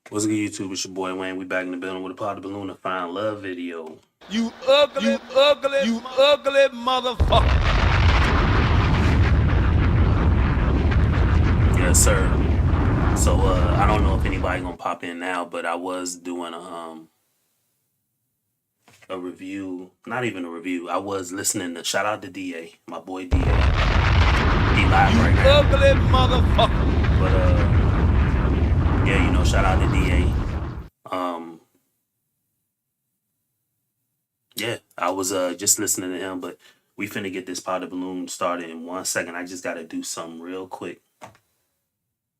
What's good, YouTube? It's your boy Wayne. We back in the building with a Pod the Balloon, a Find Love video. You ugly motherfucker. Yes, sir. So I don't know if anybody gonna pop in now, but I was doing a review. Not even a review. I was listening to Shout Out to DA, my boy DA. He live right now. Ugly motherfucker. But yeah, you know, shout out to DA. Yeah, I was just listening to him, but we finna get this Pod the Balloon started in 1 second. I just gotta do something real quick.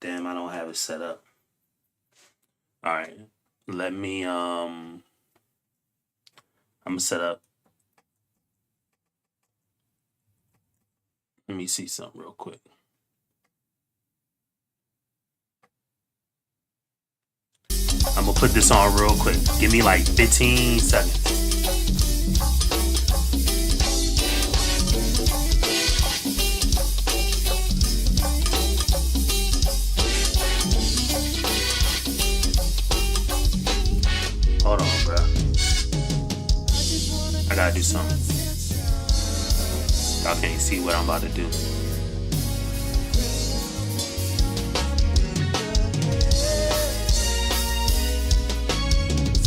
Damn, I don't have it set up. All right, let me I'm gonna set up. Let me see something real quick. I'm gonna put this on real quick. Give me like 15 seconds. Hold on, bro. I gotta do something. Y'all can't see what I'm about to do.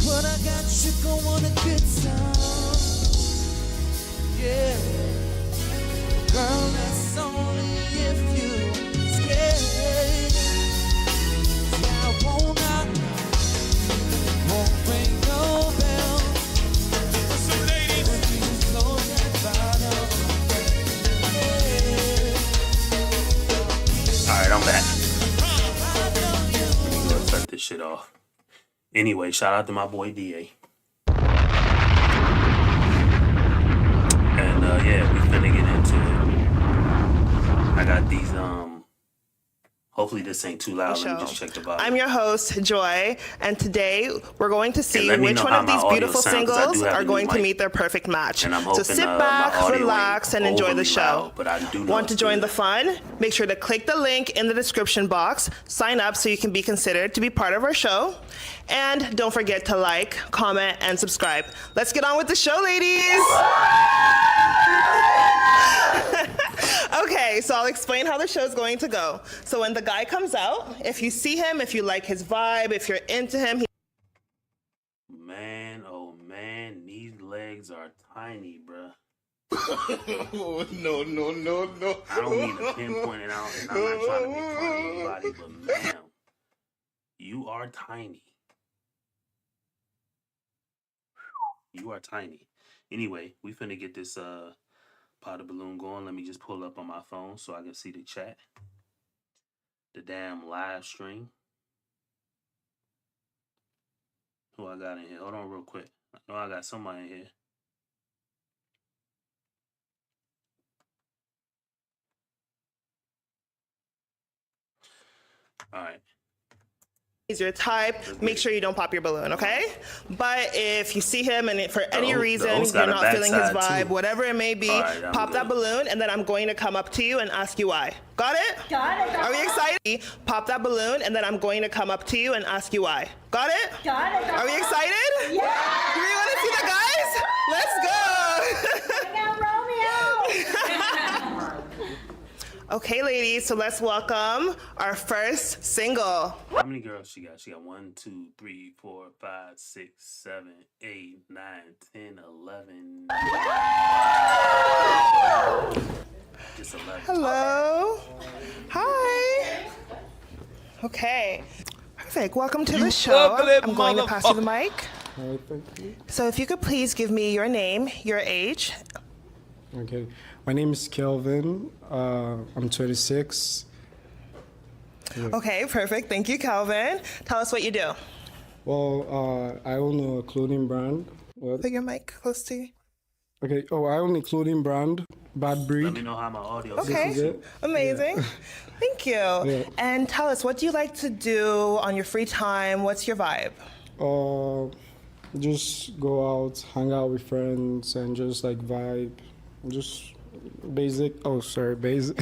What I got, you gon' want a good time. Yeah, girl, that's only if you scared. Yeah, I won't ring no bell. So ladies, when you close that bottle, yeah. All right, I'm back. Let me go and cut this shit off. Anyway, shout out to my boy DA. And yeah, we finna get into it. I got these hopefully this ain't too loud. Let me just check the volume. I'm your host, Joy, and today we're going to see let me which know one how of my these audio beautiful sounds, 'cause I do singles have are a going new to mic. meet their perfect match. And I'm So hoping, sit my back, audio relax, ain't and enjoy the overly show. loud, but I do know Want to it's join good. the fun? Make sure to click the link in the description box, sign up so you can be considered to be part of our show, and don't forget to like, comment, and subscribe. Let's get on with the show, ladies! Okay, so I'll explain how the show's going to go. So when the guy comes out, if you see him, if you like his vibe, if you're into him, Man, oh man, these legs are tiny, bruh. Oh, no. I don't mean to pinpoint it out, and I'm not trying to make fun of anybody, but ma'am, you are tiny. You are tiny. Anyway, we finna get this Pod the Balloon going. Let me just pull up on my phone so I can see the chat. The damn live stream. Who I got in here? Hold on real quick. I know I got somebody in here. All right. he's your type, make sure you don't pop your balloon, okay? But if you see him and for any reason host you're got a not feeling his backside, vibe, too. whatever it may be, All right, pop that good. balloon, and then I'm going to come up to you and ask you why. Got it? Got it. Are we excited? Pop that balloon, and then I'm going to come up to you and ask you why. Got it? Got it. Are we excited? Yeah. Do we want to see the guys? Let's go! I got Romeo. Okay, ladies, so let's welcome our first single. How many girls she got? She got 1, 2, 3, 4, 5, 6, 7, 8, 9, 10, 11. Just 11. Hello. Hi. Okay. Perfect. Welcome to the show. ugly I'm going to pass you the mic. All right, thank you. So if you could please give me your name, your age. Okay. My name is Kelvin. I'm 26. Okay, perfect. Thank you, Calvin. Tell us what you do. Well, I own a clothing brand. What? Put your mic close to you. Okay. Oh, I own a clothing brand, Bad Let Breed. me know how my audio Okay, is it? amazing. Thank you. Yeah. And tell us, what do you like to do on your free time? What's your vibe? Just go out, hang out with friends, and just like vibe. Just basic. Oh, sorry, basic.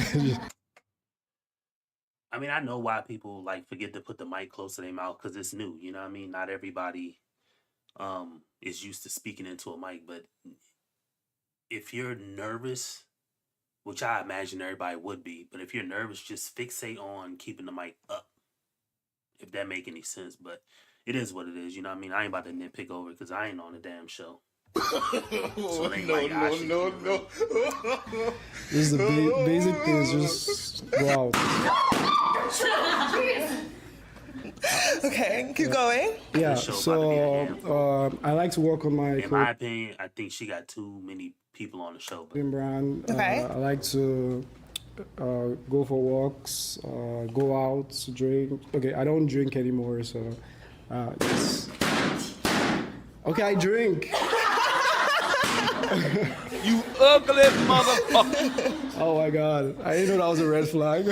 I mean, I know why people like forget to put the mic close to their mouth because it's new. You know what I mean? Not everybody is used to speaking into a mic, but if you're nervous, which I imagine everybody would be, but if you're nervous, just fixate on keeping the mic up. If that make any sense, but it is what it is. You know what I mean? I ain't about to nitpick over because I ain't on the damn show. So it ain't like I should do it. Just the basic things, just go out. Okay, keep going. Yeah, This show about to be a damn so I like to work on my In my opinion, I think she got too many people on the show. But clothing brand. Okay. I like to go for walks, go out, drink. Okay, I don't drink anymore, so it's... Okay, I drink. You ugly motherfucker. Oh my God, I didn't know that was a red flag.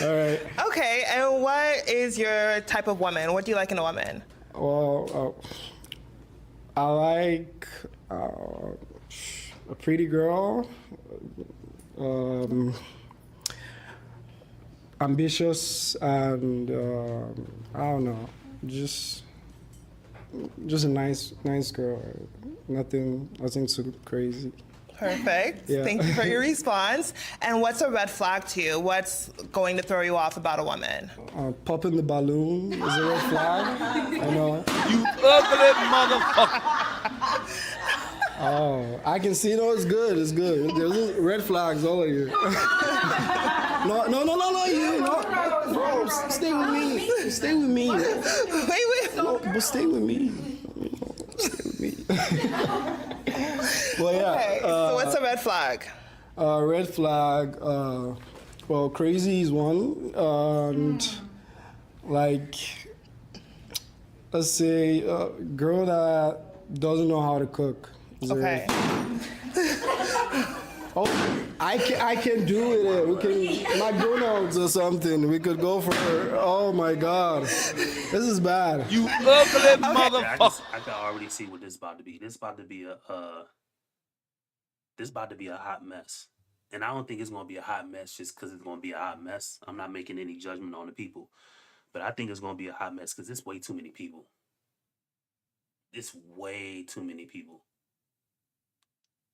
All right. Okay, and what is your type of woman? What do you like in a woman? Well, I like a pretty girl, ambitious, and I don't know, just a nice girl. Nothing too crazy. Perfect. Yeah. Thank you for your response. And what's a red flag to you? What's going to throw you off about a woman? Popping the balloon is a red flag. I know. You ugly motherfucker. Oh, I can see. No, it's good. It's good. There's red flags all of you. No, you. No, bro, stay with me. Stay with me. Wait. No, but stay with me. Stay with me. Well, yeah. Okay, so what's a red flag? Red flag. Well, crazy is one, and like, let's say, a girl that doesn't know how to cook. Is Okay. Oh, I can do it. We can McDonald's or something. We could go for. Oh my God, this is bad. You ugly I motherfucker. can already see what this is about to be. This about to be a hot mess. And I don't think it's gonna be a hot mess just because it's gonna be a hot mess. I'm not making any judgment on the people, but I think it's gonna be a hot mess because it's way too many people. It's way too many people.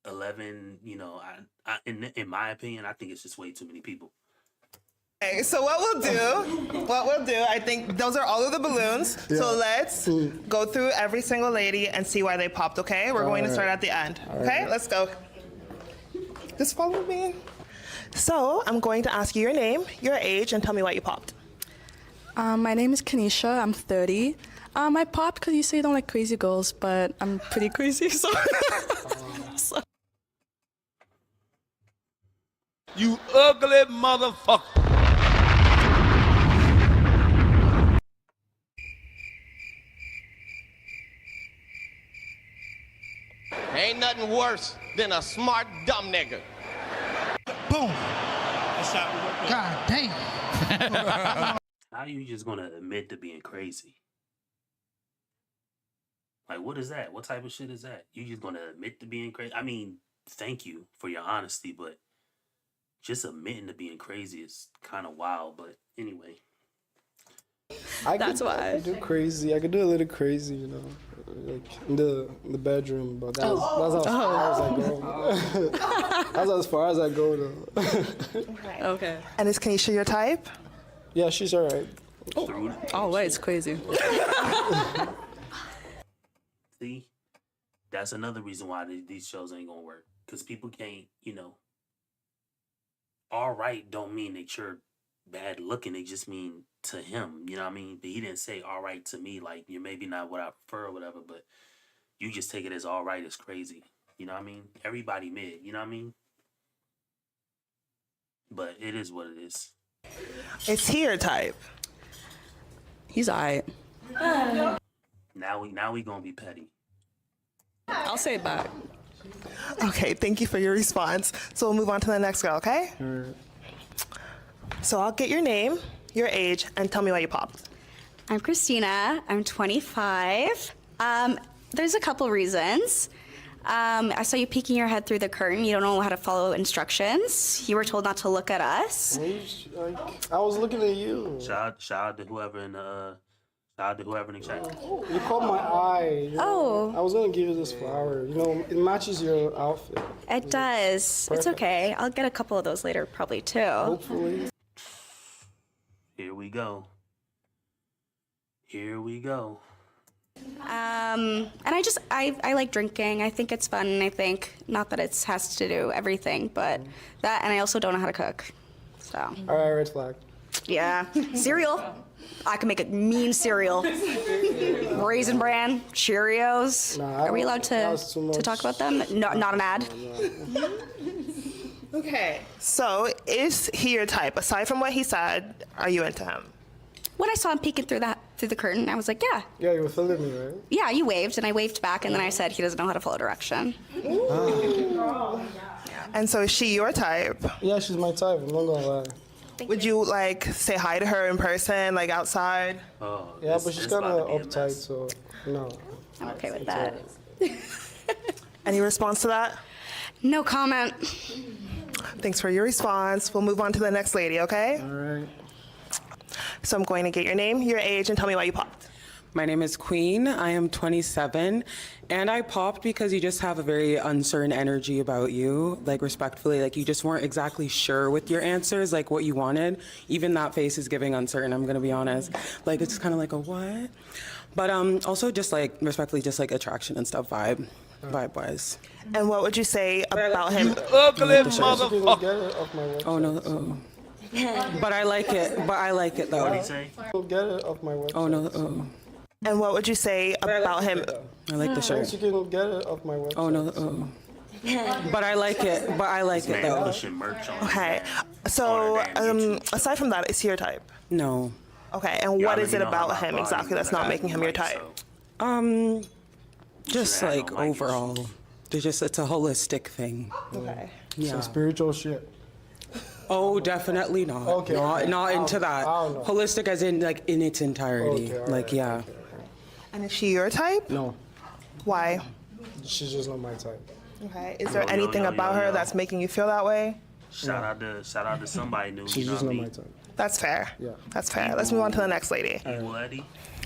11, you know, in my opinion, I think it's just way too many people. Okay, so what we'll do, I think those are all of the balloons. Yeah. So let's go through every single lady and see why they popped, okay? We're going to start at the end, okay? right. Let's go. Just follow me. So I'm going to ask you your name, your age, and tell me why you popped. My name is Kanisha. I'm 30. I popped because you say you don't like crazy girls, but I'm pretty crazy, so... You ugly motherfucker. Ain't nothing worse than a smart dumb nigga. Boom. God damn. How are you just gonna admit to being crazy? Like, what is that? What type of shit is that? You just gonna admit to being crazy? I mean, thank you for your honesty, but just admitting to being crazy is kind of wild. But anyway. That's why. I could do crazy. I could do a little crazy, you know, like in the bedroom. But that's as far as I go. That's as far as I go, though. Okay. And is Kanisha your type? Yeah, she's all right. Oh, wait, it's crazy. See, that's another reason why these shows ain't gonna work. Because people can't, you know, all right don't mean that you're bad looking. They just mean to him, you know what I mean? But he didn't say all right to me, like you're maybe not what I prefer or whatever, but you just take it as all right is crazy. You know what I mean? Everybody mid, you know what I mean? But it is what it is. Is he your type? He's all right. Now we gonna be petty. I'll say it back. Okay, thank you for your response. So we'll move on to the next girl, okay? All right. So I'll get your name, your age, and tell me why you popped. I'm Christina. I'm 25. There's a couple reasons. I saw you peeking your head through the curtain. You don't know how to follow instructions. You were told not to look at us. I was looking at you. Shout out to whoever in the chat. You caught my eye. Oh. I was gonna give you this flower. You know, it matches your outfit. It does. It's okay. I'll get a couple of those later, probably too. Hopefully. Here we go. And I like drinking. I think it's fun. I think not that it has to do everything, but that, and I also don't know how to cook. So. All right, red flag. Yeah. Cereal. I can make a mean cereal. Raisin Bran, Cheerios. Are we allowed to talk about them? No, not an ad. Okay. So, is he your type? Aside from what he said, are you into him? When I saw him peeking through the curtain, I was like, yeah. Yeah, you were filming me, right? Yeah, you waved, and I waved back, and then I said he doesn't know how to follow direction. And so, is she your type? Yeah, she's my type. I'm not gonna lie. Would you like say hi to her in person, like outside? Yeah, but she's kind of uptight, so no. I'm okay with that. Any response to that? No comment. Thanks for your response. We'll move on to the next lady, okay? All right. So I'm going to get your name, your age, and tell me why you popped. My name is Queen. I am 27, and I popped because you just have a very uncertain energy about you. Like, respectfully, like, you just weren't exactly sure with your answers, like what you wanted. Even that face is giving uncertain, I'm gonna be honest. Like, it's kind of like a what? But also just like, respectfully, just like attraction and stuff, vibe-wise. And what would you say about him? Ugly motherfucker. Oh, no, But I like it though. What did he say? Get it off my website. Oh, no, And what would you say about him? I like the shirt. You can get it off my website. Oh, no, But I like it though. Pushing merch on Okay. So, aside from that, is he your type? No. Okay, and what is it about him exactly that's not making him your type? Just like overall. It's a holistic thing. Okay. Yeah. Some spiritual shit. Oh, definitely not. Okay. Not into that. I don't know. Holistic as in like in its entirety. Okay, all like right, yeah. okay. And is she your type? No, Why? she's just not my type. Okay. Is there Yo, anything yo, about yo, her yo. that's making you feel that way? Shout out to somebody new. She's You know just what I not my mean? type. That's fair. Yeah. That's fair. Let's move on to the next lady. Evil Eddie.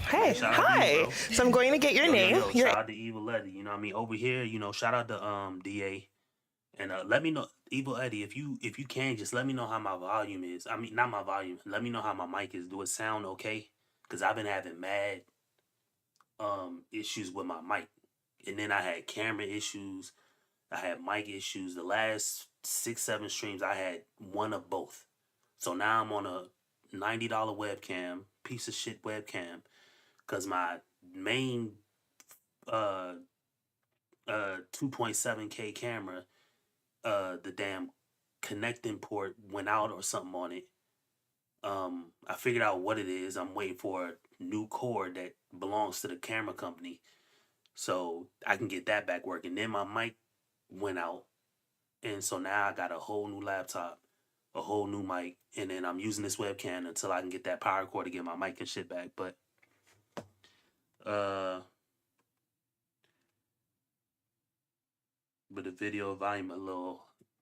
Hey, Shout out to you, hi. bro. So I'm going to get your name. Your Shout out to Evil Eddie. You know what I mean? Over here, you know, shout out to DA. And let me know, Evil Eddie, if you can, just let me know how my volume is. I mean, not my volume. Let me know how my mic is. Do it sound okay? Because I've been having mad issues with my mic. And then I had camera issues. I had mic issues. The last 6-7 streams, I had one of both. So now I'm on a $90 webcam, piece of shit webcam, because my main 2.7K camera, the damn connecting port went out or something on it. I figured out what it is. I'm waiting for a new cord that belongs to the camera company so I can get that back working. Then my mic went out, and so now I got a whole new laptop, a whole new mic, and then I'm using this webcam until I can get that power cord to get my mic and shit back. But the video volume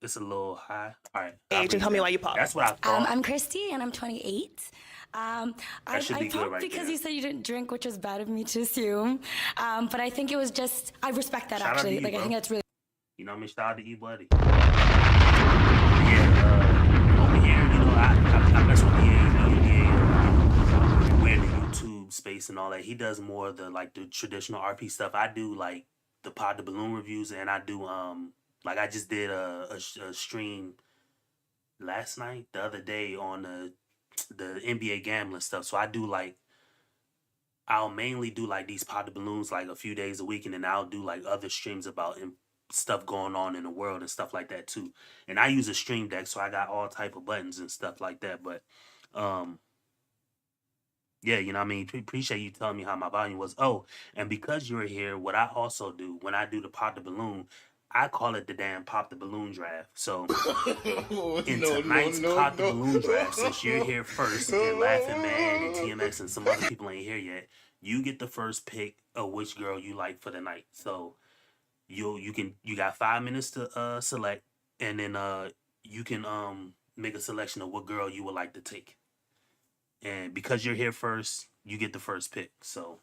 it's a little high. All right. age and tell me why you popped. That's what I thought. I'm Christy and I'm 28. I should be good popped right because there. you said you didn't drink, which was bad of me to assume. But I think it was just, I respect that Shout out to actually. you, Like, I bro. think that's really. You know what I mean? Shout out to Evil Eddie. Yeah, over here, you know, I mess with DA. We're in the YouTube space and all that. He does more of the traditional RP stuff. I do like the Pod the Balloon reviews, and I do like I just did a stream last night, the other day on the NBA gambling stuff. So I do I'll mainly do these Pod the Balloons a few days a week, and then I'll do other streams about stuff going on in the world and stuff like that too. And I use a stream deck, so I got all type of buttons and stuff like that. But yeah, you know what I mean? Appreciate you telling me how my volume was. Oh, and because you're here, what I also do when I do the Pop the Balloon, I call it the damn Pop the Balloon draft. So in tonight's Pop the Balloon draft, since you're here first, and Laughing Man and TMX and some other people ain't here yet, you get the first pick of which girl you like for the night. So you got 5 minutes to select, and then you can make a selection of what girl you would like to take. And because you're here first, you get the first pick. So,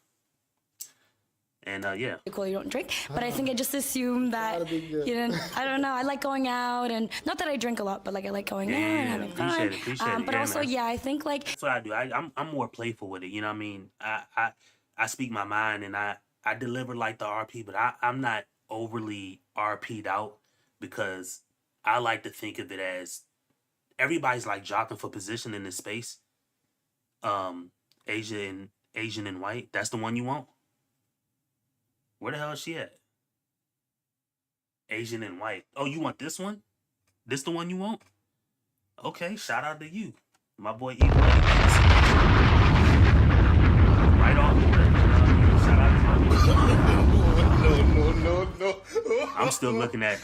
and yeah. Cool, you don't drink, but I think I just assumed that you didn't. I don't know. I like going out, and not that I drink a lot, but like I like going out and having fun. Appreciate it. But Yeah, also, man. yeah, I think like That's what I do. I'm more playful with it. You know what I mean? I speak my mind and I deliver like the RP, but I'm not overly RP'd out because I like to think of it as everybody's like jockeying for position in this space. Asian and white. That's the one you want. Where the hell is she at? Asian and white. Oh, you want this one? This the one you want? Okay, shout out to you. My boy Evil Eddie made a selection. Right off the rip. Shout out to my boy. No. I'm still looking at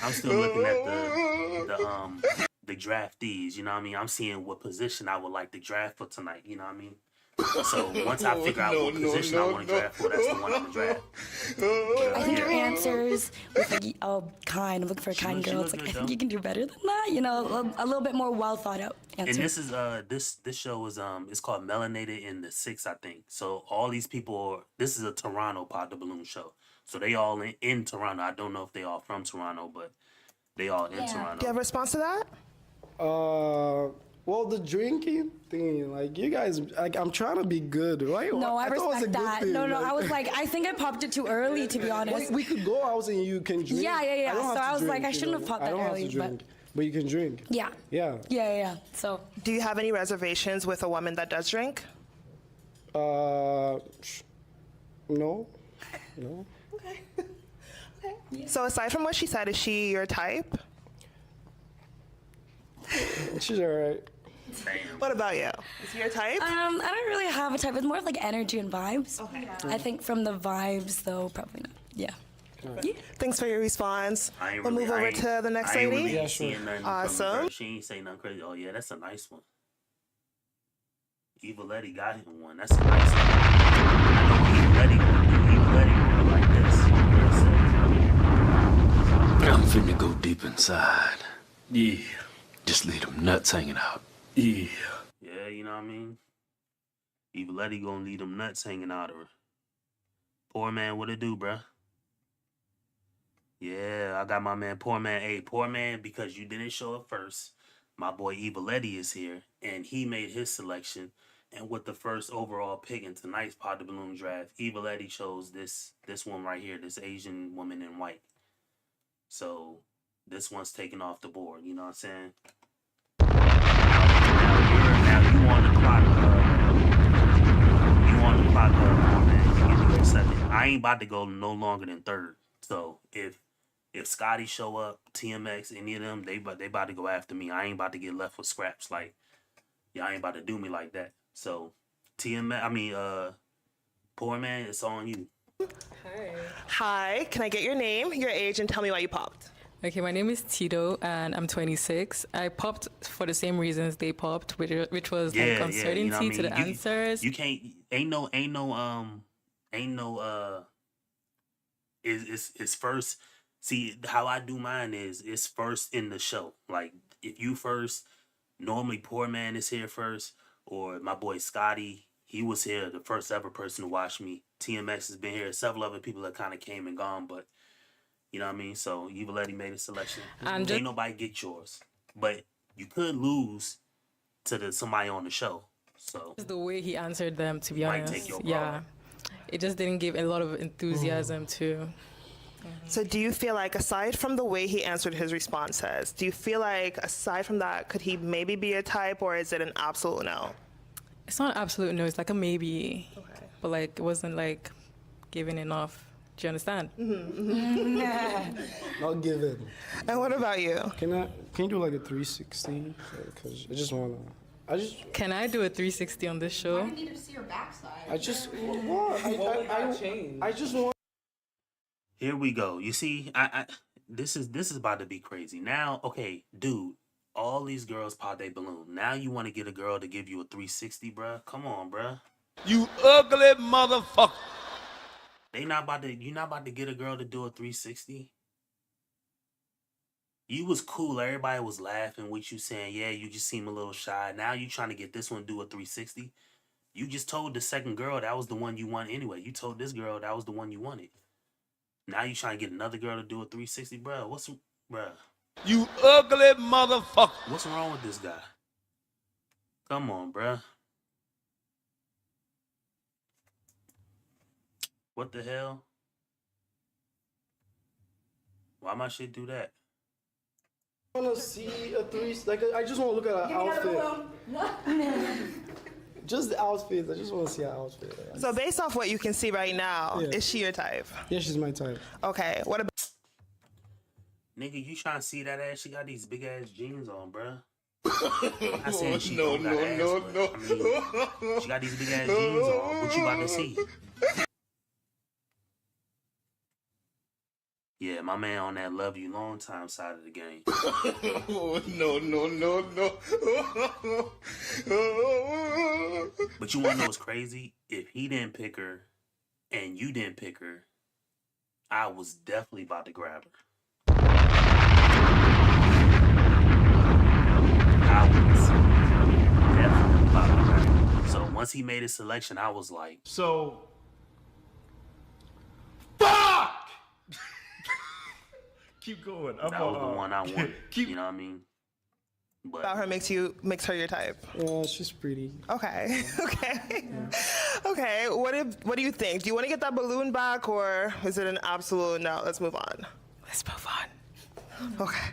the draftees, you know what I mean? I'm seeing what position I would like to draft for tonight, you know what I mean? So once I figure out what position I want to draft for, that's the one I'm gonna draft. I think your answers with like kind of looking for a kind girl. It's like I think you can do better than that. You know, a little bit more well thought out answer. And this is this show is it's called Melanated in the Six, I think. So all these people this is a Toronto Pod the Balloon show. So they all in Toronto. I don't know if they all from Toronto, but they all in Toronto. Do you have a response to that? Well, the drinking thing, like you guys, like I'm trying to be good, right? No, I thought it was a respect good that. thing, No, like- I was like, I think I popped it too early, to be honest. We could go out and you can drink. Yeah. I don't have So to I was like, drink, I you shouldn't know? have popped I that don't have early, to drink, but you can drink. Yeah. Yeah. So Do you have any reservations with a woman that does drink? No. So aside from what she said, is she your type? She's alright. What about you? Is she your type? I don't really have a type. It's more of like energy and vibes. Okay. I think from the vibes, though, probably not. Yeah. Thanks for your response. I ain't We'll really, move over to the next I ain't lady. really seeing nothing from Awesome. her. She ain't say nothing crazy. Oh yeah, that's a nice one. Evil Eddie got him one. That's a nice one. I know what Evil Eddie gonna do. Evil Eddie gonna be like this. I'm finna go deep inside. Yeah. Just leave them nuts hanging out. Yeah. Yeah, you know what I mean? Evil Eddie gonna leave them nuts hanging out of her. Poor man, what it do, bruh? Yeah, I got my man Poor Man. Hey, Poor Man, because you didn't show up first, my boy Evil Eddie is here, and he made his selection. And with the first overall pick in tonight's Pod the Balloon draft, Evil Eddie chose this one right here, this Asian woman in white. So this one's taken off the board, you know what I'm saying? Now you on the clock, Poor Man. You can do it second. I ain't about to go no longer than third. So if Scotty show up, TMX, any of them, they about to go after me. I ain't about to get left with scraps. Like, y'all ain't about to do me like that. So Poor Man, it's on you. Hi, can I get your name, your age, and tell me why you popped? Okay, my name is Tito, and I'm 26. I popped for the same reasons they popped, which was like uncertainty you know what I mean? to the answers. You can't. It's first. See how I do mine is it's first in the show. Like if you first, normally Poor Man is here first, or my boy Scotty. He was here, the first ever person to watch me. TMX has been here. Several other people that kind of came and gone, but you know what I mean? So Evil Eddie made a selection. And Ain't nobody get yours. But you could lose to somebody on the show. So Just the way he answered them, to be Might honest. take your Yeah. It just didn't give a lot of enthusiasm to. So do you feel like, aside from the way he answered his responses, do you feel like, aside from that, could he maybe be a type, or is it an absolute no? It's not an absolute no, it's like a maybe. Okay. But like, it wasn't like giving enough. Do you understand? Not given. And what about you? Can you do like a 360? Because I just wanna. Can I do a 360 on this show? I need to see your backside. I just want. here we go. You see, this is about to be crazy. Now, okay, dude, all these girls pop their balloon. Now you want to get a girl to give you a 360, bruh? Come on, bruh. You ugly motherfucker. You're not about to get a girl to do a 360? You was cool. Everybody was laughing with you, saying, yeah, you just seem a little shy. Now you trying to get this one to do a 360. You just told the second girl that was the one you want anyway. You told this girl that was the one you wanted. Now you trying to get another girl to do a 360, bro. Bruh? You ugly motherfucker. What's wrong with this guy? Come on, bruh. What the hell? Why my shit do that? I want to see a I just want to look at her outfit. Just the outfit. I just want to see her outfit. So based off what you can see right now, Yeah. is she your type? Yeah, she's my type. Okay. What about? Nigga, you trying to see that ass? She got these big ass jeans on, bruh. I said she don't got ass, but, I mean, she got these big ass jeans on. What you about to see? Yeah, my man on that love you long time side of the game. But you wanna know what's crazy? If he didn't pick her and you didn't pick her, I was definitely about to grab her. I was definitely about to grab her. So once he made his selection, I was like, So, fuck! Keep going. that was the one I wanted. You know what I mean? But About her makes her your type. Yeah, she's pretty. Okay. Okay. Okay. What do you think? Do you want to get that balloon back, or is it an absolute no? Let's move on. Let's move on. Okay.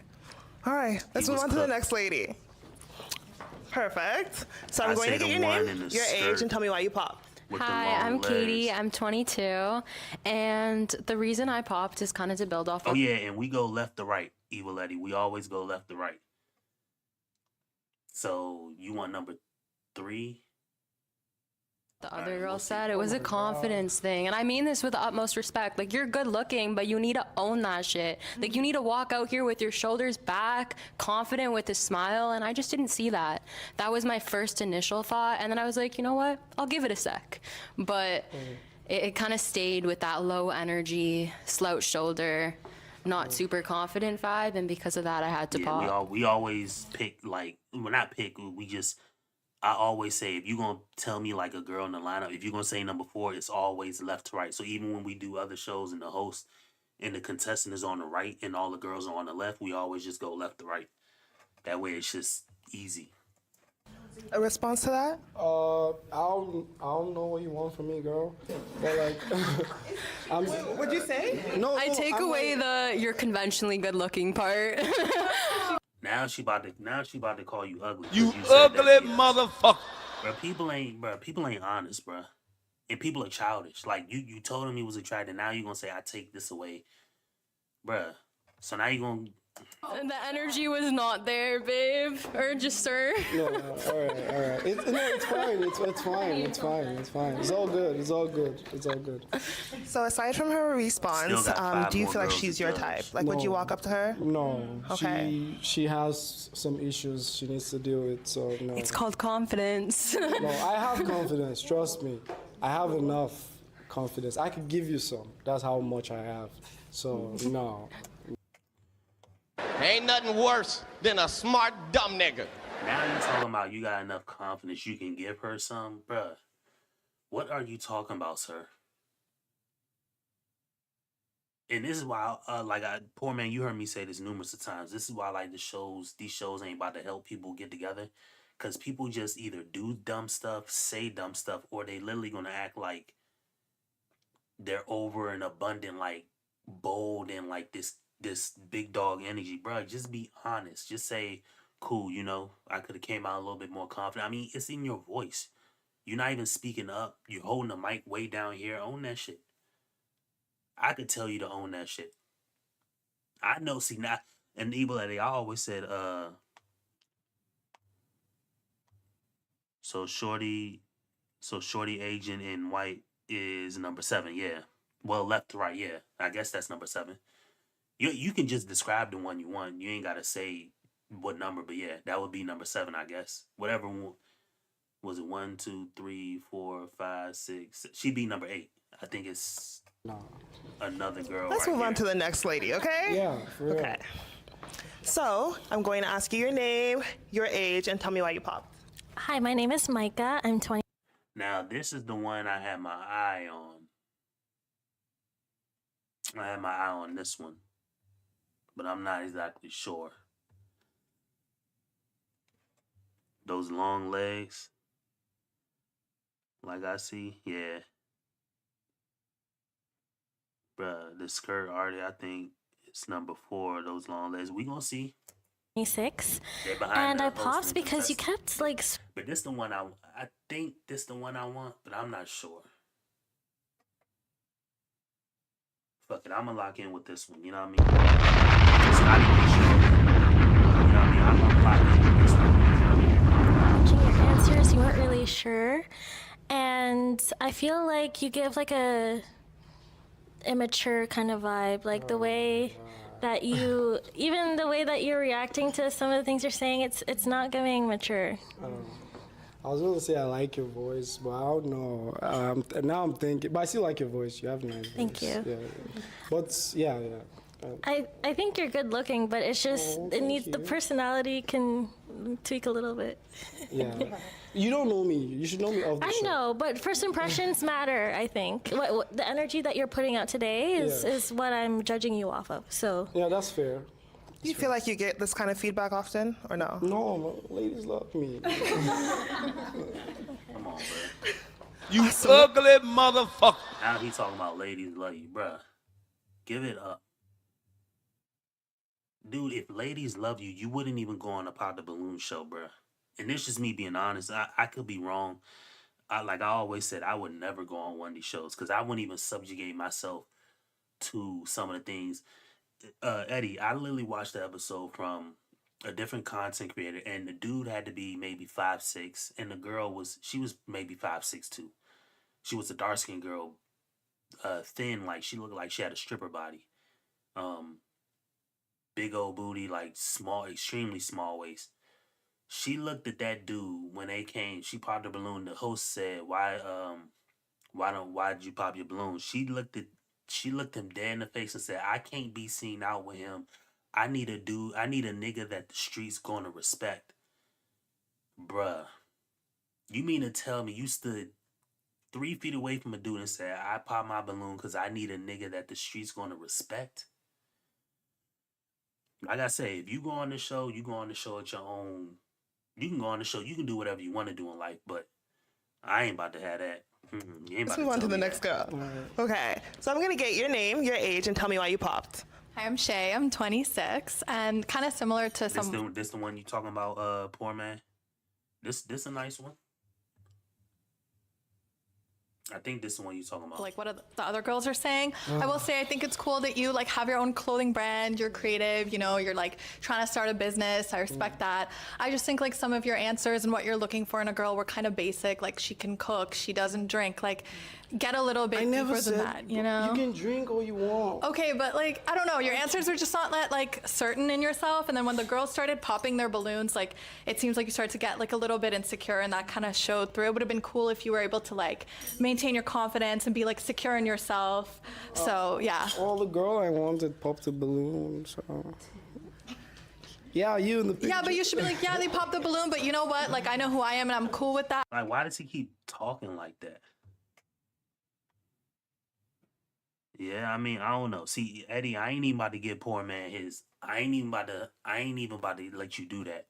All right. Let's He move was on to the cooked. next lady. Perfect. So I'm I going to say get the your one name, in the your age, skirt. and tell me why you popped. with the Hi, long I'm Katie. legs. I'm 22, and the reason I popped is kind of to build off. Oh yeah, and we go left to right, Evil Eddie. We always go left to right. So you want number 3? The other girl said it was a confidence thing, and I mean this with the utmost respect. Like, you're good looking, but you need to own that shit. Like, you need to walk out here with your shoulders back, confident with a smile, and I just didn't see that. That was my first initial thought, and then I was like, you know what? I'll give it a sec. But it kind of stayed with that low energy, slouch shoulder, not super confident vibe, and because of that, I had to pop. We always pick, like, well, not pick, we just, I always say, if you're going to tell me like a girl in the lineup, if you're going to say number 4, it's always left to right. So even when we do other shows and the host and the contestant is on the right and all the girls are on the left, we always just go left to right. That way it's just easy. A response to that? I don't know what you want from me, girl. But like, What'd you say? No, I take away the you're conventionally good looking part. Now she about to call you ugly. You said ugly that, yeah. motherfucker. Bro, people ain't honest, bro. And people are childish. Like, you told him he was attracted. Now you gonna say, I take this away. Bruh. So now you gonna... And the energy was not there, babe. Or just sir. No, all right. It's fine. It's fine. It's all good. It's all good. So aside from her response, Still got 5 do you more feel like girls she's to your judge. type? Like, would you walk up to her? No. Okay. She has some issues she needs to deal with, so no. It's called confidence. No, I have confidence. Trust me. I have enough confidence. I could give you some. That's how much I have. So, no. Ain't nothing worse than a smart dumb nigga. Now you talking about you got enough confidence you can give her some? Bruh. What are you talking about, sir? And this is why, poor man, you heard me say this numerous of times. This is why I like these shows ain't about to help people get together. Because people just either do dumb stuff, say dumb stuff, or they literally going to act like they're over and abundant, like bold and like this big dog energy. Bro, just be honest. Just say, cool, I could have came out a little bit more confident. I mean, it's in your voice. You're not even speaking up. You're holding the mic way down here. Own that shit. I could tell you to own that shit. I know, see, now, and Evil Eddie, I always said, so Shorty Agent in white is number 7, yeah. Well, left to right, yeah. I guess that's number 7. You can just describe the one you want. You ain't gotta say what number, but yeah, that would be number 7, I guess. Whatever one was it, 1, 2, 3, 4, 5, 6. She'd be number 8. I think it's another girl. Let's right move on here. to the next lady, okay? Yeah, for real. Okay. So I'm going to ask you your name, your age, and tell me why you popped. Hi, my name is Micah. I'm 20. Now, this is the one I had my eye on. I had my eye on this one, but I'm not exactly sure. Those long legs, like I see, yeah. Bruh, the skirt already, I think it's number 4, those long legs. We gonna see. 26. They're behind And the I hosting popped because you contestant. kept like. But this the one I think this the one I want, but I'm not sure. Fuck it, I'ma lock in with this one, you know what I mean? Just not even sure. You know what I mean? I'm gonna lock in with this one. Watching your answers, you weren't really sure. And I feel like you give like a immature kind of vibe. Like the way that you, even the way that you're reacting to some of the things you're saying, it's not giving mature. I was going to say I like your voice, but I don't know. Now I'm thinking, but I still like your voice. You have a nice voice. Thank you. Yeah. But yeah. I think you're good looking, but it's just it needs the personality can tweak a little bit. Yeah. You don't know me. You should know me off the I show. know, but first impressions matter. I think what the energy that you're putting out today is what I'm judging you off of. So yeah, that's fair. Do you feel like you get this kind of feedback often, or no? No, ladies love me. Come on, bro. You ugly motherfucker. Now he talking about ladies love you, bruh. Give it up. Dude, if ladies love you, you wouldn't even go on a Pop the Balloon show, bruh. And this is me being honest. I could be wrong. Like I always said, I would never go on one of these shows because I wouldn't even subjugate myself to some of the things. Eddie, I literally watched the episode from a different content creator, and the dude had to be maybe 5'6", and the girl was maybe 5'6" too. She was a dark skinned girl, thin, like she looked like she had a stripper body, big old booty, like small, extremely small waist. She looked at that dude when they came. She popped the balloon. The host said, why did you pop your balloon? She looked him dead in the face and said, I can't be seen out with him. I need a nigga that the street's gonna respect. Bruh. You mean to tell me you stood 3 feet away from a dude and said, I pop my balloon because I need a nigga that the street's gonna respect? Like I say, if you go on the show, you go on the show at your own. You can go on the show. You can do whatever you want to do in life, but I ain't about to have that. Let's move on to the next girl. Okay, so I'm going to get your name, your age, and tell me why you popped. Hi, I'm Shay. I'm 26, and kind of similar to This the one you talking about, poor man? This a nice one? I think this is the one you're talking about. like what the other girls are saying. I will say I think it's cool that you like have your own clothing brand, you're creative, you know, you're like trying to start a business. I respect that. I just think like some of your answers and what you're looking for in a girl were kind of basic, like she can cook, she doesn't drink, like get a little bit deeper than that, you know? You can drink all you want. Okay, but like, I don't know, your answers were just not that like certain in yourself, and then when the girls started popping their balloons, like it seems like you started to get like a little bit insecure, and that kind of showed through. It would have been cool if you were able to like maintain your confidence and be like secure in yourself. So yeah. All the girl I wanted popped the balloon, so. Yeah, you in the picture. Yeah, but you should be like, yeah, they popped the balloon, but you know what? Like, I know who I am, and I'm cool with that. Like, why does he keep talking like that? Yeah, I mean, I don't know. See, Eddie, I ain't even about to give poor man his. I ain't even about to let you do that.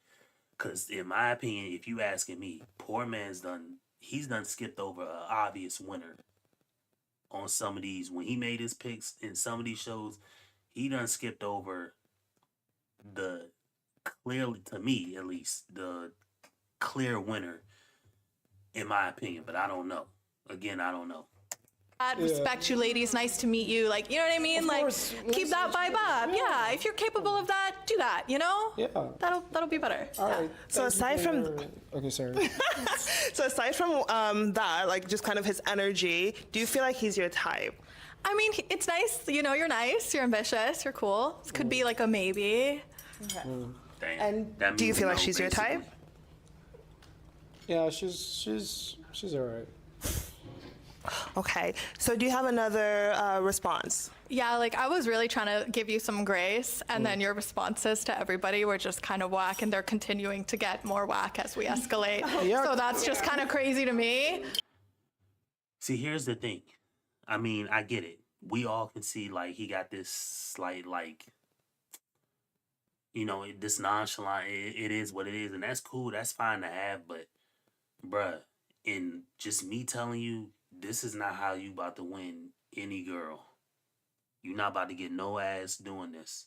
Cause in my opinion, if you asking me, poor man's he's done skipped over an obvious winner on some of these. When he made his picks in some of these shows, he done skipped over clearly, to me at least, the clear winner, in my opinion. But I don't know. Again, I don't know. Respect you, ladies. Nice to meet you. Like, you know what I mean? Like, keep that vibe up. Yeah, if you're capable of that, do that. You know? Yeah. That'll be better. All right. So aside from okay, sorry. so aside from that, like just kind of his energy, do you feel like he's your type? I mean, it's nice. You know, you're nice. You're ambitious. You're cool. This could be like a maybe. Okay. Damn. And do you feel like she's your type? Yeah, she's all right. Okay. So do you have another response? Yeah, like I was really trying to give you some grace, and then your responses to everybody were just kind of whack, and they're continuing to get more whack as we escalate. So that's just kind of crazy to me. See, here's the thing. I mean, I get it. We all can see, like, he got this slight, like, you know, this nonchalant, it is what it is, and that's cool, that's fine to have, but, bruh, in just me telling you, this is not how you about to win any girl. You're not about to get no ass doing this.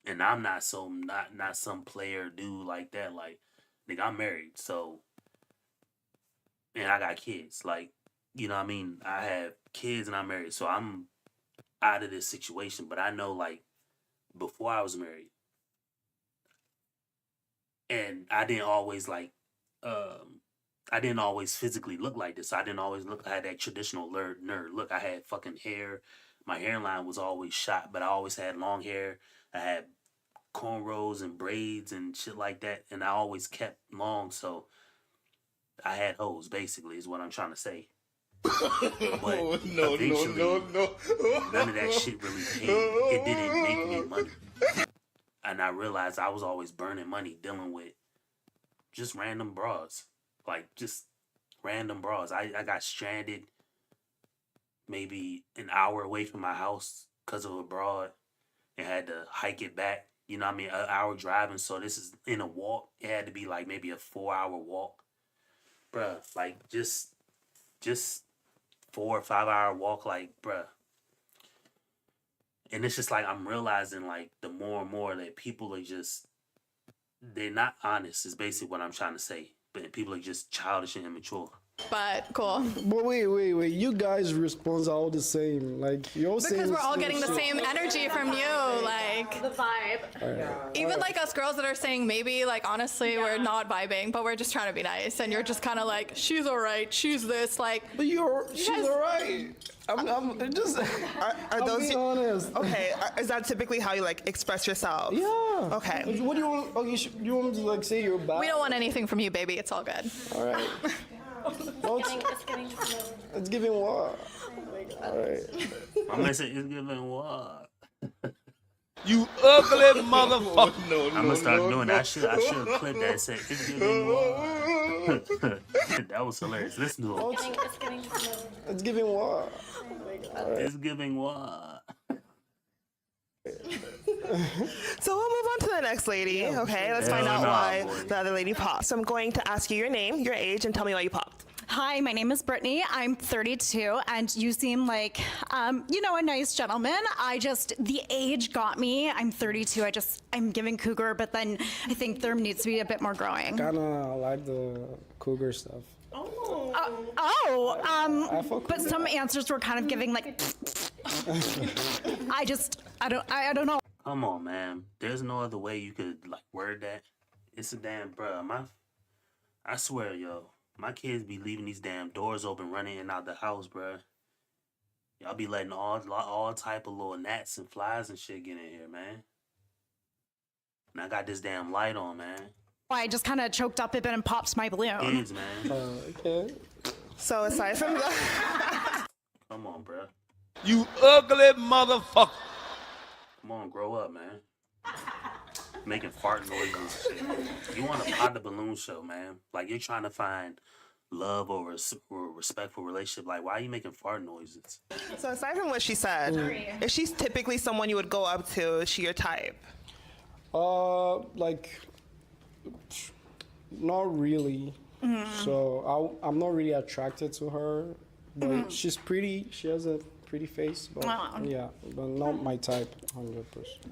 And I'm not not some player dude like that. Like, nigga, I'm married, so, and I got kids. Like, you know what I mean? I have kids and I'm married, so I'm out of this situation. But I know, like, before I was married, and I didn't always, like, I didn't always physically look like this. I didn't always look, I had that traditional nerd look. I had fucking hair. My hairline was always shot, but I always had long hair. I had cornrows and braids and shit like that, and I always kept long, so I had hoes, basically, is what I'm trying to say. But eventually, none of that shit really paid. It didn't make me money. And I realized I was always burning money dealing with just random bras. Like, just random bras. I got stranded maybe an hour away from my house because of a broad and had to hike it back. You know what I mean? An hour driving, so this is in a walk. It had to be like maybe a 4-hour walk. Bruh, like just 4 or 5 hour walk, like, bruh. And it's just like I'm realizing, like, the more and more that people are just, they're not honest is basically what I'm trying to say. But people are just childish and immature. But cool. But wait. You guys' response are all the same. Like, you're saying Because we're all getting the same energy from you, like the vibe. Even like us girls that are saying maybe, like, honestly, we're not vibing, but we're just trying to be nice, and you're just kind of like, she's all right, she's this, like. But she's all right. I'm just. Are those being honest. Okay? Is that typically how you like express yourself? Yeah. Okay. What do you want? Oh, you want me to like say you're bad? We don't want anything from you, baby. It's all good. All right. It's giving what? All right. I'm gonna say it's giving what? You ugly motherfucker. I'm gonna start doing that. I should have clipped that and said it's giving what? That was hilarious. Listen to it. It's giving what? It's giving what? So we'll move on to the next lady. Okay, let's find out why the other lady popped. So I'm going to ask you your name, your age, and tell me why you popped. Hi, my name is Brittany. I'm 32, and you seem like, a nice gentleman. The age got me. I'm 32. I'm giving cougar, but then I think there needs to be a bit more growing. Kinda like the cougar stuff. But some answers were kind of giving like. I don't know. Come on, man. There's no other way you could like word that. It's a damn bruh. I swear, yo, my kids be leaving these damn doors open, running in and out the house, bruh. Y'all be letting all type of little gnats and flies and shit get in here, man. And I got this damn light on, man. I just kind of choked up a bit and popped my balloon. Kids, man. Okay. So aside from that, come on, bruh. You ugly motherfucker. Come on, grow up, man. Making fart noises and shit. You want to pop the balloon show, man. Like, you're trying to find love or a respectful relationship. Like, why are you making fart noises? so aside from what she said, is she typically someone you would go up to? Is she your type? Like, not really. Mm-hmm. So I'm not really attracted to her, but she's pretty. She has a pretty face, but but not my type, 100%.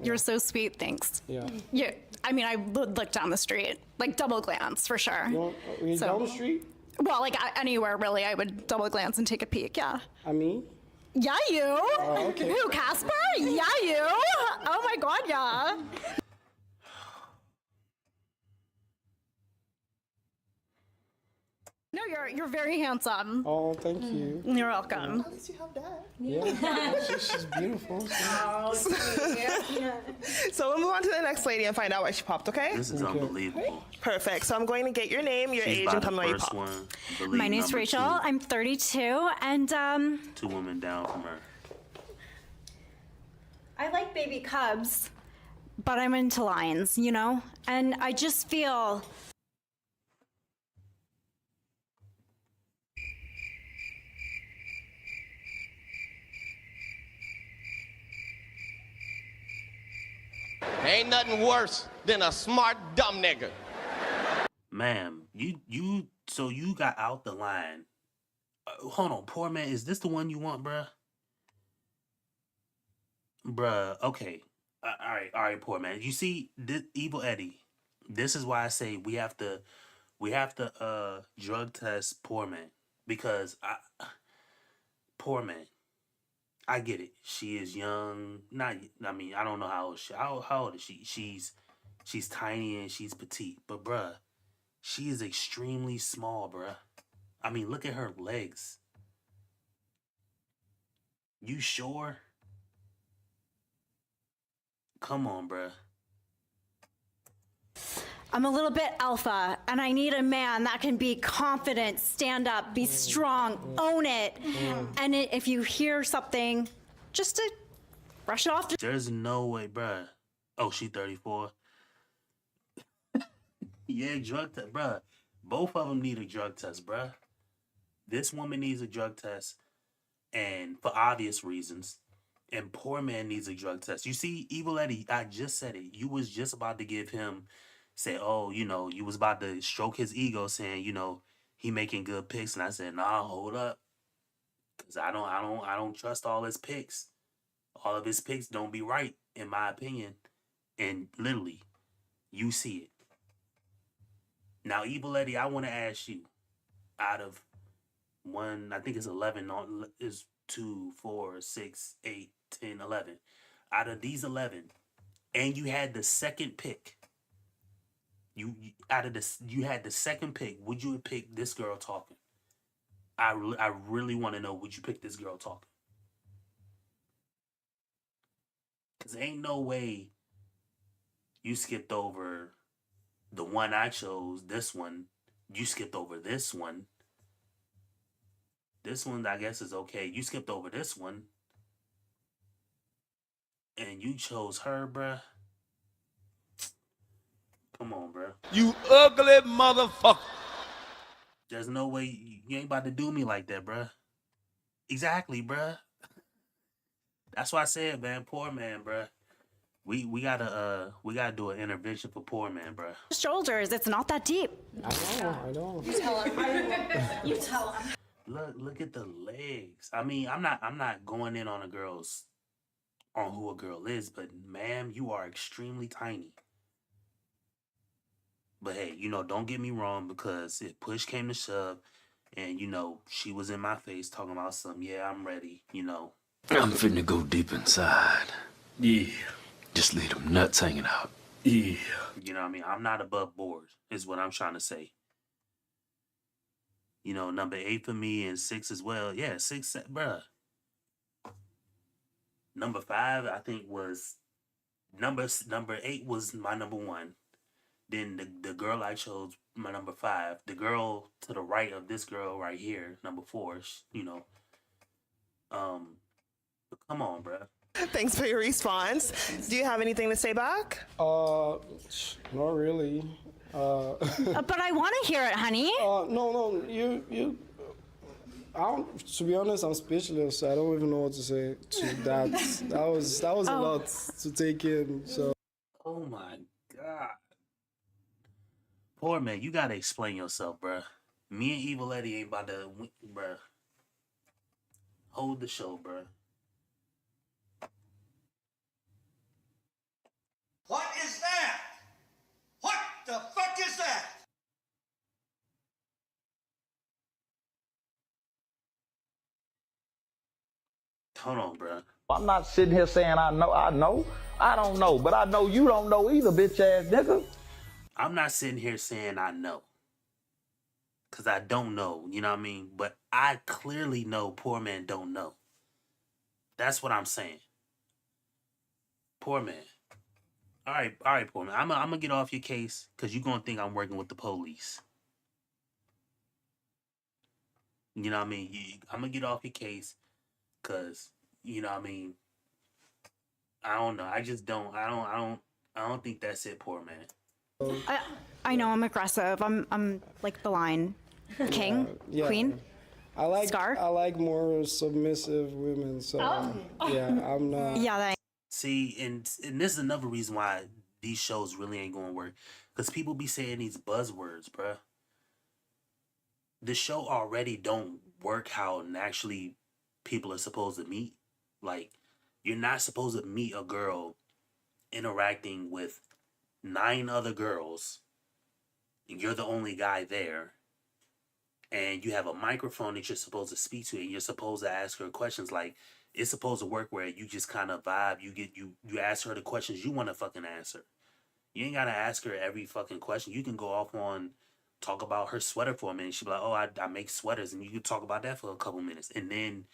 You're so sweet, thanks. Yeah. Yeah, I would look down the street, like double glance for sure. Down the street? Well, like anywhere really, I would double glance and take a peek. Yeah. I mean. Yeah, you. Okay. Who, Casper? Yeah, you. Oh my God, yeah. No, you're very handsome. Oh, thank you. You're welcome. At least you have that. Yeah, she's beautiful. So. So we'll move on to the next lady and find out why she popped, okay? This is unbelievable. Perfect. So I'm going to get your name, your She's age, by and the tell me why you first popped. one. My name's Number Rachel. two. I'm 32, and 2 women down from her. I like baby cubs, but I'm into lions, you know? And I just feel Ain't nothing worse than a smart dumb nigga. Ma'am, so you got out the line. Hold on, poor man, is this the one you want, bruh? Bruh, okay. All right, poor man. You see, this, Evil Eddie, this is why I say we have to drug test poor man. Because poor man. I get it. She is young. I don't know how old she. How old is she? She's tiny and she's petite. But bruh, she is extremely small, bruh. I mean, look at her legs. You sure? Come on, bruh. I'm a little bit alpha, and I need a man that can be confident, stand up, be strong, own it. And if you hear something, just to brush it off. There's no way, bruh. Oh, she 34. Yeah, drug test, bruh. Both of them need a drug test, bruh. This woman needs a drug test, and for obvious reasons. And poor man needs a drug test. You see, Evil Eddie, I just said it. You was just about to give him, say, oh, you was about to stroke his ego, saying, he making good picks, and I said, nah, hold up, because I don't trust all his picks. All of his picks don't be right, in my opinion. And literally, you see it. Now, Evil Eddie, I want to ask you, out of one, I think it's 11, is 2, 4, 6, 8, 10, 11. Out of these 11, and you had the second pick. You had the second pick. Would you have picked this girl talking? I really want to know. Would you pick this girl talking? Cause ain't no way you skipped over the one I chose. This one, you skipped over this one. This one, I guess, is okay. You skipped over this one. And you chose her, bruh. Come on, bruh. You ugly motherfucker. There's no way you ain't about to do me like that, bruh. Exactly, bruh. That's why I said, man, poor man, bruh. We gotta do an intervention for poor man, bruh. Shoulders, it's not that deep. I know. You tell him. You tell him. Look at the legs. I mean, I'm not going in on who a girl is, but ma'am, you are extremely tiny. But hey, don't get me wrong, because if push came to shove and, she was in my face talking about something, yeah, I'm ready, I'm finna go deep inside. Yeah. Just leave them nuts hanging out. Yeah. You know what I mean? I'm not above board, is what I'm trying to say. Number 8 for me and 6 as well. Yeah, 6, bruh. Number 5, I think, was number 8 was my number 1. Then the girl I chose, my number 5. The girl to the right of this girl right here, number 4. But come on, bruh. Thanks for your response. Do you have anything to say back? Not really. But I want to hear it, honey. No, you. To be honest, I'm speechless. I don't even know what to say to that. That was a lot to take in. So. Oh my God. Poor man, you gotta explain yourself, bruh. Me and Evil Eddie ain't about to, bruh. Hold the show, bruh. What is that? What the fuck is that? Hold on, bruh. I'm not sitting here saying I know. I don't know, but I know you don't know either, bitch ass nigga. I'm not sitting here saying I know. because I don't know, you know what I mean? But I clearly know poor man don't know. That's what I'm saying. Poor man. All right, poor man. I'm gonna get off your case because you're gonna think I'm working with the police. You know what I mean? I'm gonna get off your case because you know what I mean. I don't know. I just don't. I don't think that's it, poor man. I know I'm aggressive. I'm like the line king, queen. I like Scar? I like more submissive women. So yeah, I'm not. Yeah, that. See, and this is another reason why these shows really ain't gonna work. Because people be saying these buzzwords, bruh. The show already don't work how naturally people are supposed to meet. Like, you're not supposed to meet a girl interacting with 9 other girls, and you're the only guy there, and you have a microphone that you're supposed to speak to, and you're supposed to ask her questions. Like, it's supposed to work where you just kind of vibe. You ask her the questions you want to fucking answer. You ain't gotta ask her every fucking question. You can go off on talk about her sweater for a minute. She'll be like, oh, I make sweaters, and you can talk about that for a couple minutes, and then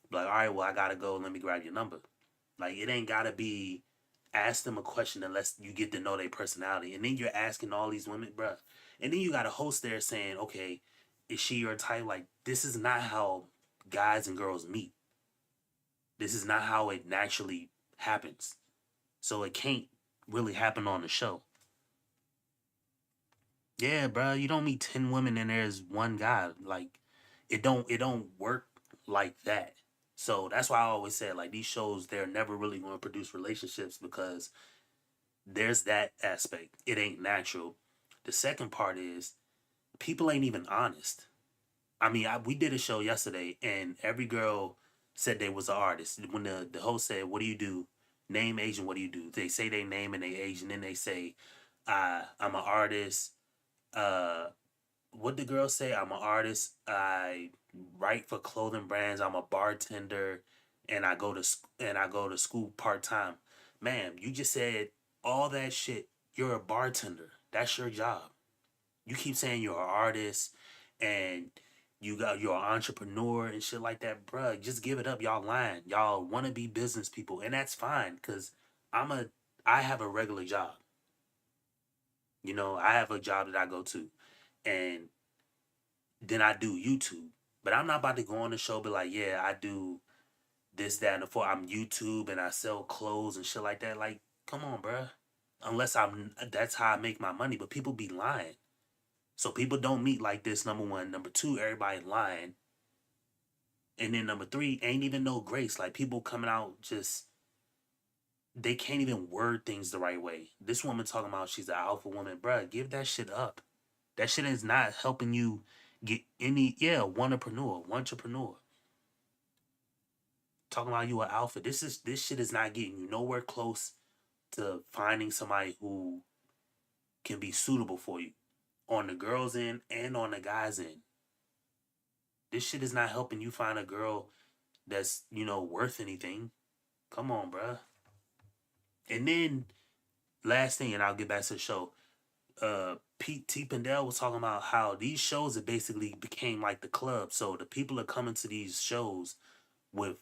be like, all right, well, I gotta go. Let me grab your number. Like, it ain't gotta be ask them a question unless you get to know their personality, and then you're asking all these women, bruh, and then you got a host there saying, okay, is she your type? Like, this is not how guys and girls meet. This is not how it naturally happens. So it can't really happen on the show. Yeah, bro, you don't meet 10 women and there's one guy. Like, it don't work like that. So that's why I always said, like, these shows, they're never really going to produce relationships because there's that aspect. It ain't natural. The second part is people ain't even honest. I mean, we did a show yesterday and every girl said they was an artist. When the host said, what do you do? Name, age, and what do you do? They say they name and they age, and then they say, I'm an artist. What the girl say? I'm an artist. I write for clothing brands. I'm a bartender, and I go to school part time. Ma'am, you just said all that shit. You're a bartender. That's your job. You keep saying you're an artist, and you're an entrepreneur and shit like that, bruh. Just give it up. Y'all lying. Y'all want to be business people, and that's fine. Cause I have a regular job. You know, I have a job that I go to, and then I do YouTube. But I'm not about to go on the show and be like, yeah, I do this, that, and the fourth. I'm YouTube and I sell clothes and shit like that. Like, come on, bruh. Unless that's how I make my money. But people be lying. So people don't meet like this, number one. Number two, everybody lying. And then number three, ain't even no grace. Like, people coming out just, they can't even word things the right way. This woman talking about she's an alpha woman. Bruh, give that shit up. That shit is not helping you get any, entrepreneur. Talking about you an alpha. This shit is not getting you nowhere close to finding somebody who can be suitable for you. On the girls' end and on the guys' end. This shit is not helping you find a girl that's, worth anything. Come on, bruh. And then, last thing, and I'll get back to the show. Pete T. Pendel was talking about how these shows have basically became like the club. So the people are coming to these shows with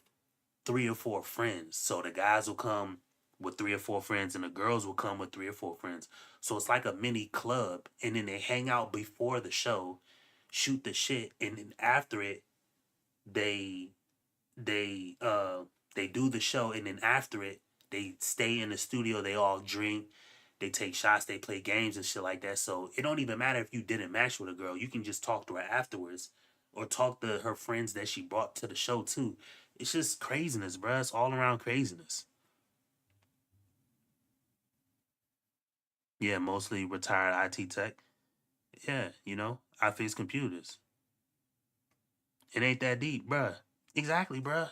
3 or 4 friends. So the guys will come with 3 or 4 friends and the girls will come with 3 or 4 friends. So it's like a mini club, and then they hang out before the show, shoot the shit, and then after it, they do the show, and then after it, they stay in the studio, they all drink, they take shots, they play games and shit like that. So it don't even matter if you didn't match with a girl. You can just talk to her afterwards or talk to her friends that she brought to the show too. It's just craziness, bruh. It's all around craziness. Yeah, mostly retired IT tech. Yeah, I fix computers. It ain't that deep, bruh. Exactly, bruh.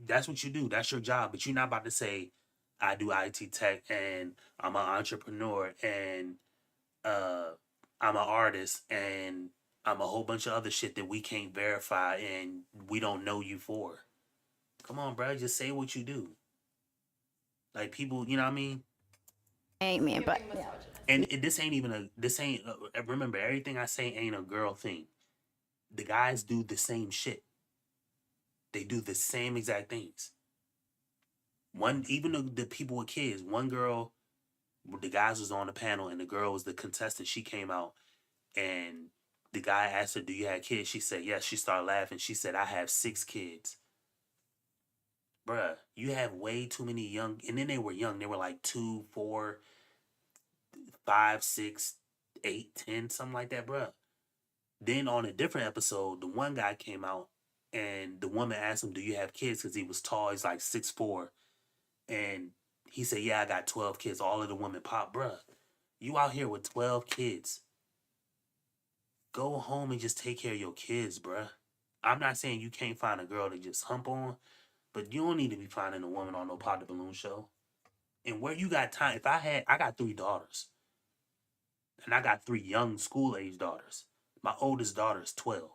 That's what you do. That's your job. But you're not about to say, I do IT tech and I'm an entrepreneur and I'm an artist and I'm a whole bunch of other shit that we can't verify and we don't know you for. Come on, bruh. Just say what you do. Like, people, you know what I mean? ain't me, but And this ain't even remember, everything I say ain't a girl thing. The guys do the same shit. They do the same exact things. Even the people with kids, one girl, the guys was on the panel and the girl was the contestant. She came out and the guy asked her, "Do you have kids?" She said, "Yes." She started laughing. She said, "I have 6 kids." Bruh, you have way too many young, and then they were young. They were like 2, 4, 5, 6, 8, 10, something like that, bruh. Then on a different episode, the one guy came out and the woman asked him, "Do you have kids?" Because he was tall. He's like 6'4". And he said, "Yeah, I got 12 kids." All of the women pop, bruh. You out here with 12 kids. Go home and just take care of your kids, bruh. I'm not saying you can't find a girl to just hump on, but you don't need to be finding a woman on no Pop the Balloon show. And where you got time, I got 3 daughters. And I got 3 young school-age daughters. My oldest daughter is 12.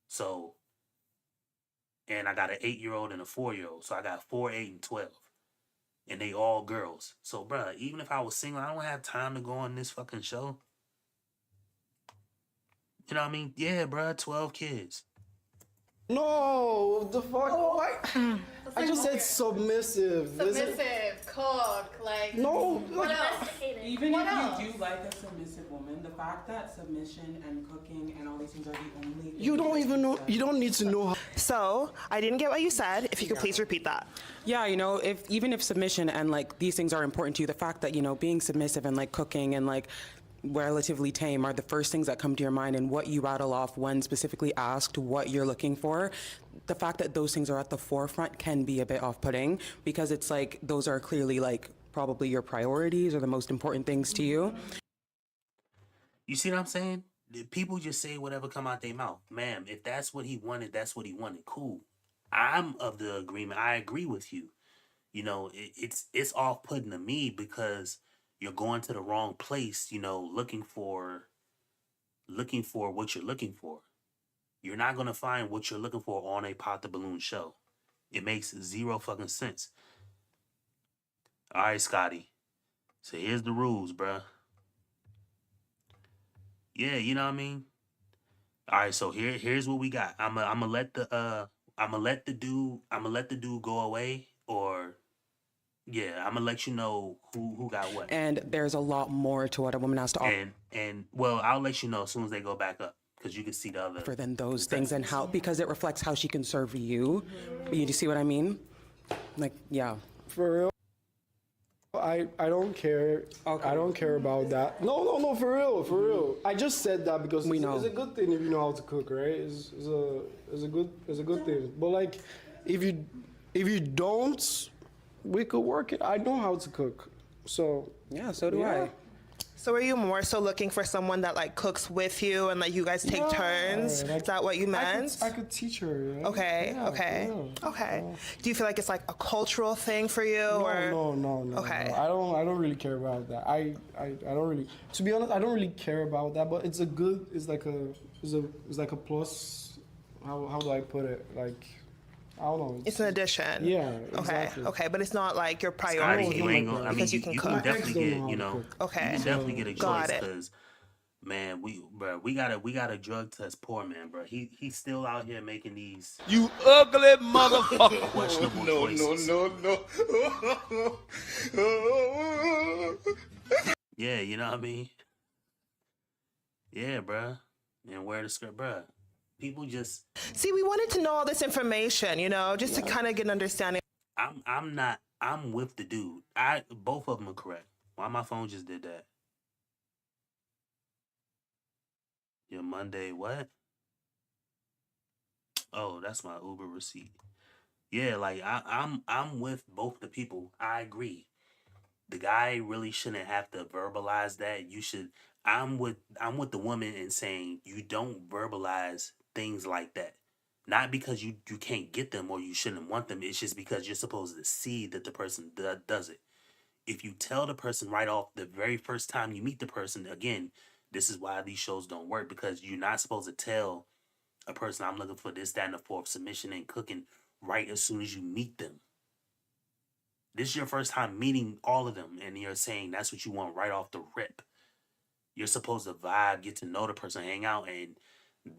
So, and I got an 8-year-old and a 4-year-old. So I got 4, 8, and 12. And they all girls. So, bruh, even if I was single, I don't have time to go on this fucking show. You know what I mean? Yeah, bruh, 12 kids. No, the fuck? I just said submissive. Submissive, cook, like. No, What else? Even What if else? you do like a submissive woman, the fact that submission and cooking and all these things are the only things You don't even know. You don't need to know how. So I didn't get what you said. If you could please repeat that. Yeah, you know, even if submission and like these things are important to you, the fact that, you know, being submissive and like cooking and like relatively tame are the first things that come to your mind, and what you rattle off when specifically asked what you're looking for, the fact that those things are at the forefront can be a bit off-putting, because it's like those are clearly like probably your priorities or the most important things to you. You see what I'm saying? People just say whatever come out their mouth. Ma'am, if that's what he wanted, that's what he wanted. Cool. I'm of the agreement. I agree with you. You know, it's off-putting to me because you're going to the wrong place, you know, looking for what you're looking for. You're not going to find what you're looking for on a Pop the Balloon show. It makes 0 fucking sense. All right, Scotty. So here's the rules, bruh. Yeah, you know what I mean? All right, so here's what we got. I'm gonna let the dude go away, or yeah, I'm gonna let you know who got what. And there's a lot more to what a woman has to offer. And well, I'll let you know as soon as they go back up, because you can see the other. Than those things, and how, because it reflects how she can serve you. You see what I mean? Like, yeah. For real. I don't care. Okay. I don't care about that. No, for real. I just said that because it's a good thing if you know how to cook, right? It's a good thing. But like, if you don't, we could work it. I know how to cook, so yeah. So do I. So are you more so looking for someone that like cooks with you and like you guys take turns? Is that what you meant? I could teach her. Yeah. Okay. Do you feel like it's like a cultural thing for you, or? No. Okay. No. I don't really care about that. I don't really. To be honest, I don't really care about that. But it's like a plus. How do I put it? Like, I don't know. It's an addition. Yeah. Exactly. Okay, but it's not like your priority. Scotty, you ain't gonna. I mean, you can definitely get. You know. Okay. You can definitely get a Got choice, it. because, man, we gotta drug test poor man, bro. He's still out here making these. You ugly motherfucker. Questionable No. Yeah, you know what I mean. Yeah, bruh. And wear the skirt, bruh. People just see. We wanted to know all this information, you know, just to kind of get an understanding. I'm with the dude. Both of them are correct. Why my phone just did that? Your Monday what? Oh, that's my Uber receipt. Yeah, like I'm with both the people. I agree. The guy really shouldn't have to verbalize that. You should. I'm with the woman in saying you don't verbalize things like that. Not because you can't get them or you shouldn't want them. It's just because you're supposed to see that the person does it. If you tell the person right off the very first time you meet the person, again, this is why these shows don't work, because you're not supposed to tell a person, I'm looking for this, that, and the fourth, submission and cooking right as soon as you meet them. This is your first time meeting all of them, and you're saying that's what you want right off the rip. You're supposed to vibe, get to know the person, hang out, and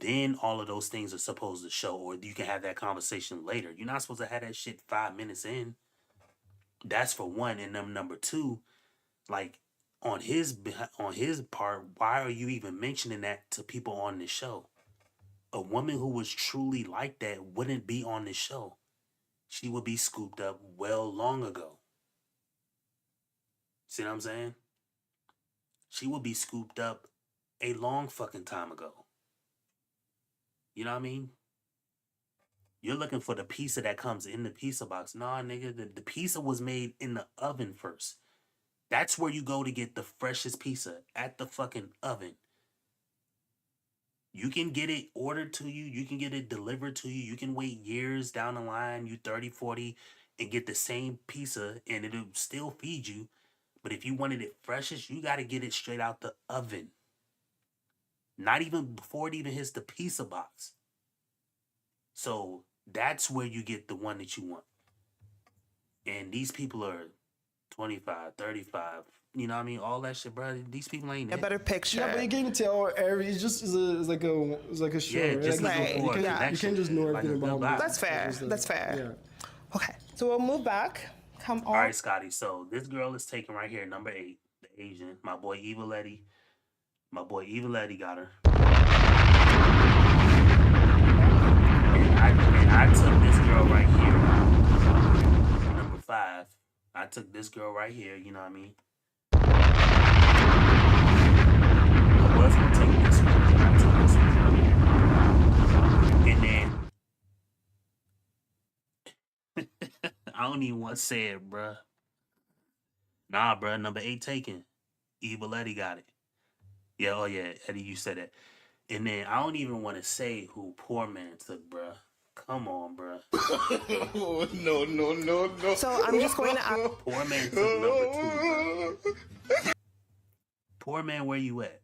then all of those things are supposed to show, or you can have that conversation later. You're not supposed to have that shit 5 minutes in. That's for one. And then number two, like on his part, why are you even mentioning that to people on this show? A woman who was truly like that wouldn't be on this show. She would be scooped up well long ago. See what I'm saying? She would be scooped up a long fucking time ago. You know what I mean? You're looking for the pizza that comes in the pizza box. Nah, nigga, the pizza was made in the oven first. That's where you go to get the freshest pizza, at the fucking oven. You can get it ordered to you. You can get it delivered to you. You can wait years down the line, you 30, 40, and get the same pizza, and it'll still feed you. But if you wanted it freshest, you got to get it straight out the oven. Not even before it even hits the pizza box. So that's where you get the one that you want. And these people are 25, 35. You know what I mean? All that shit, bro. These people ain't A better picture. Yeah, but you can tell it's just it's like a show. Yeah, just like, looking for a you connection. can't just know Like everything a good about vibe. That's fair. That's fair. Yeah. Okay, so we'll move back. Come on. All right, Scotty. So this girl is taken right here, number 8, the Asian. My boy Eviletti. My boy Eviletti got her. And I took this girl right here, number 5. I took this girl right here. You know what I mean? I was gonna take this one, but I took this one. And then I don't even want to say it, bruh. Nah, bruh. Number 8 taken. Eviletti got it. Yeah, oh yeah, Eddie, you said that. And then I don't even want to say who Poor Man took, bruh. Come on, bruh. No. So I'm just going to ask. Poor Man took number 2, bruh. Poor Man, where you at?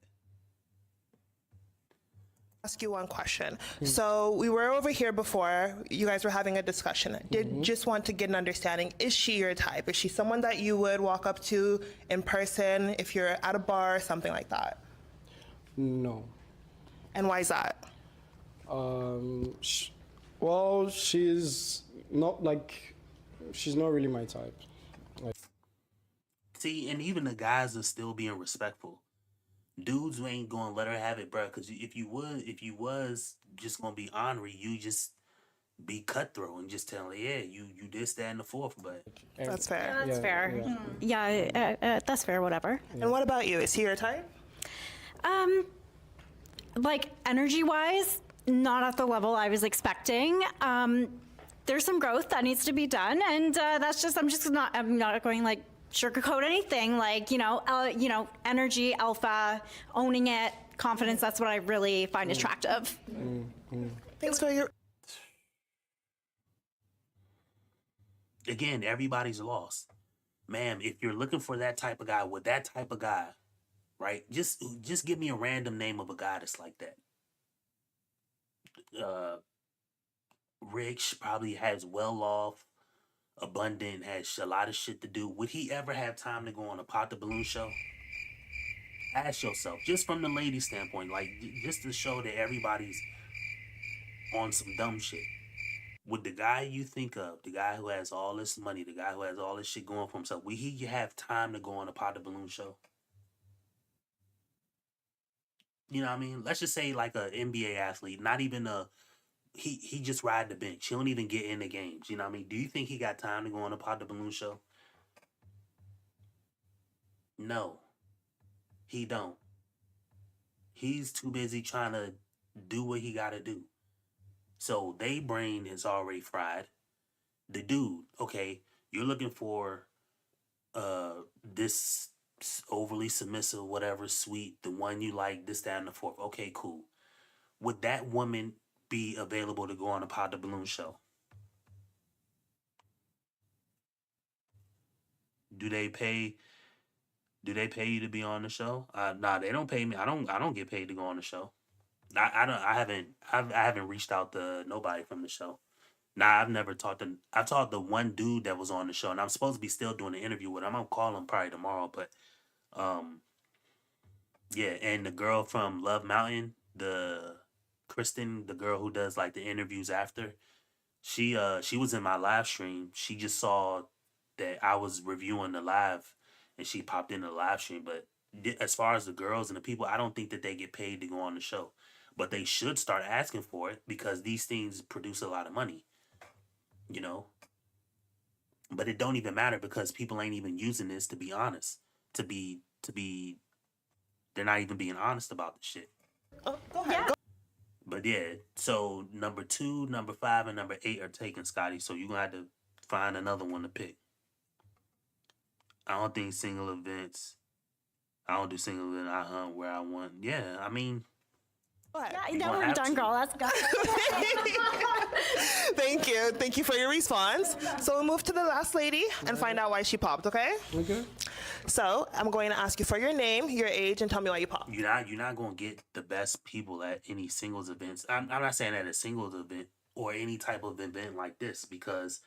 Ask you one question. So we were over here before. You guys were having a discussion. Just want to get an understanding. Is she your type? Is she someone that you would walk up to in person if you're at a bar, something like that? No. And why is that? Well, she's not really my type. See, and even the guys are still being respectful. Dudes who ain't gonna let her have it, bro. Because if you was just gonna be ornery, you just be cutthroat and just tell her, yeah, you this, that, and the fourth. But That's fair. That's fair. Yeah, that's fair, whatever. And what about you? Is he your type? Like energy-wise, not at the level I was expecting. There's some growth that needs to be done, and I'm not going like sugarcoat anything. Like energy, alpha, owning it, confidence. That's what I really find attractive. Thanks for your. again, everybody's lost. Ma'am, if you're looking for that type of guy with that type of guy, right? Just give me a random name of a guy that's like that. Rich, probably has well off, abundant, has a lot of shit to do. Would he ever have time to go on a Pop the Balloon show? Ask yourself, just from the lady standpoint, like just to show that everybody's on some dumb shit. Would the guy you think of, the guy who has all this money, the guy who has all this shit going for himself, would he have time to go on a Pop the Balloon show? You know what I mean? Let's just say like a NBA athlete, not even a he just ride the bench. He don't even get in the games. You know what I mean? Do you think he got time to go on a Pop the Balloon show? No. He don't. He's too busy trying to do what he gotta do. So they brain is already fried. The dude, okay, you're looking for this overly submissive, whatever, sweet, the one you like, this, that, and the fourth. Okay, cool. Would that woman be available to go on a Pop the Balloon show? Do they pay you to be on the show? Nah, they don't pay me. I don't get paid to go on the show. I haven't reached out to nobody from the show. Nah, I've never talked to. I talked to one dude that was on the show, and I'm supposed to be still doing the interview with him. I'm gonna call him probably tomorrow, but yeah. And the girl from Love Mountain, the Kristen, the girl who does like the interviews after, she was in my live stream. She just saw that I was reviewing the live, and she popped in the live stream. But as far as the girls and the people, I don't think that they get paid to go on the show, but they should start asking for it because these things produce a lot of money. You know, but it don't even matter because people ain't even using this to be honest. They're not even being honest about the shit. Oh, go ahead. Go. But yeah, so number 2, number 5, and number 8 are taken, Scotty. So you're gonna have to find another one to pick. I don't think single events. I don't do single event. I hunt where I want. Yeah, I mean. Yeah, now we're done, girl. Let's go. Thank you. Thank you for your response. So we'll move to the last lady and find out why she popped, okay? Okay. So I'm going to ask you for your name, your age, and tell me why you popped. You're not gonna get the best people at any singles events. I'm not saying at a singles event or any type of event like this because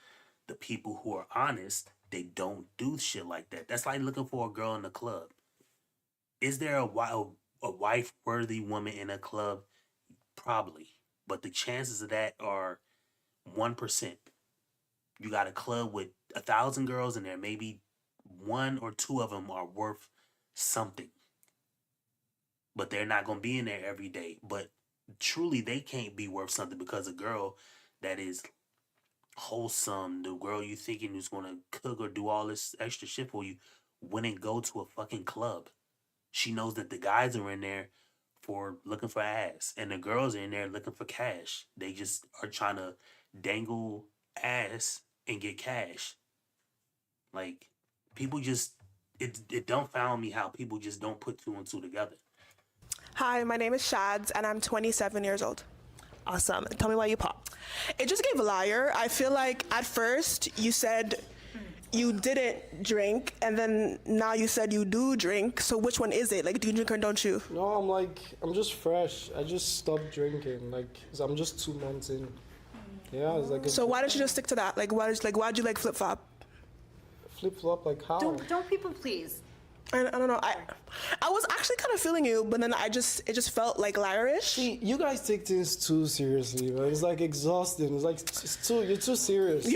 the people who are honest, they don't do shit like that. That's like looking for a girl in the club. Is there a wife-worthy woman in a club? Probably. But the chances of that are 1%. You got a club with 1,000 girls in there. Maybe 1 or 2 of them are worth something. But they're not going to be in there every day. But truly, they can't be worth something because a girl that is wholesome, the girl you thinking is going to cook or do all this extra shit for you, wouldn't go to a fucking club. She knows that the guys are in there for looking for ass and the girls are in there looking for cash. They just are trying to dangle ass and get cash. Like, people just, it don't found me how people just don't put 2 and 2 together. Hi, my name is Shads, and I'm 27 years old. Awesome. Tell me why you popped. It just gave liar. I feel like at first you said you didn't drink, and then now you said you do drink. So which one is it? Like, do you drink or don't you? No, I'm just fresh. I just stopped drinking. Like, 'cause I'm just 2 months in. Yeah, it's like. So why don't you just stick to that? Like, why'd you like flip flop? Flip flop, like how? Don't people please. I don't know. I was actually kind of feeling you, but then it just felt like liarish. See, you guys take things too seriously, man. It's like exhausting. It's like you're too serious.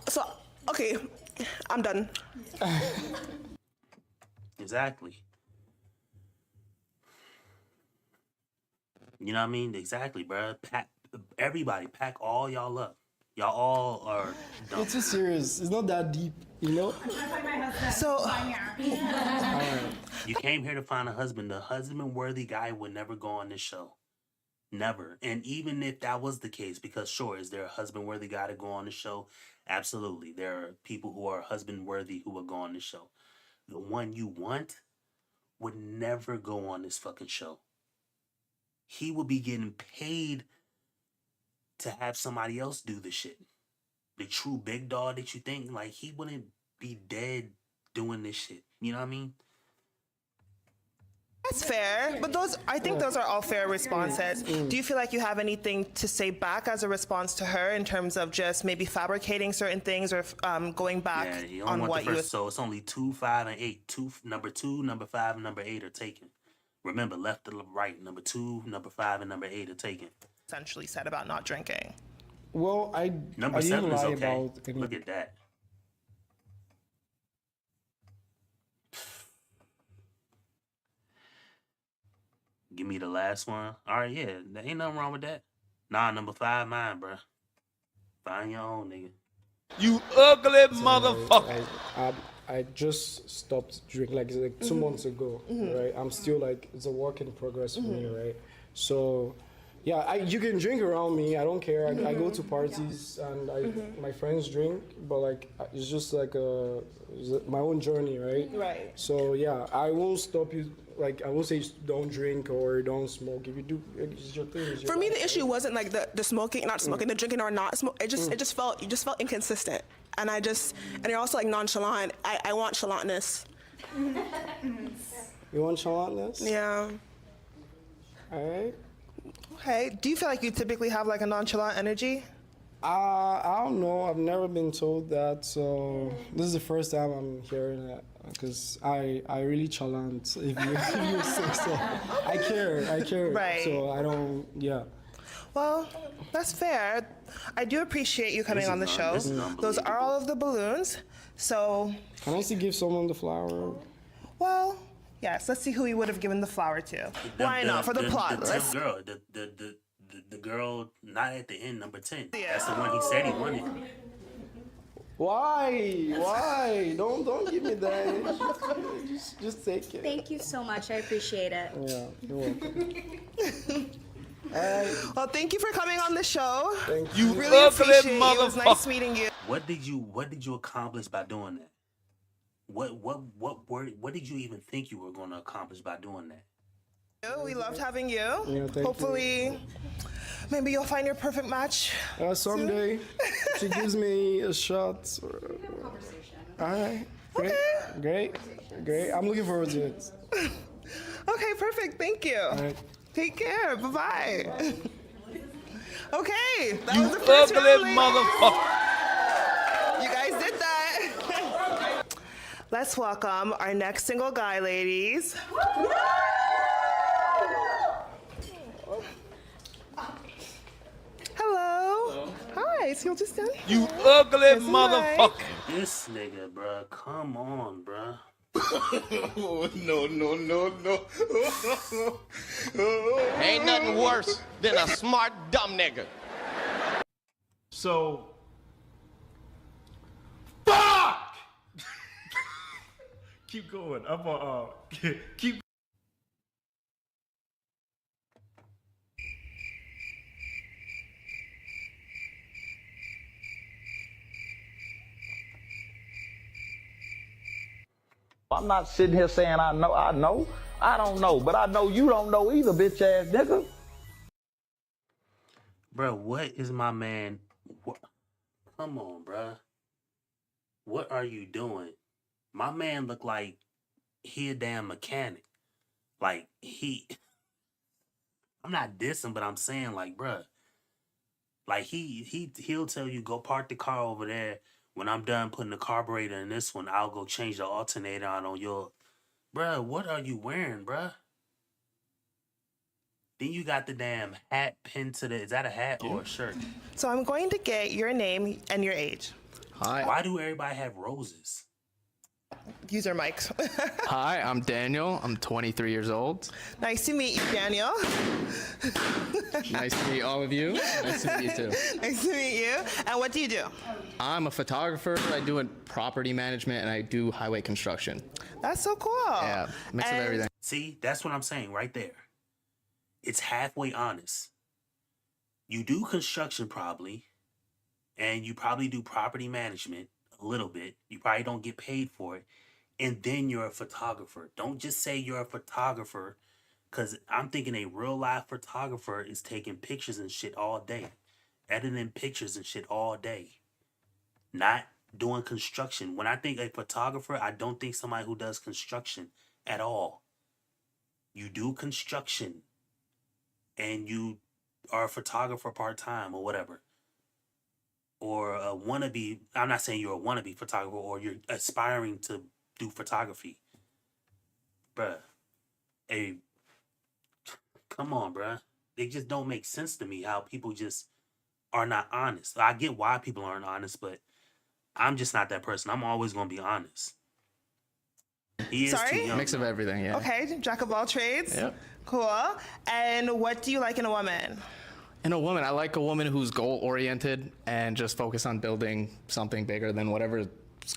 So okay, I'm done. Exactly. You know what I mean? Exactly, bro. Everybody, pack all y'all up. Y'all all are dumb. You're too serious. It's not that deep, you know? So, you came here to find a husband. The husband-worthy guy would never go on this show. Never. And even if that was the case, because sure, is there a husband-worthy guy to go on the show? Absolutely. There are people who are husband-worthy who will go on the show. The one you want would never go on this fucking show. He would be getting paid to have somebody else do the shit. The true big dog that you think, like, he wouldn't be dead doing this shit. You know what I mean? That's fair, but I think those are all fair responses. Do you feel like you have anything to say back as a response to her in terms of just maybe fabricating certain things or going back on what you? So it's only 2, 5, and 8. Number 2, number 5, and number 8 are taken. Remember, left to right. Number 2, number 5, and number 8 are taken. Essentially said about not drinking. Well, number 7 is okay. Look at that. Give me the last one. All right, yeah, there ain't nothing wrong with that. Nah, number 5, mine, bro. Find your own, nigga. You ugly motherfucker. I just stopped drinking like 2 months ago, right? I'm still like, it's a work in progress for me, right? So, yeah, you can drink around me. I don't care. I go to parties and my friends drink, but like it's just like my own journey, right? Right. So yeah, I won't stop you. Like I won't say don't drink or don't smoke. If you do, it's your thing. It's your For me, the issue wasn't like the smoking, not smoking, the drinking or not smoking. You just felt inconsistent, and you're also like nonchalant. I want chalantness. You want chalantness? Yeah. All right. Okay. Do you feel like you typically have like a nonchalant energy? I don't know. I've never been told that, so this is the first time I'm hearing it. Because I really challenge if you say so. I care. Right. So I don't, yeah. Well, that's fair. I do appreciate you coming on the show. Those are all of the balloons. So. Can I still give someone the flower? Well, yes. Let's see who we would have given the flower to. Why not? For the plot. The 10th girl, the girl not at the end, number 10. That's the one he said he wanted. Why? Don't give me that. Just take it. Thank you so much. I appreciate it. Yeah, you're welcome. Well, thank you for coming on the show. Thank you. you. Really appreciate it. It was nice meeting you. What did you accomplish by doing that? What did you even think you were going to accomplish by doing that? We loved having you. Yeah, thank Hopefully, maybe you'll find your perfect match. Someday, she gives me a shot. All right. Great. I'm looking forward to it. Okay, perfect. Thank you. All right. Take care. Bye-bye. Okay. That You was the first ugly round, ladies. motherfucker. You guys did that. Let's welcome our next single guy, ladies. Hello. Hi. So you'll just stand. You ugly Here's the motherfucker. This nigga, bruh. Come on, bruh. No. Ain't nothing worse than a smart dumb nigga. So, fuck! Keep going. I'm keep. I'm not sitting here saying I know. I don't know, but I know you don't know either, bitch ass nigga. Bro, what is my man? Come on, bruh. What are you doing? My man look like he a damn mechanic. Like I'm not dissing, but I'm saying like, bruh. Like he'll tell you go park the car over there. When I'm done putting the carburetor in this one, I'll go change the alternator on your. Bruh, what are you wearing, bruh? Then you got the damn hat pinned to the. Is that a hat or a shirt? So I'm going to get your name and your age. Hi. Why do everybody have roses? Use your mics. Hi, I'm Daniel. I'm 23 years old. Nice to meet you, Daniel. Nice to meet all of you. Nice to meet you too. Nice to meet you. And what do you do? I'm a photographer. I do property management and I do highway construction. That's so cool. Yeah, mix of everything. See, that's what I'm saying right there. It's halfway honest. You do construction probably, and you probably do property management a little bit. You probably don't get paid for it. And then you're a photographer. Don't just say you're a photographer, because I'm thinking a real life photographer is taking pictures and shit all day. Editing pictures and shit all day. Not doing construction. When I think a photographer, I don't think somebody who does construction at all. You do construction. And you are a photographer part-time or whatever. Or a wannabe, I'm not saying you're a wannabe photographer or you're aspiring to do photography. Bruh. Come on, bruh. They just don't make sense to me how people just are not honest. I get why people aren't honest, but I'm just not that person. I'm always going to be honest. He is too young. Mix of everything, yeah. Okay, jack of all trades. Yep. Cool. And what do you like in a woman? In a woman, I like a woman who's goal-oriented and just focused on building something bigger than whatever's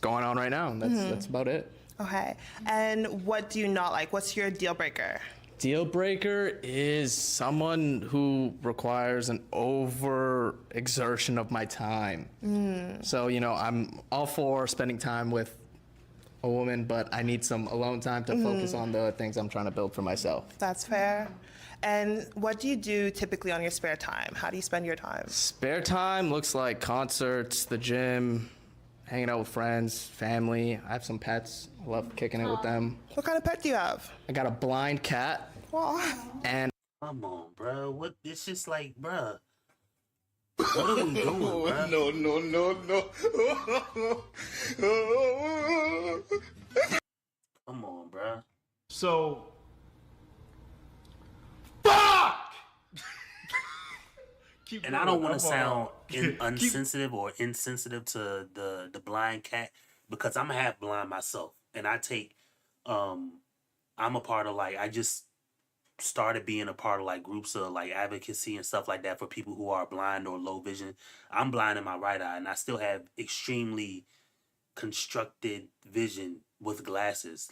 going on right now. That's about it. Okay. And what do you not like? What's your deal breaker? Deal breaker is someone who requires an over exertion of my time. So, I'm all for spending time with a woman, but I need some alone time to focus on the things I'm trying to build for myself. That's fair. And what do you do typically on your spare time? How do you spend your time? Spare time looks like concerts, the gym, hanging out with friends, family. I have some pets. I love kicking it with them. What kind of pet do you have? I got a blind cat. Aw. And come on, bro. What? It's just like, bro. What are we doing, bro? No. Come on, bro. So, fuck! And I don't want to sound unsensitive or insensitive to the blind cat because I'm half blind myself, and I take I'm a part of I just started being a part of groups of advocacy and stuff like that for people who are blind or low vision. I'm blind in my right eye, and I still have extremely constructed vision with glasses.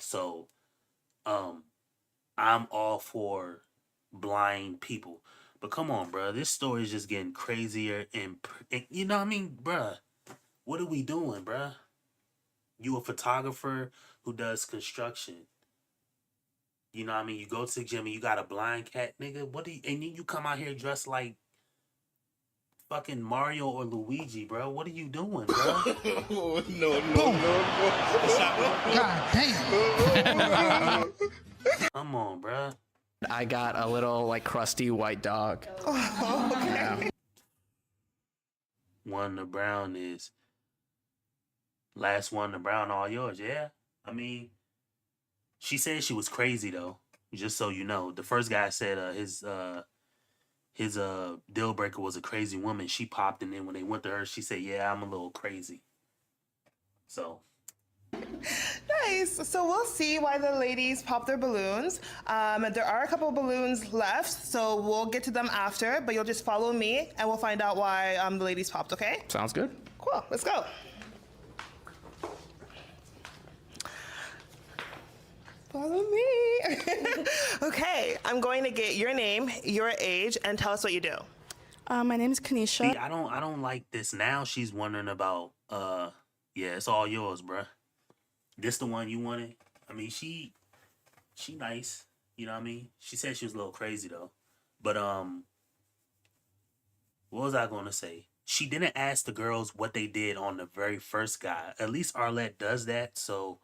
So I'm all for blind people. But come on, bro. This story is just getting crazier and you know what I mean, bruh? What are we doing, bruh? You a photographer who does construction. You know what I mean? You go to the gym and you got a blind cat, nigga. And then you come out here dressed like fucking Mario or Luigi, bro. What are you doing, bro? No. God damn. Come on, bro. I got a little crusty white dog. Oh, okay. Yeah. One to brown is last one to brown, all yours. Yeah. I mean, she said she was crazy though. Just so you know, the first guy said his deal breaker was a crazy woman. She popped, and then when they went to her, she said, "Yeah, I'm a little crazy." So. Nice. So we'll see why the ladies pop their balloons. There are a couple of balloons left, so we'll get to them after, but you'll just follow me and we'll find out why the ladies popped, okay? Sounds good. Cool. Let's go. Follow me. Okay, I'm going to get your name, your age, and tell us what you do. My name is Kanisha. See, I don't like this. Now she's wondering about yeah, it's all yours, bruh. This the one you wanted? I mean, she nice. You know what I mean? She said she was a little crazy though. But what was I gonna say? She didn't ask the girls what they did on the very first guy. At least Arlette does that, so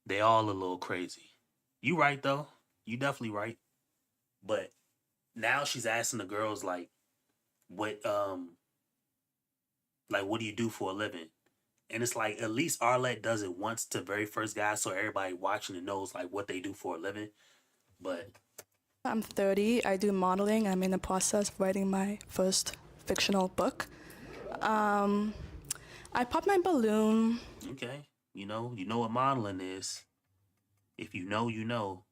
they all a little crazy. You right though. You definitely right. But now she's asking the girls what do you do for a living? And it's at least Arlette does it once to very first guy, so everybody watching it knows what they do for a living. But I'm 30. I do modeling. I'm in the process of writing my first fictional book. I popped my balloon. okay, you know what modeling is. If you know, you know.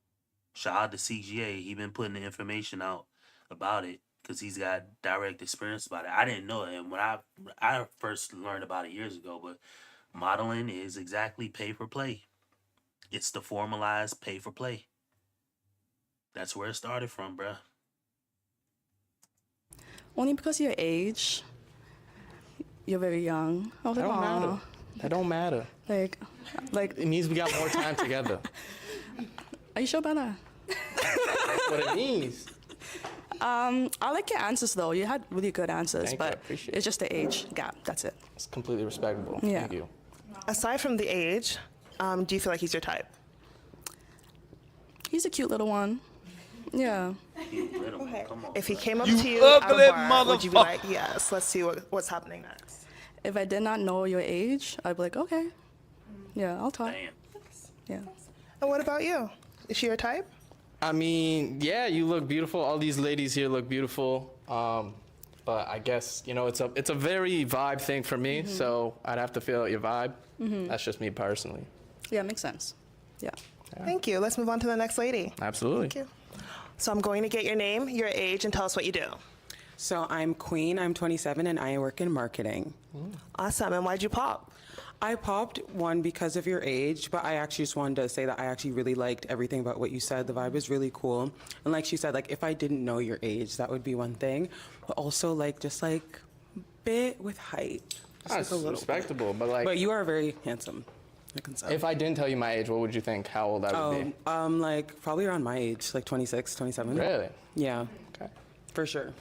Shout out to CGA. He been putting the information out about it because he's got direct experience about it. I didn't know it, and when I first learned about it years ago, but modeling is exactly pay for play. It's the formalized pay for play. That's where it started from, bruh. Only because of your age. You're very young. I was That like, don't "Aw." matter. That don't matter. Like, It means we got more time together. are you sure about that? That's what it means. I like your answers though. You had really good answers, Thank you, I but appreciate it's just the age gap. That's it. It's completely respectable. Yeah. Thank you. Aside from the age, do you feel like he's your type? He's a cute little one. Yeah. Okay. If he came up You to you at ugly a bar, would you be motherfucker. like, yes, let's see what's happening next? If I did not know your age, I'd be like, okay. Yeah, I'll talk. Yeah. And what about you? Is she your type? I mean, yeah, you look beautiful. All these ladies here look beautiful. But I guess, it's a very vibe thing for me. Mhm. So I'd have to feel out your vibe. Mhm. That's just me personally. Yeah, makes sense. Yeah. Thank you. Let's move on to the next lady. Absolutely. Thank you. So I'm going to get your name, your age, and tell us what you do. So I'm Queen, I'm 27, and I work in marketing. Awesome. And why'd you pop? I popped, one, because of your age, but I actually just wanted to say that I actually really liked everything about what you said. The vibe was really cool. And like she said, if I didn't know your age, that would be one thing. But also, bit with height. Just, That's a little respectable, bit. But you are very handsome. I can say. If I didn't tell you my age, what would you think? How old I would be? Probably around my age, 26, 27. Really? Yeah. Okay. For sure.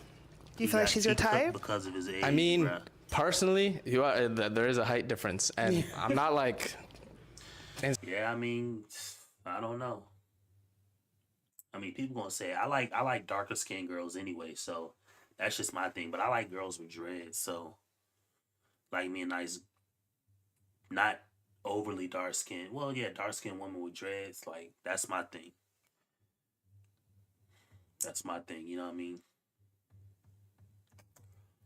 Do you feel like she's your type? Because of his age. I mean, bruh. personally, there is a height difference, and I'm not Yeah, I mean, I don't know. I mean, people gonna say I like darker skinned girls anyway, so that's just my thing. But I like girls with dreads, so like me a nice, not overly dark skinned. Well, yeah, dark skinned woman with dreads, like that's my thing. That's my thing. You know what I mean?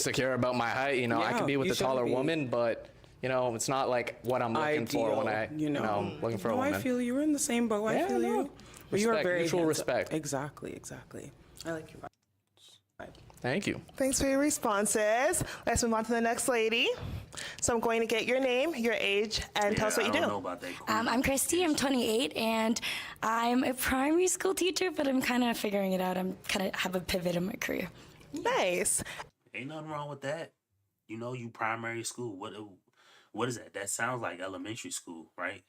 Secure about my height, you know, I could be with you a taller shouldn't be. woman, but you know, it's not like what I'm looking for when I, you know, looking for a no, woman. I feel you. We're in the same boat. I Yeah, feel no. you. But you are Respect, very mutual handsome. respect. Exactly. I like your vibe. Thank you. Thanks for your responses. Let's move on to the next lady. So I'm going to get your name, your age, and tell us what you do. I don't know about that. I'm Christy. I'm 28, and I'm a primary school teacher, but I'm kind of figuring it out. I'm kind of have a pivot in my career. Nice. Ain't nothing wrong with that. You know, you primary school. What is that? That sounds like elementary school, right?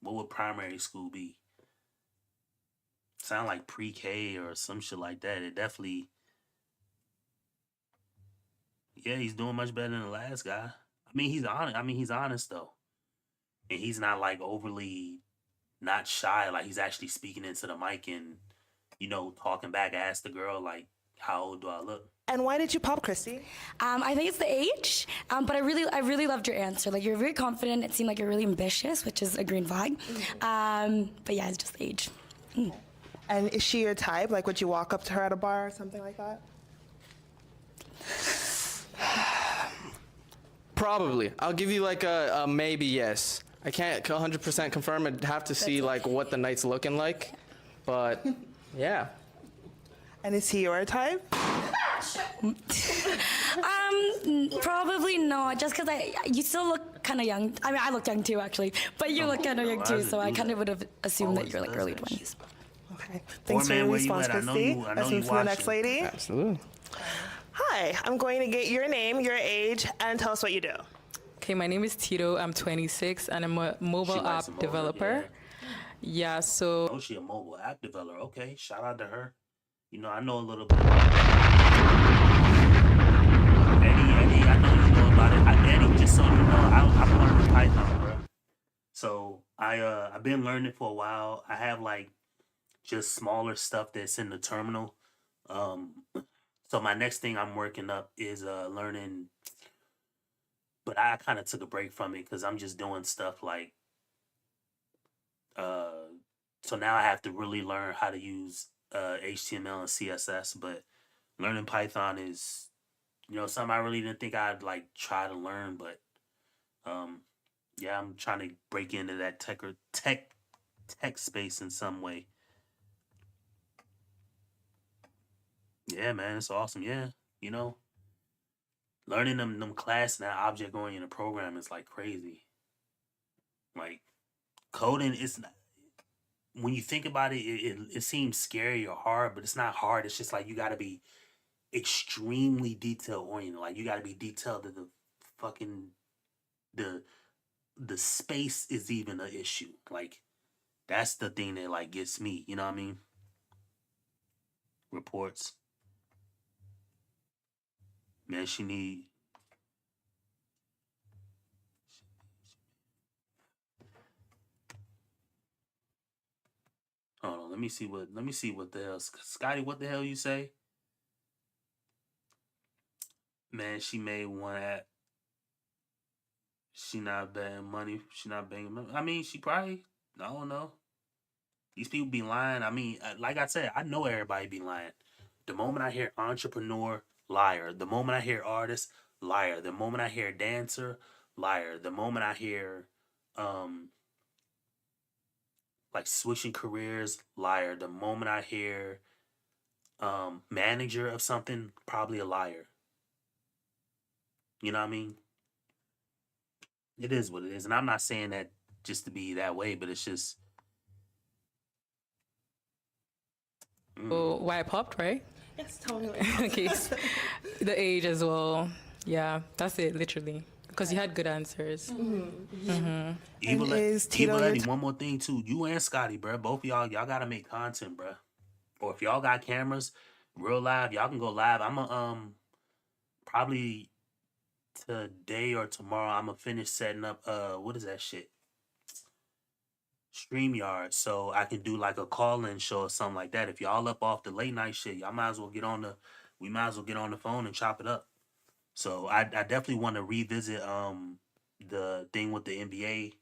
What would primary school be? Sound like pre-K or some shit like that. It definitely. Yeah, he's doing much better than the last guy. I mean, he's honest. I mean, he's honest though, and he's not like overly not shy. Like he's actually speaking into the mic and talking back. Ask the girl like, "How old do I look?" And why did you pop, Christy? I think it's the age, but I really loved your answer. Like you're very confident. It seemed like you're really ambitious, which is a green flag. But yeah, it's just the age. And is she your type? Like, would you walk up to her at a bar or something like that? Probably. I'll give you like a maybe yes. I can't 100% confirm. I'd have to see like what the night's looking like. But yeah. And is he your type? Probably not. Just because you still look kind of young. I mean, I look young too, actually. But you look kind of young too, so I kind of would have assumed that you're like early 20s. Okay. Thanks for your response, Christy. Let's move to the next lady. Absolutely. Hi, I'm going to get your name, your age, and tell us what you do. Okay, my name is Tito. I'm 26, and I'm a mobile app developer. Yeah, so. Oh, she a mobile app developer. Okay, shout out to her. You know, I know a little bit. Eddie, I know you know about it. Eddie, just so you know, I'm learning Python, bro. So I've been learning it for a while. I have like just smaller stuff that's in the terminal. So my next thing I'm working up is learning, but I kind of took a break from it because I'm just doing stuff like, so now I have to really learn how to use HTML and CSS, but learning Python is, something I really didn't think I'd like try to learn, but yeah, I'm trying to break into that tech space in some way. Yeah, man, it's awesome. Yeah, learning them class and that object-oriented program is like crazy. Like coding is not, when you think about it, it seems scary or hard, but it's not hard. It's just like you got to be extremely detail-oriented. Like you got to be detailed to the fucking the space is even an issue. Like that's the thing that like gets me. You know what I mean? Reports. Man, she need. Hold on, let me see what the hell, Scotty. What the hell you say? Man, she made one app. She not betting money. She not betting money. I mean, she probably. I don't know. These people be lying. I mean, like I said, I know everybody be lying. The moment I hear entrepreneur, liar. The moment I hear artist, liar. The moment I hear dancer, liar. The moment I hear like switching careers, liar. The moment I hear manager of something, probably a liar. You know what I mean? It is what it is. And I'm not saying that just to be that way, but it's just So why I popped, right? Yes, tell me. Okay, the age as well. Yeah, that's it, literally. Because you had good answers. Evil Eddie, one more thing too. You and Scotty, bro. Both of y'all gotta make content, bro. Or if y'all got cameras, real live, y'all can go live. I'ma probably today or tomorrow I'ma finish setting up what is that shit? StreamYard, so I can do like a call-in show or something like that. If y'all up off the late night shit, y'all might as well get on the. We might as well get on the phone and chop it up. So I definitely want to revisit the thing with the NBA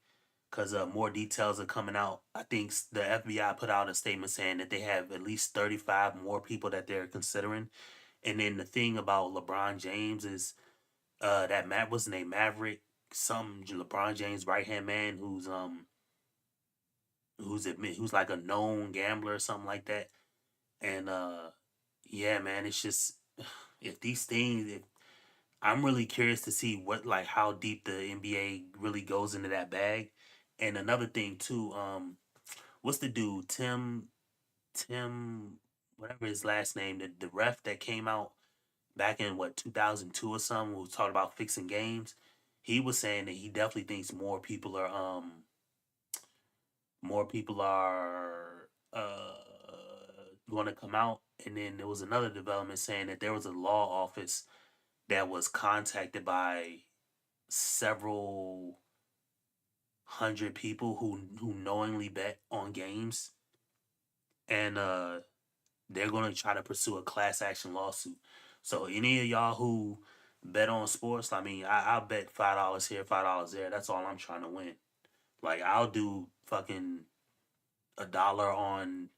because more details are coming out. I think the FBI put out a statement saying that they have at least 35 more people that they're considering. And then the thing about LeBron James is that what's his name, Maverick, some LeBron James right hand man who's like a known gambler or something like that. And yeah, man, it's just if these things, if I'm really curious to see what like how deep the NBA really goes into that bag. And another thing too, what's the dude Tim whatever his last name, the ref that came out back in what 2002 or something, who was talking about fixing games. He was saying that he definitely thinks more people are going to come out. And then there was another development saying that there was a law office that was contacted by several hundred people who knowingly bet on games, and they're going to try to pursue a class action lawsuit. So any of y'all who bet on sports, I mean, I'll bet $5 here, $5 there. That's all I'm trying to win. Like I'll do fucking $1 on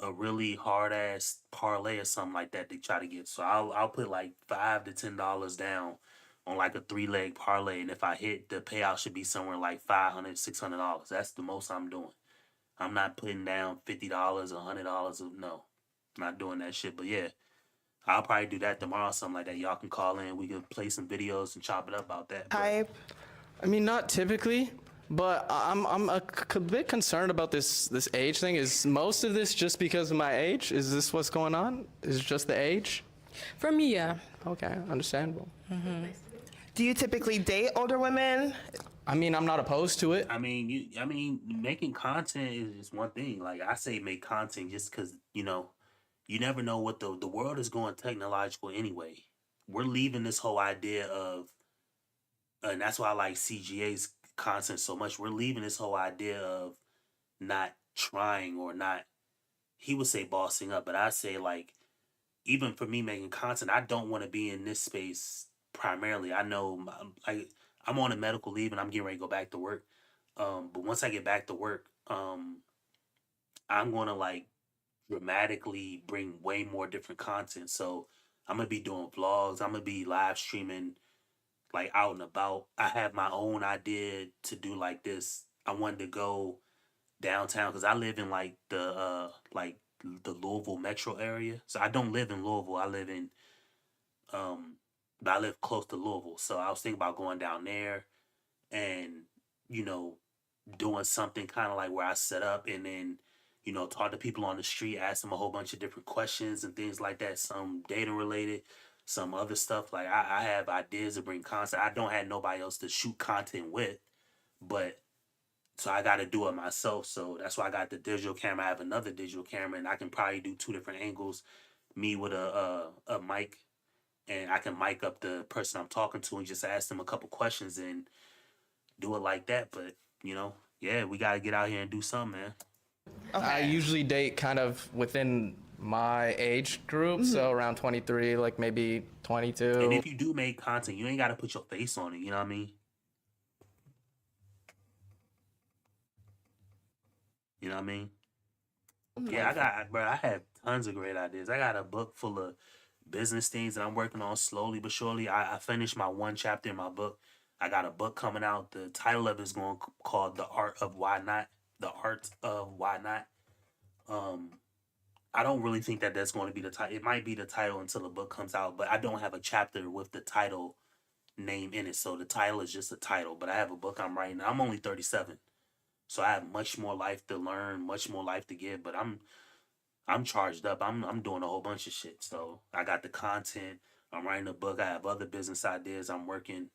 a really hard ass parlay or something like that to try to get. So I'll put like $5 to $10 down on like a 3-leg parlay, and if I hit, the payout should be somewhere like $500, $600. That's the most I'm doing. I'm not putting down $50, $100. No, I'm not doing that shit. But yeah, I'll probably do that tomorrow, something like that. Y'all can call in. We can play some videos and chop it up about that. Type. I mean, not typically, but I'm a bit concerned about this age thing. Is most of this just because of my age? Is this what's going on? Is it just the age? For me, yeah. Okay, understandable. Mm-hmm. Do you typically date older women? I mean, I'm not opposed to it. I mean, making content is just one thing. Like I say, make content just because you never know what the world is going technological anyway. We're leaving this whole idea of, and that's why I like CGA's content so much. We're leaving this whole idea of not trying or not. He would say bossing up, but I say like, even for me making content, I don't want to be in this space primarily. I know I'm on a medical leave and I'm getting ready to go back to work. But once I get back to work, I'm going to like dramatically bring way more different content. So I'm going to be doing vlogs. I'm going to be live streaming like out and about. I have my own idea to do like this. I wanted to go downtown because I live in like the Louisville metro area. So I don't live in Louisville. I live in but I live close to Louisville. So I was thinking about going down there and, doing something kind of like where I set up and then, talk to people on the street, ask them a whole bunch of different questions and things like that. Some data related, some other stuff. Like I have ideas to bring content. I don't have nobody else to shoot content with, but so I got to do it myself. So that's why I got the digital camera. I have another digital camera and I can probably do 2 different angles. Me with a mic, and I can mic up the person I'm talking to and just ask them a couple questions and do it like that. But, yeah, we got to get out here and do something, man. Okay. I usually date kind of within my age group, so around 23, like maybe 22. And if you do make content, you ain't got to put your face on it, you know what I mean? You know what I mean? Yeah, I have tons of great ideas. I got a book full of business things that I'm working on slowly but surely. I finished my 1 chapter in my book. I got a book coming out. The title of it is called The Art of Why Not. The Art of Why Not. I don't really think that that's going to be the title. It might be the title until the book comes out, but I don't have a chapter with the title name in it. So the title is just a title, but I have a book I'm writing. I'm only 37. So I have much more life to learn, much more life to give, but I'm charged up. I'm doing a whole bunch of shit. So I got the content. I'm writing a book. I have other business ideas. I'm working.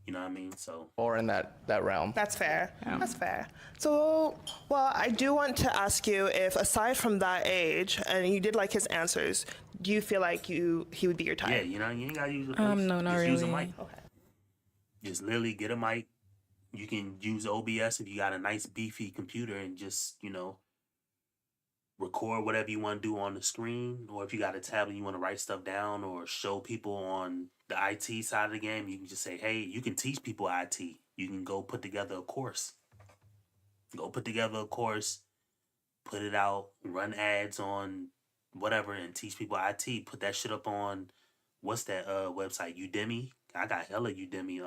You know what I mean? So. Or in that realm. That's fair. Yeah. That's fair. So, well, I do want to ask you if, aside from that age, and you did like his answers, do you feel like he would be your type? Yeah, you ain't gotta use a face. No, not just really. Use a mic. Okay. Just literally get a mic, You can use OBS if you got a nice beefy computer and just, record whatever you want to do on the screen. Or if you got a tablet, you want to write stuff down or show people on the IT side of the game, you can just say, hey, you can teach people IT. You can go put together a course. Put it out, run ads on whatever and teach people IT. Put that shit up on, what's that website? Udemy. I got hella Udemy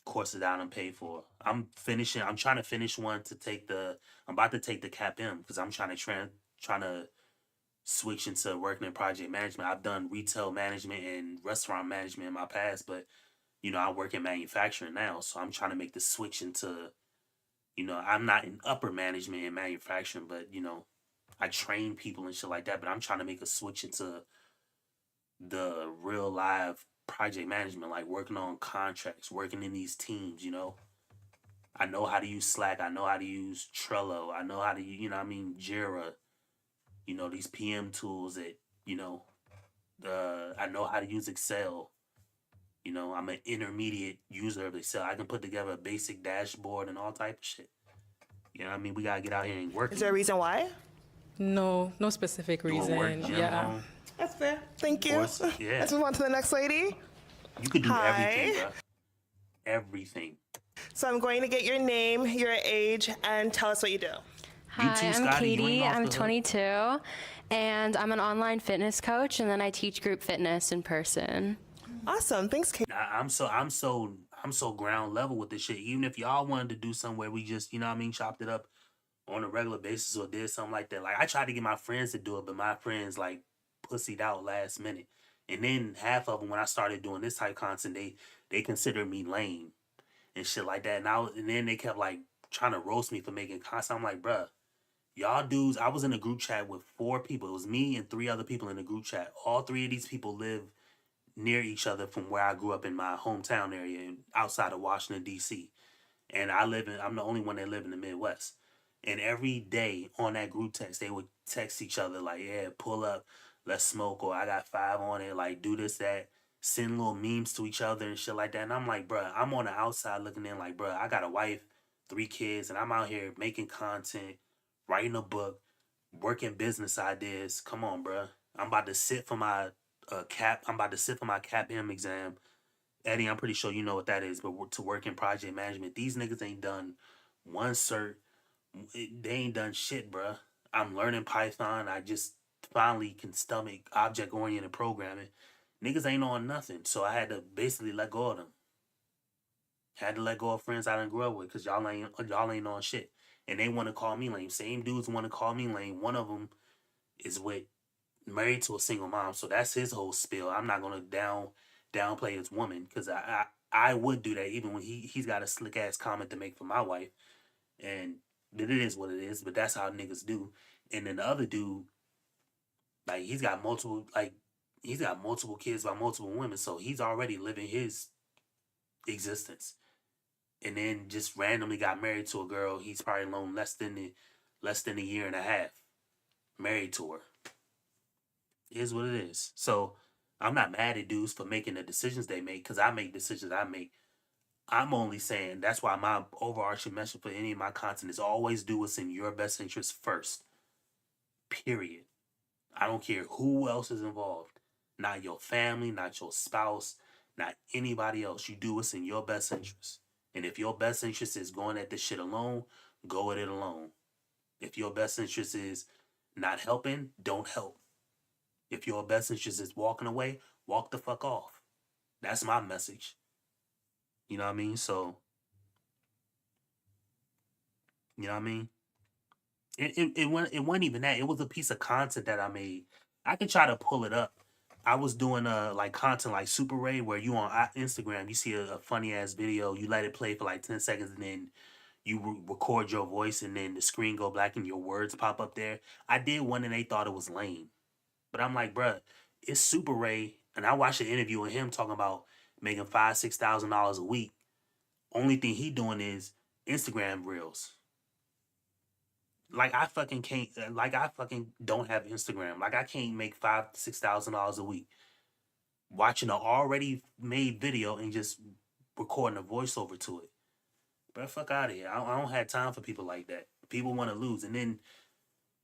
courses that I done paid for. I'm trying to finish one to take I'm about to take the CAP-M because I'm trying to switch into working in project management. I've done retail management and restaurant management in my past, but I work in manufacturing now, so I'm trying to make the switch into, I'm not in upper management in manufacturing, but I train people and shit like that, but I'm trying to make a switch into the real live project management, like working on contracts, working in these teams. I know how to use Slack, I know how to use Trello, I know how to Jira, these PM tools that I know how to use Excel. I'm an intermediate user of Excel. I can put together a basic dashboard and all type of shit. We gotta get out here and work. Is there a reason why? No specific reason. Yeah. That's fair. Thank you. Course, yeah. Let's move on to the next lady. You could do everything, Hi. bro. Everything. So I'm going to get your name, your age, and tell us what you do. Hi, too, I'm Scotty. You Katie. ain't off I'm the hook. 22, and I'm an online fitness coach, and then I teach group fitness in person. Awesome. Thanks, Katie. I'm so ground level with this shit. Even if y'all wanted to do something where we just, chopped it up on a regular basis or did something like that. Like I tried to get my friends to do it, but my friends like pussied out last minute. And then half of them, when I started doing this type of content, they considered me lame and shit like that. And then they kept like trying to roast me for making content. I'm like, bruh, y'all dudes, I was in a group chat with 4 people. It was me and 3 other people in the group chat. All 3 of these people live near each other from where I grew up in my hometown area outside of Washington, D.C. And I'm the only one that live in the Midwest. And every day on that group text, they would text each other like, yeah, pull up, let's smoke, or I got 5 on it, like do this, that, send little memes to each other and shit like that. And I'm like, bruh, I'm on the outside looking in like, bruh, I got a wife, 3 kids, and I'm out here making content, writing a book, working business ideas. Come on, bruh. I'm about to sit for my CAP-M exam. Eddie, I'm pretty sure you know what that is, but to work in project management, these niggas ain't done one cert. They ain't done shit, bruh. I'm learning Python. I just finally can stomach object-oriented programming. Niggas ain't on nothing, so I had to basically let go of them. Had to let go of friends I done grew up with because y'all ain't on shit. And they want to call me lame. Same dudes want to call me lame. One of them is married to a single mom, so that's his whole spiel. I'm not gonna downplay his woman because I would do that even when he's got a slick ass comment to make for my wife, and it is what it is. But that's how niggas do. And then the other dude, like he's got multiple kids by multiple women, so he's already living his existence. And then just randomly got married to a girl he's probably known less than a year and a half, married to her. It is what it is. So I'm not mad at dudes for making the decisions they make because I make decisions I make. I'm only saying that's why my overarching message for any of my content is always do what's in your best interest first. Period. I don't care who else is involved. Not your family, not your spouse, not anybody else. You do what's in your best interest. And if your best interest is going at this shit alone, go at it alone. If your best interest is not helping, don't help. If your best interest is walking away, walk the fuck off. That's my message. You know what I mean? So, you know what I mean? It wasn't even that. It was a piece of content that I made. I can try to pull it up. I was doing like content like Super Ray, where you on Instagram, you see a funny ass video, you let it play for like 10 seconds, and then you record your voice, and then the screen go black and your words pop up there. I did one and they thought it was lame. But I'm like, bruh, it's Super Ray, and I watched an interview with him talking about making $5,000-$6,000 a week. Only thing he doing is Instagram reels. Like I fucking don't have Instagram. Like I can't make $5,000-$6,000 a week watching an already made video and just recording a voiceover to it. Bro, fuck out of here. I don't have time for people like that. People want to lose. And then,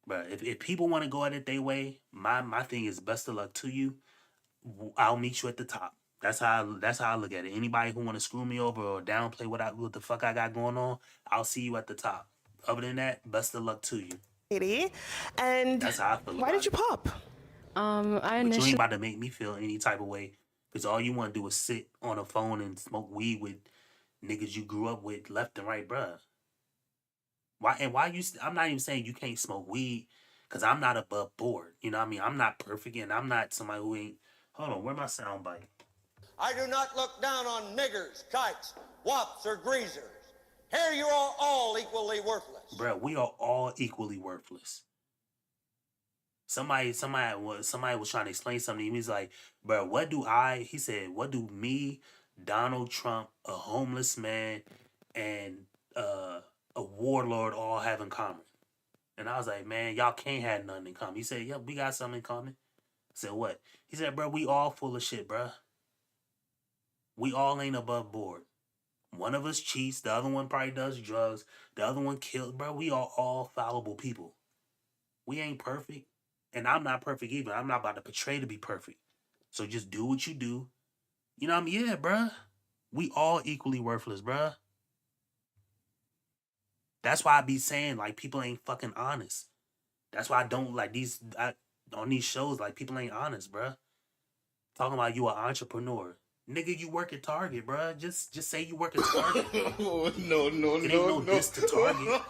bro, if people want to go at it their way, my thing is best of luck to you. I'll meet you at the top. That's how I look at it. Anybody who want to screw me over or downplay what the fuck I got going on, I'll see you at the top. Other than that, best of luck to you. And that's how I feel. Why did you pop? But you ain't about to make me feel any type of way, because all you want to do is sit on a phone and smoke weed with niggas you grew up with left and right, bruh. Why you? I'm not even saying you can't smoke weed, because I'm not above board. You know what I mean? I'm not perfect, and I'm not somebody who ain't. Hold on, where my sound bite? I do not look down on niggers, kikes, wops, or greasers. Here you are all equally worthless. Bruh, we are all equally worthless. Somebody was trying to explain something to me. He's like, bro, he said, what do me, Donald Trump, a homeless man, and a warlord all have in common? And I was like, man, y'all can't have nothing in common. He said, yeah, we got something in common. I said, what? He said, bro, we all full of shit, bro. We all ain't above board. One of us cheats, the other one probably does drugs, the other one kills. Bro, we are all fallible people. We ain't perfect. And I'm not perfect either. I'm not about to portray to be perfect. So just do what you do. You know what I mean? Yeah, bruh. We all equally worthless, bruh. That's why I be saying, like, people ain't fucking honest. That's why I don't like on these shows, like, people ain't honest, bruh. Talking about you an entrepreneur. Nigga, you work at Target, bruh. Just say you work at Target. No. It ain't no diss to Target.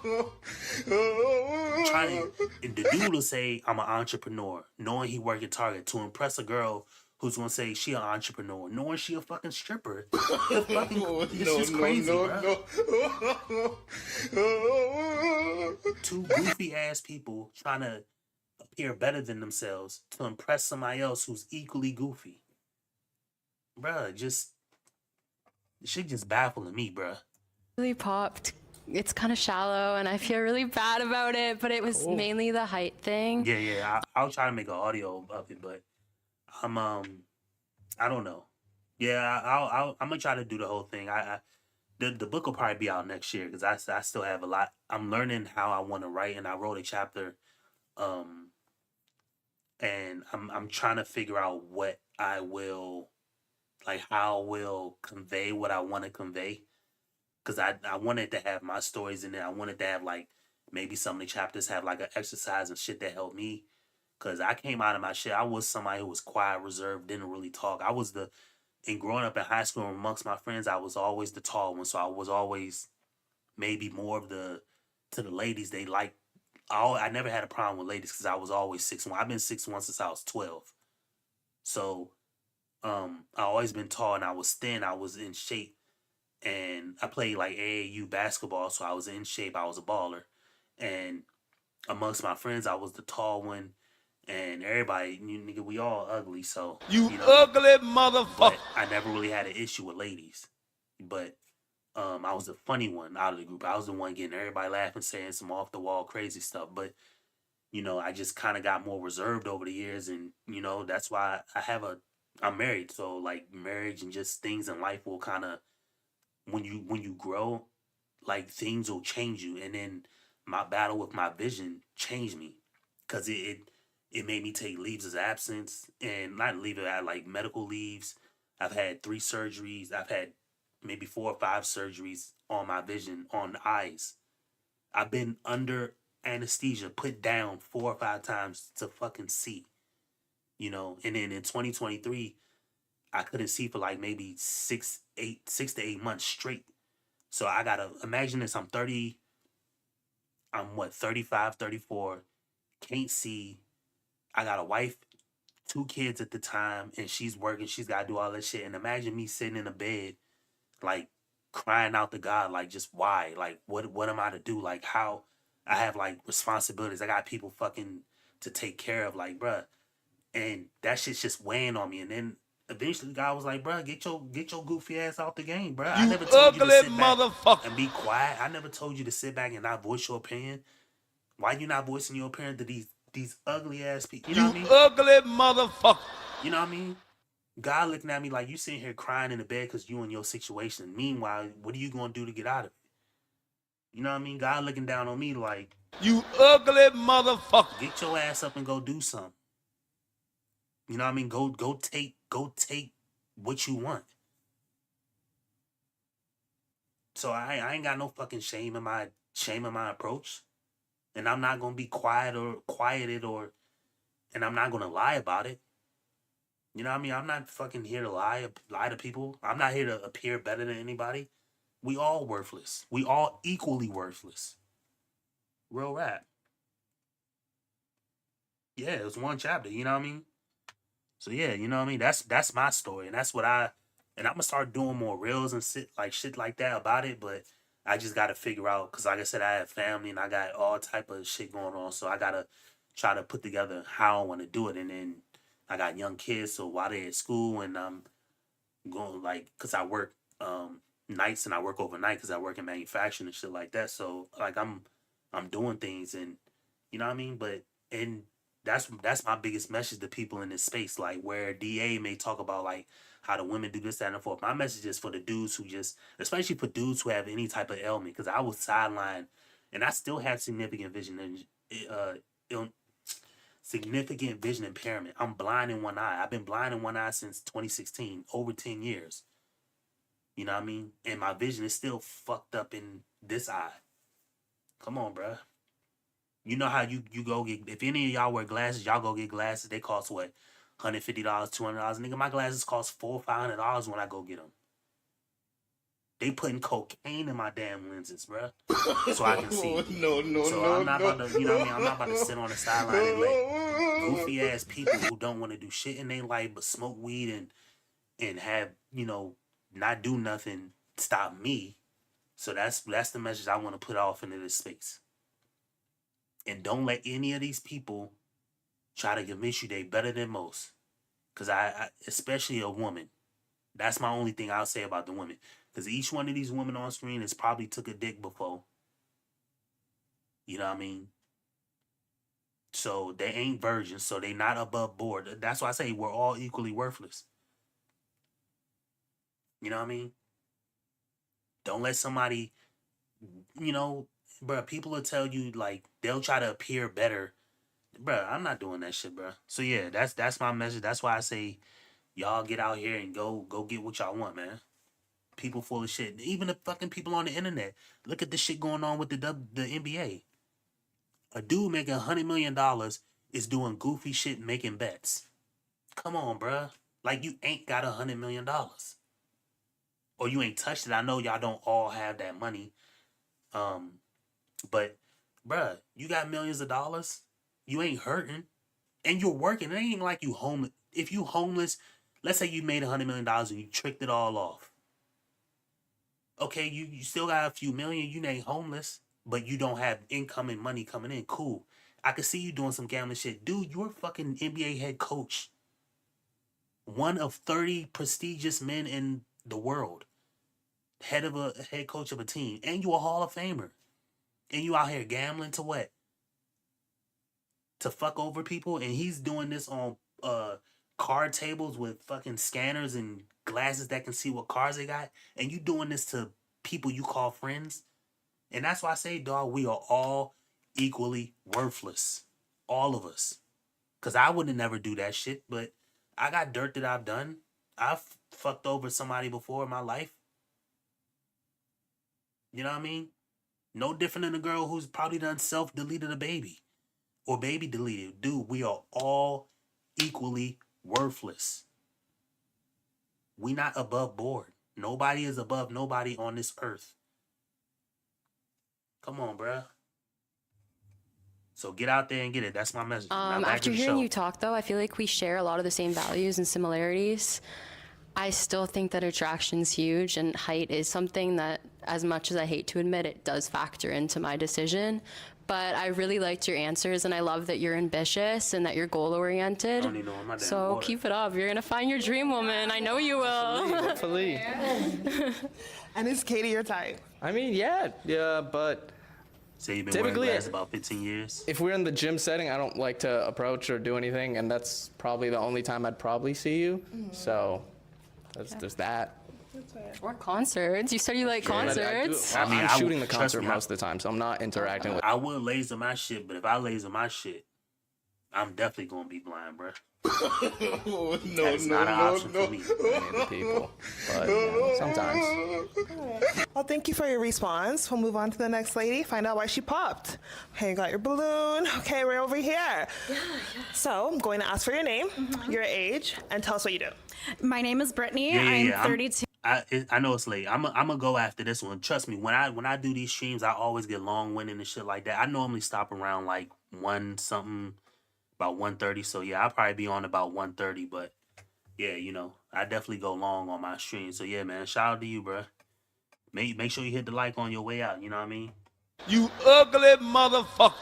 And the dude will say, I'm an entrepreneur, knowing he work at Target, to impress a girl who's gonna say she an entrepreneur, knowing she a fucking stripper. It's just crazy, bro. Two goofy ass people trying to appear better than themselves to impress somebody else who's equally goofy. Bruh, shit just baffling me, bruh. Really popped. It's kind of shallow, and I feel really bad about it, but it was mainly the height thing. Yeah. I'll try to make an audio of it, but I'm I don't know. Yeah, I'm gonna try to do the whole thing. The book will probably be out next year, because I still have a lot. I'm learning how I want to write, and I wrote a chapter, and I'm trying to figure out what I will. Like, how I will convey what I want to convey. Because I wanted to have my stories in there. I wanted to have, like, maybe some of the chapters have, like, an exercise and shit that helped me. Because I came out of my shit. I was somebody who was quiet, reserved, didn't really talk. And growing up in high school amongst my friends, I was always the tall one. So I was always maybe more of to the ladies. I never had a problem with ladies because I was always 6'1". I've been 6'1" since I was 12. So... I always been tall, and I was thin. I was in shape, and I played like AAU basketball, so I was in shape. I was a baller, and amongst my friends, I was the tall one, and everybody, nigga, we all ugly. So you ugly motherfucker. I never really had an issue with ladies, but I was the funny one out of the group. I was the one getting everybody laughing, saying some off the wall crazy stuff, but. I just kind of got more reserved over the years, and that's why I'm married, so like marriage and just things in life will kind of, when you grow, like things will change you. And then my battle with my vision changed me, because it made me take leaves of absence, and not leave it at like medical leaves. I've had 3 surgeries. I've had maybe 4 or 5 surgeries on my vision, on the eyes. I've been under anesthesia, put down 4 or 5 times to fucking see. And then in 2023, I couldn't see for like maybe 6 to 8 months straight. So I gotta imagine this. I'm 35, 34, can't see. I got a wife, 2 kids at the time, and she's working. She's gotta do all that shit. And imagine me sitting in a bed, like crying out to God, like, just why? Like, what am I to do? Like, how I have like responsibilities. I got people fucking to take care of, like, bruh. And that shit's just weighing on me. And then eventually God was like, bruh, get your goofy ass out the game, bruh. I never told you to sit back and be quiet. I never told you to sit back and not voice your opinion. Why you not voicing your opinion to these ugly ass people? You know what I mean? Ugly motherfucker. You know what I mean? God looking at me like you sitting here crying in the bed because you in your situation. Meanwhile, what are you gonna do to get out of it? You know what I mean? God looking down on me like, you ugly motherfucker. Get your ass up and go do something. You know what I mean? Go take what you want. So I ain't got no fucking shame in my approach. And I'm not gonna be quieted and I'm not gonna lie about it. You know what I mean? I'm not fucking here to lie to people. I'm not here to appear better than anybody. We all worthless. We all equally worthless. Real rap. Yeah, it was one chapter, you know what I mean? So yeah, you know what I mean? That's my story. And that's what I'm gonna start doing more reels and shit like that about it, but I just gotta figure out, cause like I said, I have family and I got all type of shit going on. So I gotta try to put together how I wanna do it. And then I got young kids, so while they're at school and I'm going cause I work nights and I work overnight because I work in manufacturing and shit like that. So like I'm doing things and you know what I mean? And that's my biggest message to people in this space. Like where DA may talk about like how the women do this, that, and the fourth. My message is for the dudes who especially for dudes who have any type of ailment, because I was sidelined and I still have significant vision impairment. I'm blind in one eye. I've been blind in one eye since 2016, over 10 years. You know what I mean? And my vision is still fucked up in this eye. Come on, bruh. You know how you go get, if any of y'all wear glasses, y'all go get glasses. They cost what? $150, $200. Nigga, my glasses cost $400, $500 when I go get them. They putting cocaine in my damn lenses, bruh. So I can see. I'm not about to, you know what I mean? I'm not about to sit on the sideline and let goofy ass people who don't want to do shit in their life but smoke weed and have, you know, not do nothing stop me. So that's the message I want to put off into this space. And don't let any of these people try to convince you they better than most. Because I especially a woman. That's my only thing I'll say about the women. Because each one of these women on screen has probably took a dick before. You know what I mean? So they ain't virgins. So they not above board. That's why I say we're all equally worthless. You know what I mean? Don't let somebody, you know, bruh, people will tell you, like, they'll try to appear better. Bruh, I'm not doing that shit, bruh. So, yeah, that's my message. That's why I say, y'all get out here and go get what y'all want, man. People full of shit. Even the fucking people on the internet. Look at the shit going on with the NBA. A dude making $100 million is doing goofy shit making bets. Come on, bruh. Like, you ain't got $100 million. Or you ain't touched it. I know y'all don't all have that money. But, bruh, you got millions of dollars. You ain't hurting. And you're working. It ain't like you homeless. If you homeless, let's say you made $100 million and you tricked it all off. Okay, you still got a few million. You ain't homeless. But you don't have income and money coming in. Cool. I could see you doing some gambling shit. Dude, you're a fucking NBA head coach. One of 30 prestigious men in the world. Head coach of a team. And you a Hall of Famer. And you out here gambling to what? To fuck over people? And he's doing this on card tables with fucking scanners and glasses that can see what cards they got. And you doing this to people you call friends? And that's why I say, dog, we are all equally worthless. All of us. Because I would never do that shit, but I got dirt that I've done. I've fucked over somebody before in my life. You know what I mean? No different than a girl who's probably done self-deleted a baby. Or baby deleted. Dude, we are all equally worthless. We not above board. Nobody is above nobody on this earth. Come on, bruh. So get out there and get it. That's my message. After hearing you talk, though, I feel like we share a lot of the same values and similarities. I still think that attraction's huge, and height is something that, as much as I hate to admit, it does factor into my decision. But I really liked your answers, and I love that you're ambitious and that you're goal-oriented. So keep it up. You're going to find your dream woman. I know you will. Hopefully. And is Katie your type? I mean, yeah, but So you've been Typically, wearing glasses about 15 years? If we're in the gym setting, I don't like to approach or do anything, and that's probably the only time I'd probably see you. So there's that. Or concerts. You said you like concerts. I'm shooting the concert most of the time, so I'm not interacting with. I would laser my shit, but if I laser my shit, I'm definitely gonna be blind, bro. That's not an option for me. People, but sometimes. Well, thank you for your response. We'll move on to the next lady, find out why she popped. Okay, you got your balloon. Okay, we're over here. So I'm going to ask for your name, your age, and tell us what you do. My name is Brittany. I'm 32. I know it's late. I'm gonna go after this one. Trust me, when I do these streams, I always get long-winded and shit like that. I normally stop around like 1-something, about 1:30. So yeah, I'll probably be on about 1:30. But yeah, you know, I definitely go long on my stream. So yeah, man, shout out to you, bro. Make sure you hit the like on your way out. You know what I mean? You ugly motherfucker.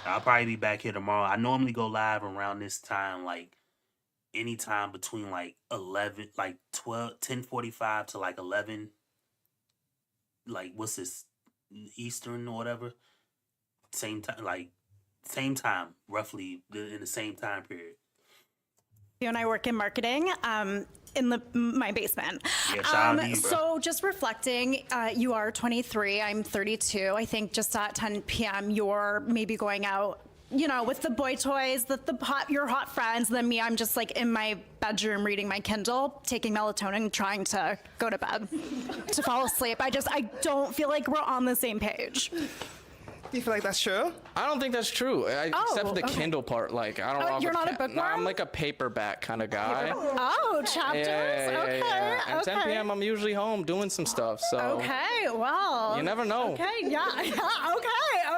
I'll probably be back here tomorrow. I normally go live around this time, like anytime between like 11, like 10:45 to like 11. Like what's this, Eastern or whatever? Same time, like same time, roughly in the same time period. You and I work in marketing in my basement. Yeah, shout out to you, bro. So just reflecting, you are 23, I'm 32. I think just at 10 p.m. you're maybe going out, you know, with the boy toys, your hot friends. Then me, I'm just like in my bedroom reading my Kindle, taking melatonin, trying to go to bed, to fall asleep. I don't feel like we're on the same page. Do you feel like that's true? I don't think that's true. Except for the Kindle part. Like I don't. You're not a bookworm? No, I'm like a paperback kind of guy. Oh, chapters. Yeah. And 10 p.m. I'm usually home doing some stuff. So. Okay. Well. You never know. Okay. Yeah.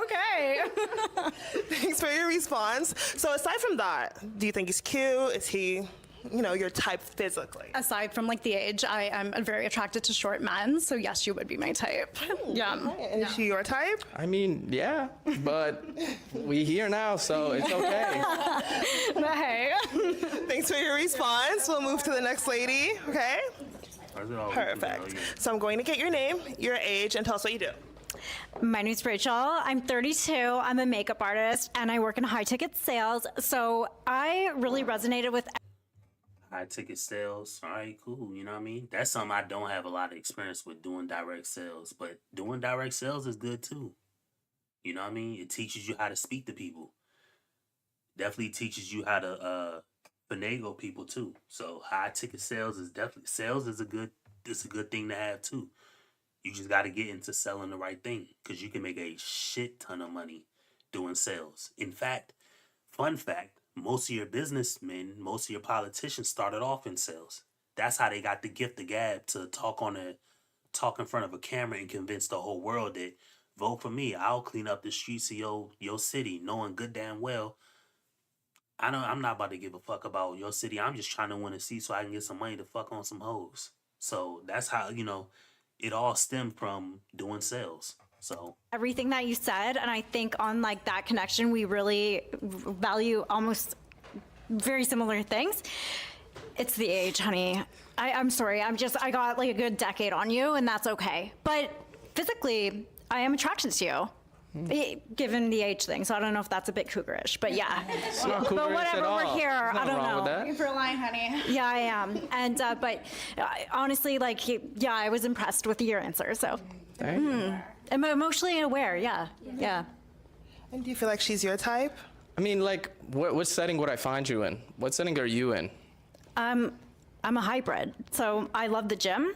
Okay. Thanks for your response. So aside from that, do you think he's cute? Is he, you know, your type physically? Aside from like the age, I am very attracted to short men. So yes, you would be my type. Yeah. And is she your type? I mean, yeah, but we here now, so it's okay. Hey. Thanks for your response. We'll move to the next lady. Okay. Perfect. So I'm going to get your name, your age, and tell us what you do. My name's Rachel. I'm 32. I'm a makeup artist, and I work in high-ticket sales. So I really resonated with high ticket sales. All right, cool. You know what I mean? That's something I don't have a lot of experience with, doing direct sales, but doing direct sales is good too. You know what I mean? It teaches you how to speak to people. Definitely teaches you how to finagle people too. So high ticket sales is a good thing to have too. You just got to get into selling the right thing, because you can make a shit ton of money doing sales. In fact, fun fact, most of your businessmen, most of your politicians started off in sales. That's how they got the gift of gab to talk in front of a camera and convince the whole world that vote for me. I'll clean up the streets of your city, knowing good damn well I'm not about to give a fuck about your city. I'm just trying to win a seat so I can get some money to fuck on some hoes. So that's how, you know, it all stemmed from doing sales. So everything that you said, and I think on like that connection, we really value almost very similar things. It's the age, honey. I'm sorry. I got like a good decade on you, and that's okay. But physically, I am attracted to you. Given the age thing, so I don't know if that's a bit cougarish, but yeah. It's not cougarish but whatever, at all. we're here. There's I don't wrong know. with that. Thank you for lying, honey. Yeah, I am. And but honestly, like, yeah, I was impressed with your answer. So, I'm emotionally aware. Yeah. And do you feel like she's your type? I mean, like, what setting would I find you in? What setting are you in? I'm a hybrid, so I love the gym,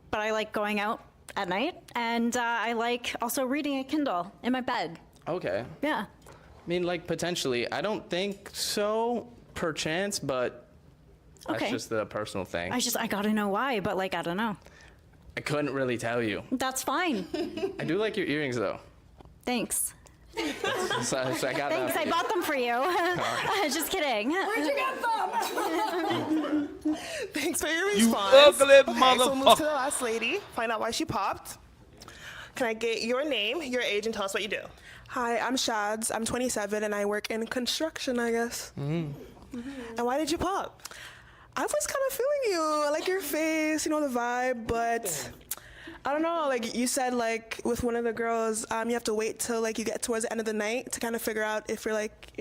but I like going out at night, and I like also reading a Kindle in my bed. Okay. Yeah. I mean, like, potentially. I don't think so, perchance, but that's just the personal thing. I gotta know why, but like, I don't know. I couldn't really tell you. That's fine. I do like your earrings, though. Thanks. So I got Thanks, I bought them for you. Just kidding. Where'd you get them? Thanks for your response. You ugly So we'll move motherfucker. to the last lady, find out why she popped. Can I get your name, your age, and tell us what you do? Hi, I'm Shads. I'm 27 and I work in construction, I guess. And why did you pop? I was kind of feeling you. I like your face, you know, the vibe, but I don't know. Like you said, like with one of the girls, you have to wait till like you get towards the end of the night to kind of figure out if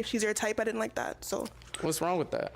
she's your type. I didn't like that. So. What's wrong with that?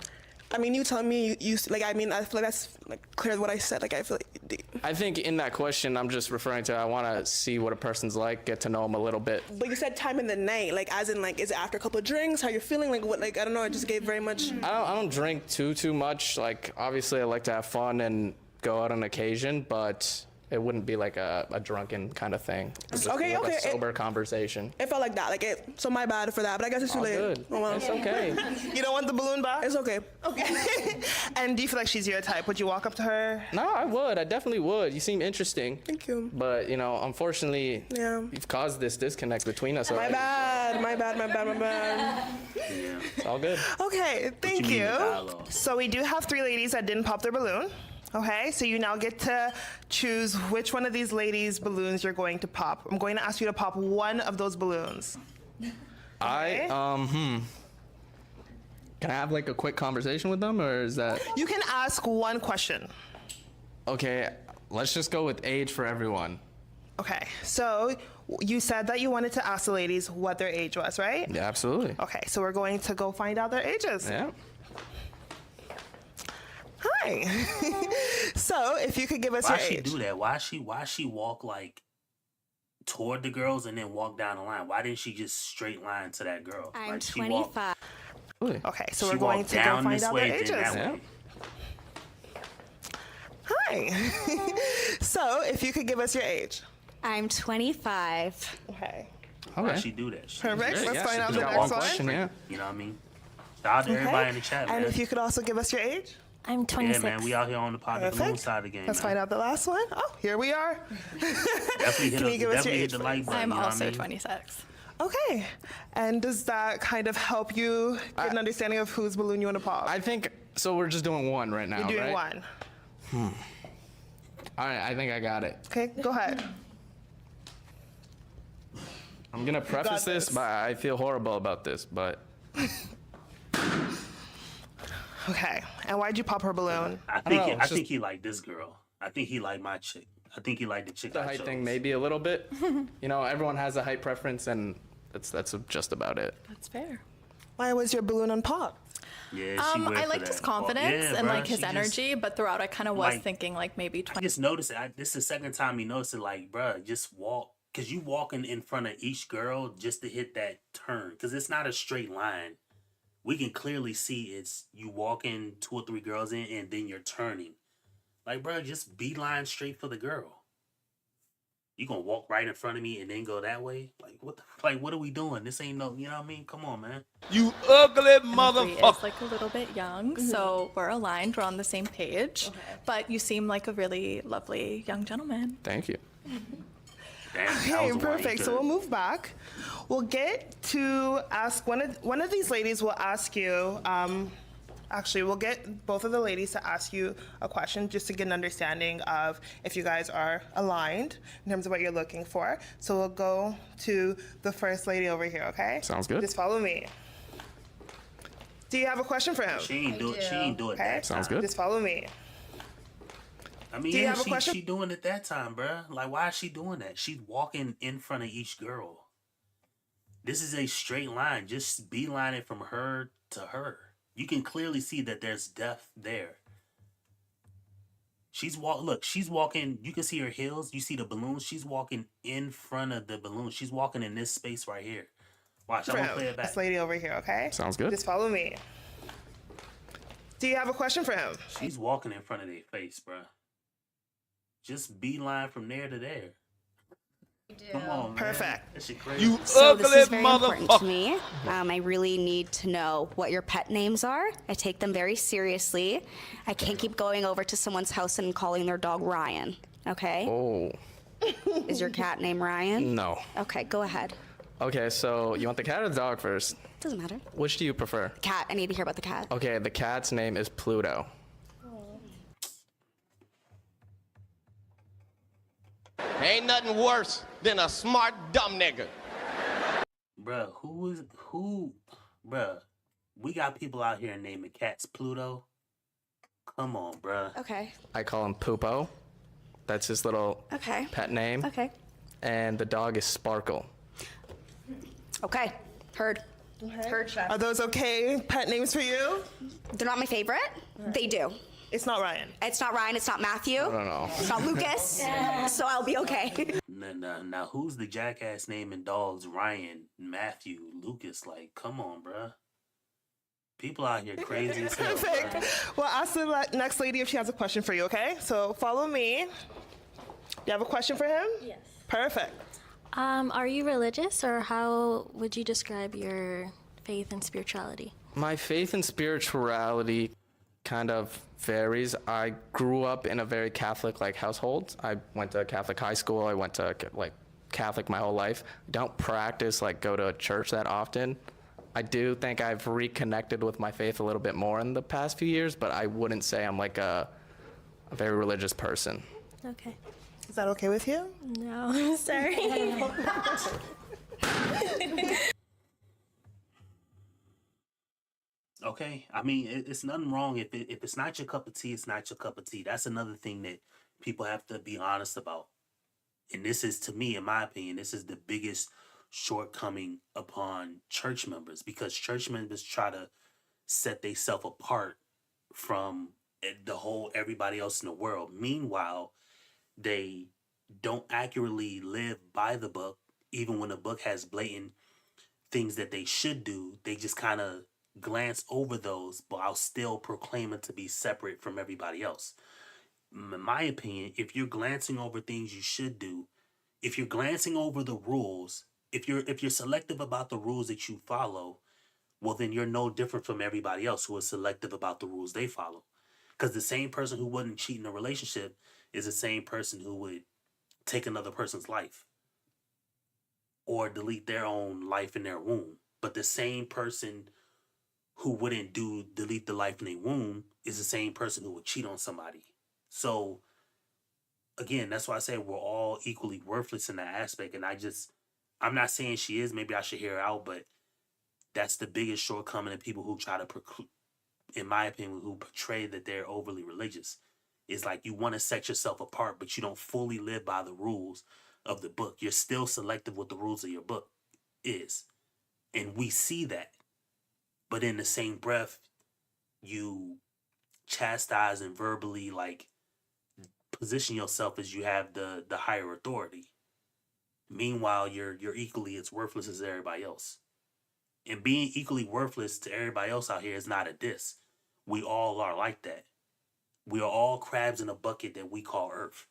I mean, you tell me. You like. I mean, I feel like that's like clear what I said. Like I feel like. I think in that question, I'm just referring to I want to see what a person's like, get to know them a little bit. But you said time in the night, like as in like, is it after a couple of drinks? How you're feeling? Like what? Like I don't know. I just gave very much. I don't drink too much. Like obviously, I like to have fun and go out on occasion, but it wouldn't be like a drunken kind of thing. It's just Okay, like okay. a sober conversation. It felt like that. Like it. So my bad for that. But I guess it's too All late. good. Oh, well. It's okay. You don't want the balloon back? It's okay. Okay. And do you feel like she's your type? Would you walk up to her? No, I would. I definitely would. You seem interesting. Thank you. But, you know, unfortunately, Yeah. you've caused this disconnect between us My already. bad. My bad. It's all good. Okay, thank you mean you. the dialogue? So we do have 3 ladies that didn't pop their balloon. Okay, so you now get to choose which one of these ladies' balloons you're going to pop. I'm going to ask you to pop one of those balloons. Can I have like a quick conversation with them, or is that? You can ask one question. Okay, let's just go with age for everyone. Okay, so you said that you wanted to ask the ladies what their age was, right? Yeah, absolutely. Okay, so we're going to go find out their ages. Yeah. Hi. So if you could give us Why your she age. do that? Why she walk like toward the girls and then walk down the line? Why didn't she just straight line to that girl? I'm Like, she walked- 25. Okay, so she we're going walked to go down find this out way, their then ages. that way. Hi. So if you could give us your age. I'm 25. Okay. Why she do that? Perfect. She- Let's yeah, find she out just the got next one one. question, yeah. You know what I mean? Shout out to everybody in the chat, man. And if you could also give us your age. I'm Yeah, man, we out here on the pod the balloon side of the game. Let's man. find out the last one. Oh, here we are. Definitely hit, Can you give us your definitely hit age, the like please? button. I'm you know what also I mean? 26. Okay. And does that kind of help you get an understanding of whose balloon you want to pop? I think so. We're just doing one right now. You're doing right? one. All right, I think I got it. Okay, go ahead. I'm gonna preface this, but I feel horrible about this, but Okay. And why'd you pop her balloon? I think he liked this girl. I think he liked my chick. I think he liked the chick. the I height chose. thing maybe a little bit. You know, everyone has a height preference, and that's just about it. That's fair. Why was your balloon unpopped? Yeah, I liked his confidence and like his energy, but throughout I kind of was like, thinking like maybe 20. I just noticed it. This is the second time you noticed it. Like, bruh, just walk. Because you walking in front of each girl just to hit that turn. Because it's not a straight line. We can clearly see it's you walking 2 or 3 girls in and then you're turning. Like, bruh, just beeline straight for the girl. You gonna walk right in front of me and then go that way? What are we doing? This ain't no, you know what I mean? Come on, man. You ugly Is motherfucker. like a little bit young, so we're aligned. We're on the same page. But you seem like a really lovely young gentleman. Thank you. Damn, that Okay, was the one he perfect. So could've- we'll move back. We'll get to ask one of these ladies will ask you. Actually, we'll get both of the ladies to ask you a question just to get an understanding of if you guys are aligned in terms of what you're looking for. So we'll go to the first lady over here, okay? Sounds good. Just follow me. Do you have a question for him? She ain't do it. She ain't do it Okay. that Sounds time. good. Just follow me. I mean, Do you yeah, have a question? she doing it that time, bruh. Like, why is she doing that? She's walking in front of each girl. This is a straight line. Just beeline it from her to her. You can clearly see that there's depth there. She's walking. You can see her heels. You see the balloons. She's walking in front of the balloon. She's walking in this space right here. Watch, I'm gonna play it back. This lady over here, okay? Sounds good. Just follow me. Do you have a question for him? She's walking in front of their face, bruh. Just beeline from there to there. Come on, man. Perfect. That shit crazy. You So this ugly is very important to motherfucker. me. I really need to know what your pet names are. I take them very seriously. I can't keep going over to someone's house and calling their dog Ryan, okay? Oh, Is your cat named Ryan? no. Okay, go ahead. Okay, so you want the cat or the dog first? Doesn't matter. Which do you prefer? Cat, I need to hear about the cat. Okay, the cat's name is Pluto. Ain't nothing worse than a smart dumb nigga. Bruh, bruh, we got people out here naming cats Pluto. Come on, bruh. Okay. I call him Poopo. That's his little Okay. pet name. Okay. And the dog is Sparkle. Okay. Heard. Heard. Are those okay pet names for you? They're not my favorite. They do. It's not Ryan. It's not Ryan. It's not Matthew. No. It's not Lucas. So I'll be okay. Now, who's the jackass naming dogs Ryan, Matthew, Lucas? Like, come on, bruh. People out here crazy as hell. Perfect. Bruh. Well, ask the next lady if she has a question for you, okay? So follow me. You have a question for him? Yes. Perfect. Are you religious, or how would you describe your faith and spirituality? My faith and spirituality kind of varies. I grew up in a very Catholic household. I went to Catholic high school. I went to Catholic my whole life. Don't practice go to church that often. I do think I've reconnected with my faith a little bit more in the past few years, but I wouldn't say I'm a very religious person. Okay. Is that okay with you? No, I'm sorry. Okay, I mean, it's nothing wrong if it's not your cup of tea, it's not your cup of tea. That's another thing that people have to be honest about. And this is, to me, in my opinion, this is the biggest shortcoming upon church members, because church members try to set themselves apart from the whole everybody else in the world. Meanwhile, they don't accurately live by the book. Even when the book has blatant things that they should do, they just kind of glance over those while still proclaiming to be separate from everybody else. In my opinion, if you're glancing over things you should do, if you're glancing over the rules, if you're selective about the rules that you follow, well, then you're no different from everybody else who is selective about the rules they follow. Because the same person who wouldn't cheat in a relationship is the same person who would take another person's life or delete their own life in their womb. But the same person who wouldn't delete the life in their womb is the same person who would cheat on somebody. So again, that's why I say we're all equally worthless in that aspect. And I'm not saying she is, maybe I should hear her out, but that's the biggest shortcoming of people who try to, in my opinion, who portray that they're overly religious. It's like you want to set yourself apart, but you don't fully live by the rules of the book. You're still selective with the rules of your book is. And we see that. But in the same breath, you chastise and verbally position yourself as you have the higher authority. Meanwhile, you're equally as worthless as everybody else. And being equally worthless to everybody else out here is not a diss. We all are like that. We are all crabs in a bucket that we call Earth.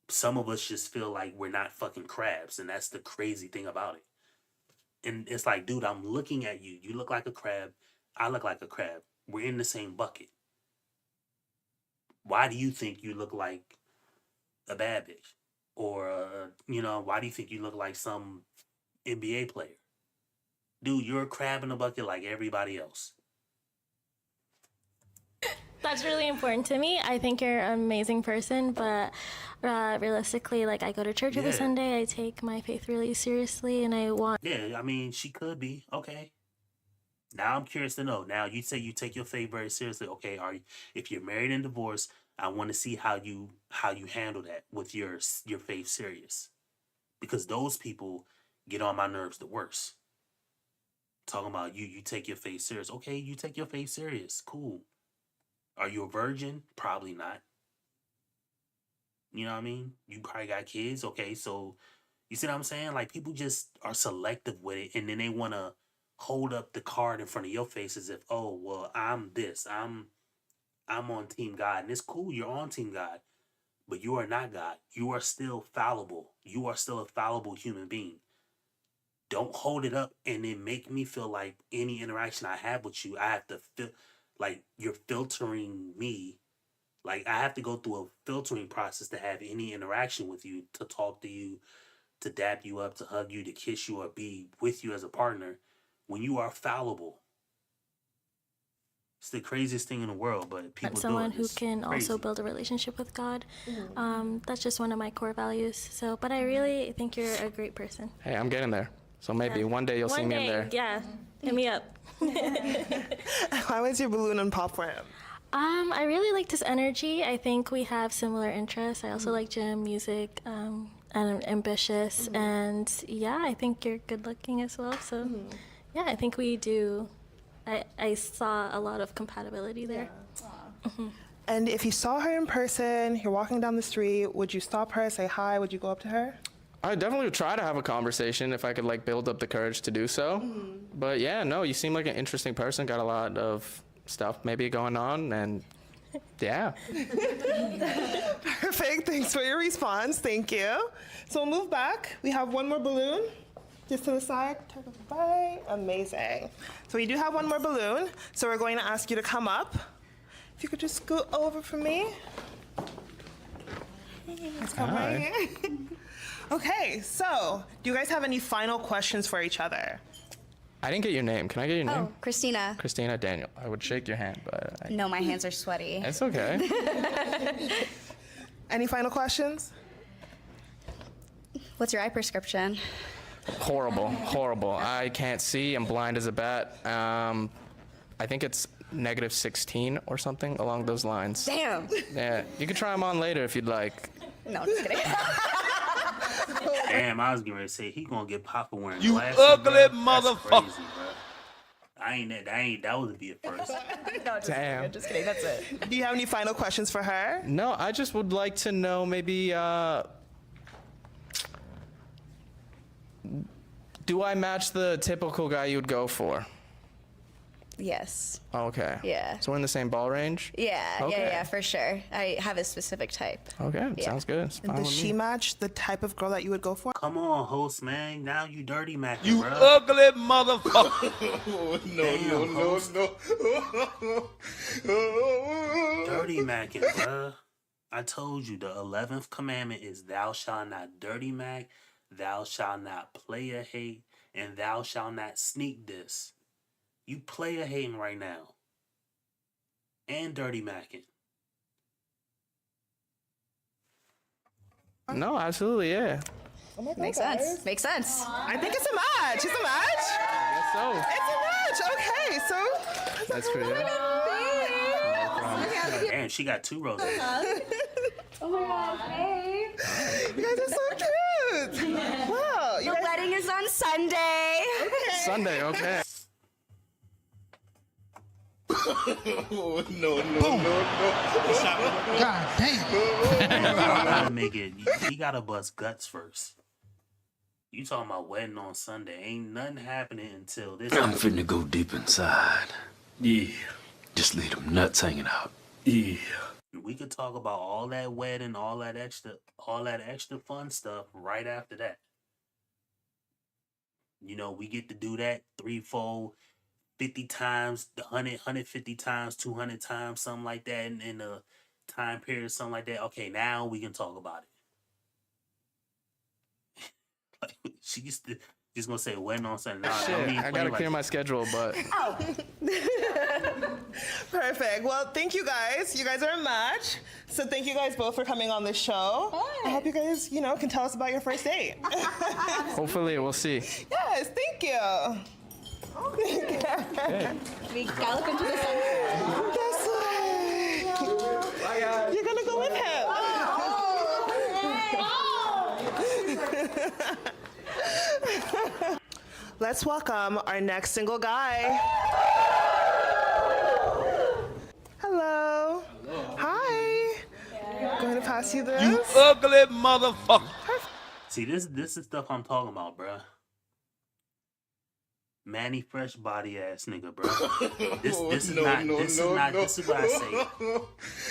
Some of us just feel like we're not fucking crabs, and that's the crazy thing about it. And it's like, dude, I'm looking at you. You look like a crab. I look like a crab. We're in the same bucket. Why do you think you look like a bad bitch? Or, why do you think you look like some NBA player? Dude, you're a crab in a bucket like everybody else. That's really important to me. I think you're an amazing person, but realistically, I go to church every Sunday. I take my faith really seriously, and I want... Yeah, I mean, she could be. Okay. Now I'm curious to know. Now, you say you take your faith very seriously. Okay, if you're married and divorced, I want to see how you handle that with your faith serious. Because those people get on my nerves the worst. Talking about you take your faith serious. Okay, you take your faith serious. Cool. Are you a virgin? Probably not. You know what I mean? You probably got kids. Okay, so you see what I'm saying? People just are selective with it, and then they want to hold up the card in front of your face as if, oh, well, I'm this. I'm on Team God. And it's cool, you're on Team God. But you are not God. You are still fallible. You are still a fallible human being. Don't hold it up and then make me feel like any interaction I have with you, I have to feel like you're filtering me. I have to go through a filtering process to have any interaction with you, to talk to you, to dap you up, to hug you, to kiss you, or be with you as a partner when you are fallible. It's the craziest thing in the world, but people someone do it. who It's can crazy. also build a relationship with God. That's just one of my core values. So, but I really think you're a great person. Hey, I'm getting there. So maybe one day you'll see me in there. Yeah, hit me up. Why was your balloon and pop for him? I really like his energy. I think we have similar interests. I also like gym, music, and I'm ambitious. And yeah, I think you're good looking as well. So yeah, I think we do. I saw a lot of compatibility there. And if you saw her in person, you're walking down the street, would you stop her, say hi? Would you go up to her? I definitely would try to have a conversation if I could like build up the courage to do so. But yeah, no, you seem like an interesting person, got a lot of stuff maybe going on, and yeah. Perfect, thanks for your response, thank you. So we'll move back. We have one more balloon, just to the side, turn it right, amazing. So we do have one more balloon, so we're going to ask you to come up. If you could just scoot over for me. Let's come right here. Okay, so do you guys have any final questions for each other? I didn't get your name. Can I get your name? Oh, Christina. Christina Daniel. I would shake your hand, but No, my hands are sweaty. It's okay. Any final questions? What's your eye prescription? Horrible, horrible. I can't see. I'm blind as a bat. I think it's -16 or something along those lines. Damn. Yeah, you can try them on later if you'd like. No, just kidding. Damn, I was getting ready to say he gonna get Papa wearing You glasses. ugly bro. That's motherfucker. crazy, bro. That would be a first. No, Damn. just kidding, that's it. Do you have any final questions for her? No, I just would like to know maybe, do I match the typical guy you would go for? Yes. Okay. Yeah. So we're in the same ball range? Yeah, Okay. yeah, for sure. I have a specific type. Okay, Yeah. sounds good. It's fine Does with she me. match the type of girl that you would go for? Come on, host man. Now you dirty macking, You bro. ugly motherfucker. Damn, host. no. Dirty macking, bruh. I told you the 11th commandment is thou shalt not dirty mac, thou shalt not player hate, and thou shalt not sneak this. You player hating right now. And dirty macking. No, absolutely, yeah. Oh my God, Makes guys. sense. Makes sense. I think it's a match. It's a match? I guess so. It's a match. Okay, so. That's for you. Damn, she got 2 roses. Oh my God, hey. You guys are so cute. Wow. The wedding is on Sunday. Sunday, okay. no. God damn. You gotta make it. You gotta bust guts first. You talking about wedding on Sunday? Ain't nothing happening until this. I'm finna go deep inside. Yeah. Just leave them nuts hanging out. Yeah. We could talk about all that wedding, all that extra fun stuff right after that. You know, we get to do that 3, 4, 50 times, 100, 150 times, 200 times, something like that in a time period, something like that. Okay, now we can talk about it. Like, she's just gonna say wedding on Sunday. Nah, Shit, I gotta clear my schedule, but Oh. Perfect. Well, thank you guys. You guys are a match. So thank you guys both for coming on the show. I hope you guys, can tell us about your first date. hopefully we'll see. Yes, thank you. We gallop into the sunset. That's right. You're gonna go with him. Let's welcome our next single guy. Hello. Hi. Going to pass you this. You ugly motherfucker. See, this is stuff I'm talking about, bruh. Manny Fresh body ass nigga, bro. This is what I say.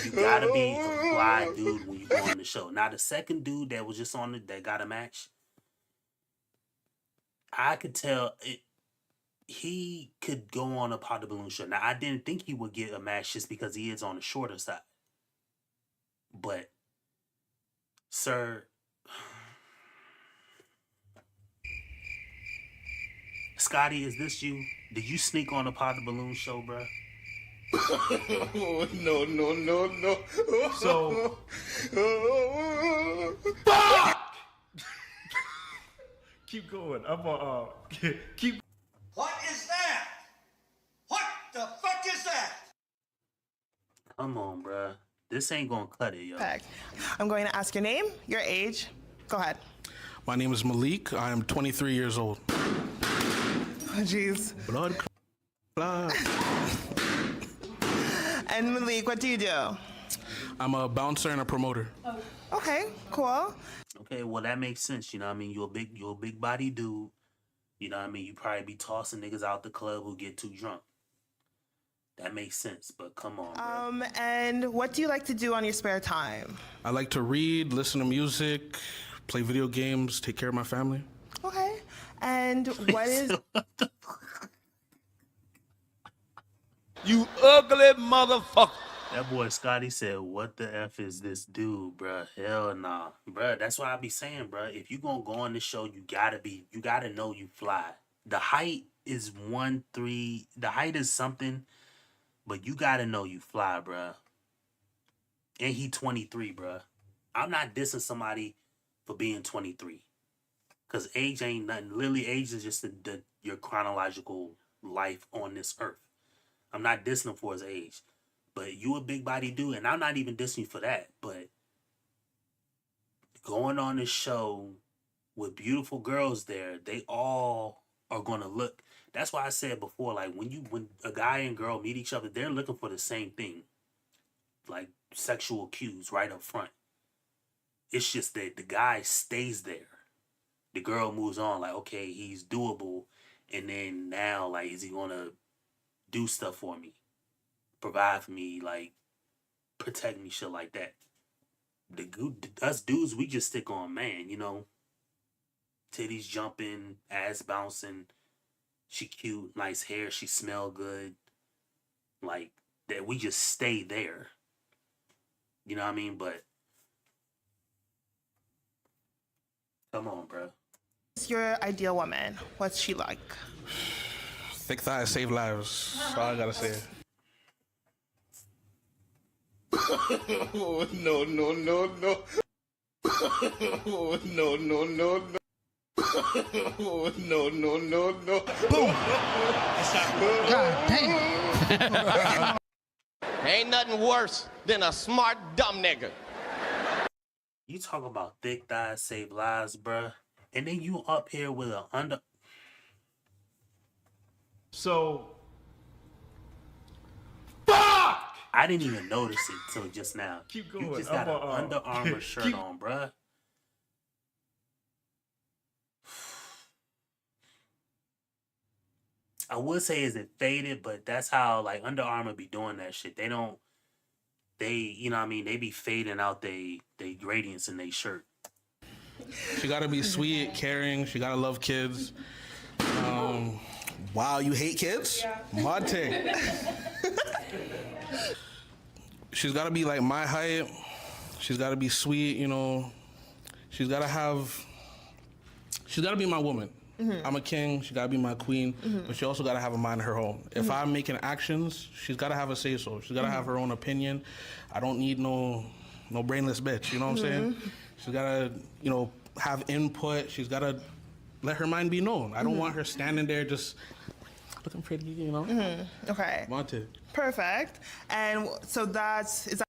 You gotta be a fly dude when you go on the show. Now the second dude that was just on that got a match, I could tell he could go on a Pot the Balloon show. Now I didn't think he would get a match just because he is on the shorter side. But, sir, Scotty, is this you? Did you sneak on a Pot the Balloon show, bro? No. So, Keep going. I'm keep. What is that? What the fuck is that? Come on, bruh. This ain't gonna cut it, yo. Perfect. I'm going to ask your name, your age. Go ahead. My name is Malik. I am 23 years old. Oh, jeez. Blood. And Malik, what do you do? I'm a bouncer and a promoter. Okay, cool. Okay, well that makes sense. You know what I mean? You're a big body dude. You know what I mean? You probably be tossing niggas out the club who get too drunk. That makes sense, but come on, bro. And what do you like to do on your spare time? I like to read, listen to music, play video games, take care of my family. Okay. And what is... You ugly motherfucker. That boy Scotty said, "What the F is this dude, bruh? Hell nah. Bruh, that's what I be saying, bruh. If you gonna go on this show, you gotta know you fly. The height is 1.3, the height is something, but you gotta know you fly, bruh. And he 23, bruh. I'm not dissing somebody for being 23. Cause age ain't nothing. Literally, age is just your chronological life on this earth. I'm not dissing him for his age. But you a big body dude, and I'm not even dissing you for that. But going on this show with beautiful girls there, they all are gonna look. That's why I said before, like when a guy and girl meet each other, they're looking for the same thing, like sexual cues right up front. It's just that the guy stays there. The girl moves on, like, okay, he's doable, and then now, like, is he gonna do stuff for me? Provide for me, like protect me, shit like that. Us dudes, we just stick on man, you know. Titties jumping, ass bouncing. She cute, nice hair, she smell good. Like that, we just stay there. You know what I mean? But come on, bro. What's your ideal woman? What's she like? Thick thighs save lives. That's all I gotta say. Oh, no, no, no, no. Oh, no, no, no, no. Oh, no, no, no, no. Boom. God damn. Ain't nothing worse than a smart dumb nigga. You talk about thick thighs save lives, bruh. And then you up here with a under. So. I didn't even notice it till just now. Keep going. You just got an Under Armour shirt on, bruh. I would say is it faded, but that's how like Under Armour be doing that shit. They you know what I mean, they be fading out they gradients in their shirt. She gotta be sweet, caring. She gotta love kids. Wow, you hate kids? Yeah. Monte. She's gotta be like my height. She's gotta be sweet, you know. She's gotta be my woman. Mm-hmm. I'm a king, she gotta be my queen, but she also gotta have a mind of her own. If I'm making actions, she's gotta have a say-so. She's gotta have her own opinion. I don't need no brainless bitch, you know what I'm saying? She's gotta, you know, have input. She's gotta let her mind be known. I don't want her standing there just looking pretty, you know? Okay. Wanted. Perfect. And so is that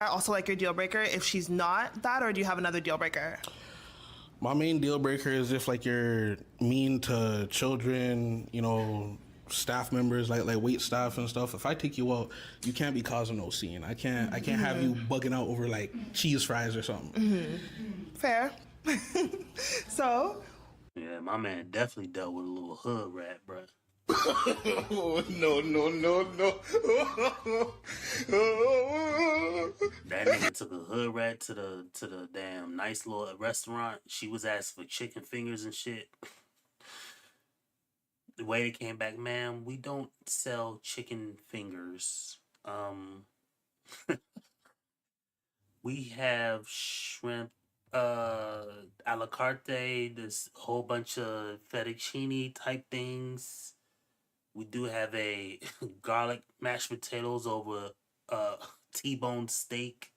also like your deal breaker if she's not that, or do you have another deal breaker? My main deal breaker is if like you're mean to children, you know, staff members, like wait staff and stuff. If I take you out, you can't be causing no scene. I can't have you bugging out over like cheese fries or something. Fair. So. Yeah, my man definitely dealt with a little hood rat, bro. Oh, no, no, no, no. That nigga took a hood rat to the damn nice little restaurant. She was asking for chicken fingers and shit. The way it came back, man, we don't sell chicken fingers. We have shrimp, a la carte, this whole bunch of fettuccine type things. We do have a garlic mashed potatoes over T-bone steak,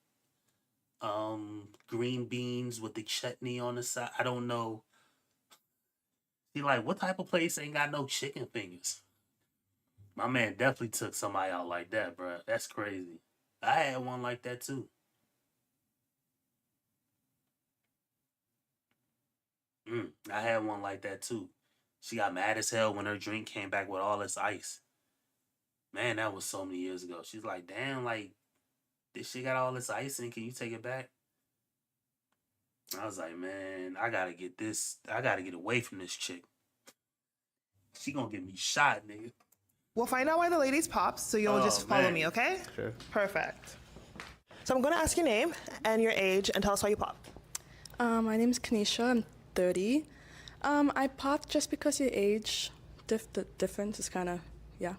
green beans with the chutney on the side. I don't know. See, like, what type of place ain't got no chicken fingers? My man definitely took somebody out like that, bro. That's crazy. I had one like that too. I had one like that too. She got mad as hell when her drink came back with all this ice. Man, that was so many years ago. She's like, damn, like, this shit got all this ice in. Can you take it back? I was like, man, I gotta get this. I gotta get away from this chick. She gonna get me shot, nigga. We'll find out why the ladies popped, so you'll just follow man. me, okay? Sure. Perfect. So I'm gonna ask your name and your age and tell us why you popped. My name is Kanisha. I'm 30. I popped just because your age, the difference is kind of,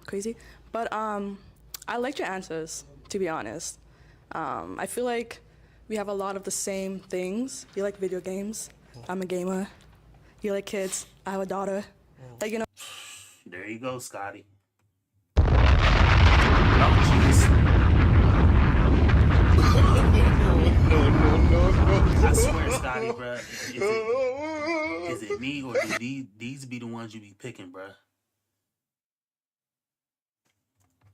crazy. But I liked your answers, to be honest. I feel like we have a lot of the same things. You like video games. I'm a gamer. You like kids. I have a daughter. Like, you know. There you go, Scotty. No. I swear, Scotty, bro. Is it me or do these be the ones you be picking, bro?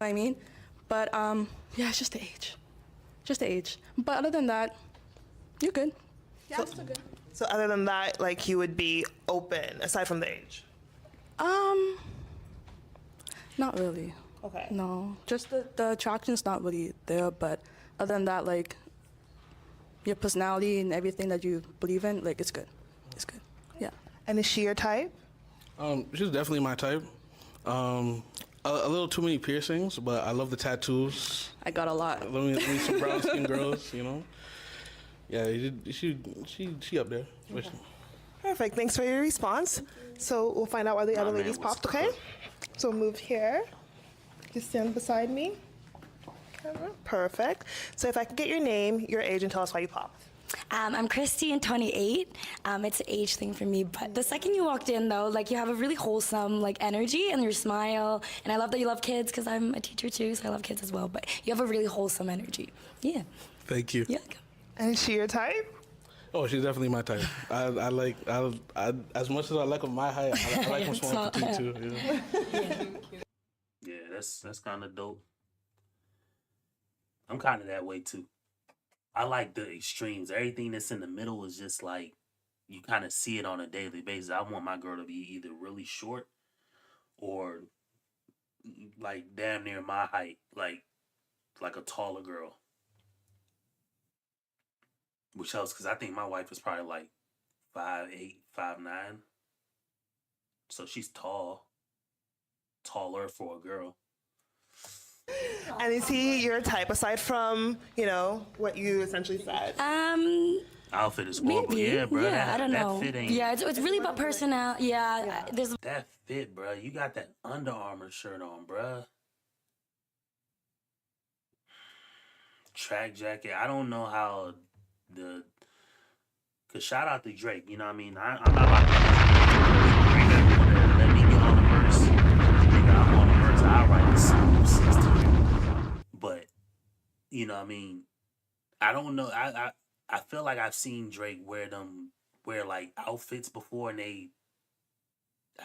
I mean, but it's just the age. Just the age. But other than that, you're good. Yeah, I'm still good. So other than that, like, you would be open aside from the age? Not really. Okay. No, just the attraction's not really there, but other than that, like, your personality and everything that you believe in, like, it's good. It's good. Yeah. And is she your type? She's definitely my type. A little too many piercings, but I love the tattoos. I got a lot. I love me some brown skin girls, you know. Yeah, she up there. Perfect. Thanks for your response. So we'll find out why the other ladies popped, okay? So we'll move here. Just stand beside me. Camera. Perfect. So if I can get your name, your age, and tell us why you popped. I'm Christy and 28. It's an age thing for me, but the second you walked in, though, like, you have a really wholesome, like, energy and your smile, and I love that you love kids because I'm a teacher too, so I love kids as well. But you have a really wholesome energy. Yeah. Thank you. Yeah. And is she your type? Oh, she's definitely my type. I like as much as I like them my height, I like them small petite too. Yeah, that's kind of dope. I'm kind of that way too. I like the extremes. Everything that's in the middle is just like, you kind of see it on a daily basis. I want my girl to be either really short or like damn near my height, like a taller girl. Which helps because I think my wife is probably like 5'8", 5'9". So she's tall. Taller for a girl. And is he your type aside from, what you essentially said? Outfit is horrible. Maybe. Yeah, bro. Yeah, I don't know. That fit ain't. Yeah, it's really about personality. Yeah, there's. That fit, bro. You got that Under Armour shirt on, bro. Track jacket. I don't know how cause shout out to Drake. You know what I mean? I'm not about to Drake ever wanna let me get on the verse. Nigga, I'm on the verse. I write the song 16. But you know what I mean? I don't know. I feel like I've seen Drake wear like outfits before, and I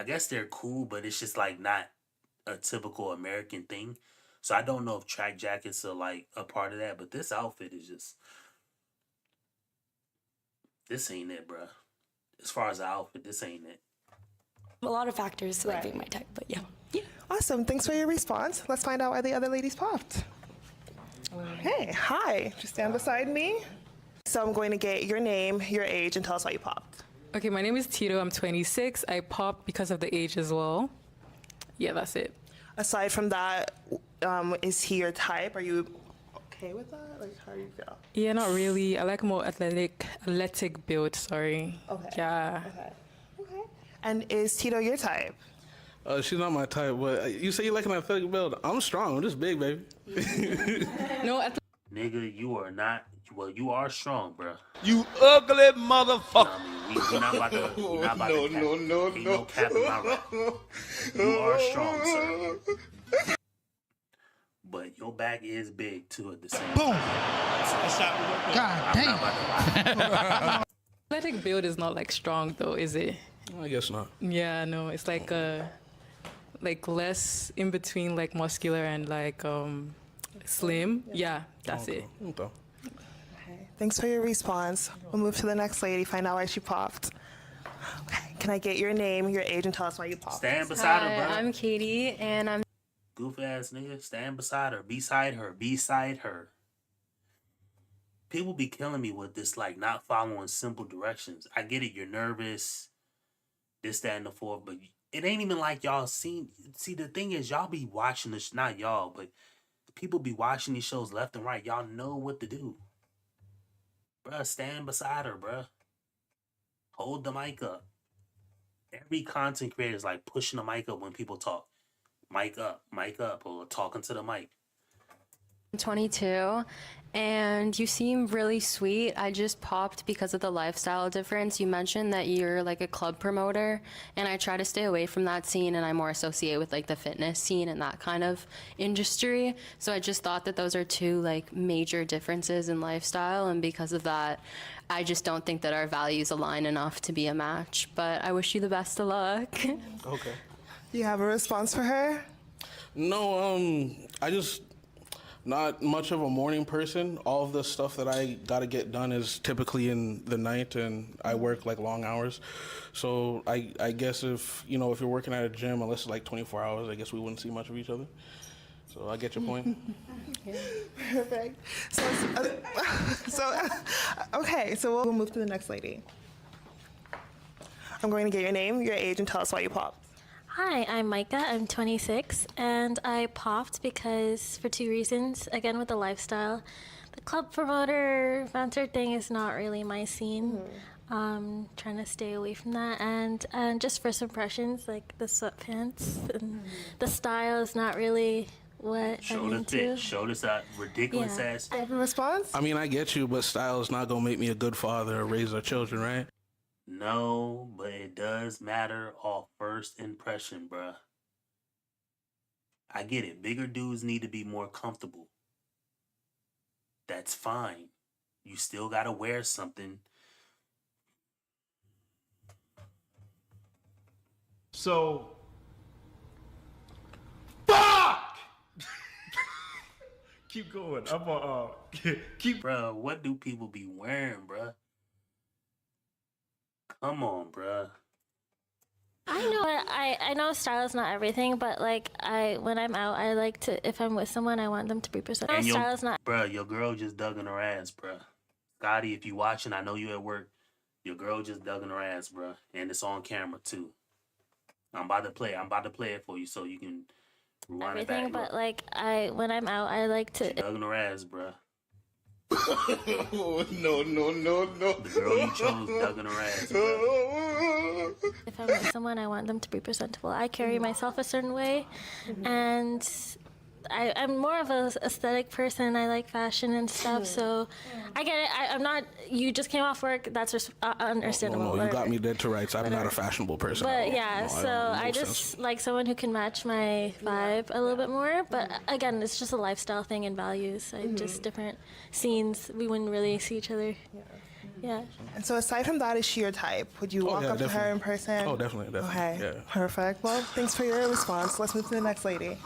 guess they're cool, but it's just like not a typical American thing. So I don't know if track jackets are like a part of that, but this outfit is just, this ain't it, bruh. As far as the outfit, this ain't it. A lot of factors to like being my type, but yeah. Awesome. Thanks for your response. Let's find out why the other ladies popped. Hey, hi. Just stand beside me. So I'm going to get your name, your age, and tell us why you popped. Okay, my name is Tito. I'm 26. I popped because of the age as well. Yeah, that's it. Aside from that, is he your type? Are you okay with that? Like, how do you feel? Yeah, not really. I like more athletic build, sorry. Okay. Yeah. Okay. And is Tito your type? She's not my type, but you say you like an athletic build. I'm strong. I'm just big, baby. No, Nigga, you are not. Well, you are strong, bro. You ugly motherfucker. We're not about to. We're not about to cap. Ain't no cap in my rap. You are strong, sir. But your back is big too at the same time. God damn. Athletic build is not like strong though, is it? I guess not. Yeah, no, it's like less in between like muscular and like Slim. Yeah, that's it. Okay. Thanks for your response. We'll move to the next lady, find out why she popped. Okay, can I get your name, your age, and tell us why you popped? Stand beside her, bro. I'm Katie, and I'm Goof ass nigga. Stand beside her. Beside her. Beside her. People be killing me with this, like, not following simple directions. I get it. You're nervous. This, that, and the fourth. But it ain't even like y'all seen. See, the thing is, y'all be watching this. Not y'all, but people be watching these shows left and right. Y'all know what to do. Bruh, stand beside her, bruh. Hold the mic up. Every content creator is like pushing the mic up when people talk. Mic up, or talking to the mic. 22, and you seem really sweet. I just popped because of the lifestyle difference. You mentioned that you're like a club promoter, and I try to stay away from that scene, and I more associate with like the fitness scene and that kind of industry. So I just thought that those are two like major differences in lifestyle, and because of that, I just don't think that our values align enough to be a match. But I wish you the best of luck. Okay. You have a response for her? No, I just not much of a morning person. All of the stuff that I gotta get done is typically in the night, and I work like long hours. So I guess if you're working at a gym, unless it's like 24 hours, I guess we wouldn't see much of each other. So I get your point. Perfect. Okay, so we'll move to the next lady. I'm going to get your name, your age, and tell us why you popped. Hi, I'm Micah. I'm 26, and I popped because for two reasons. Again, with the lifestyle, the club promoter bouncer thing is not really my scene. Trying to stay away from that, and just first impressions, like the sweatpants and the style is not really what I'm into. Show this that ridiculous ass. I have a response? I mean, I get you, but style is not gonna make me a good father or raise our children, right? No, but it does matter off first impression, bruh. I get it. Bigger dudes need to be more comfortable. That's fine. You still gotta wear something. So, fuck! Keep going. I'm keep. Bruh, what do people be wearing, bruh? Come on, bruh. I know style is not everything, but like when I'm out, I like to, if I'm with someone, I want them to be presentable. Style is not. Bruh, your girl just dug in her ass, bruh. Scotty, if you watching, I know you at work. Your girl just dug in her ass, bruh, and it's on camera too. I'm about to play it for you so you can rewind Everything, it back. but like when I'm out, I like to. She dug in her ass, bruh. Oh, no. The girl you chose dug in her ass, bruh. If I'm with someone, I want them to be presentable. I carry myself a certain way, and I'm more of an aesthetic person. I like fashion and stuff, so I get it. I'm not. You just came off work. That's understandable. No, you got me dead to rights. I'm not a fashionable person. But yeah, so I just like someone who can match my vibe a little bit more. But again, it's just a lifestyle thing and values. Just different scenes. We wouldn't really see each other. Yeah. And so aside from that, is she your type? Would you walk up to her in person? Oh, definitely. Okay, yeah. Perfect. Well, thanks for your response. Let's move to the next lady.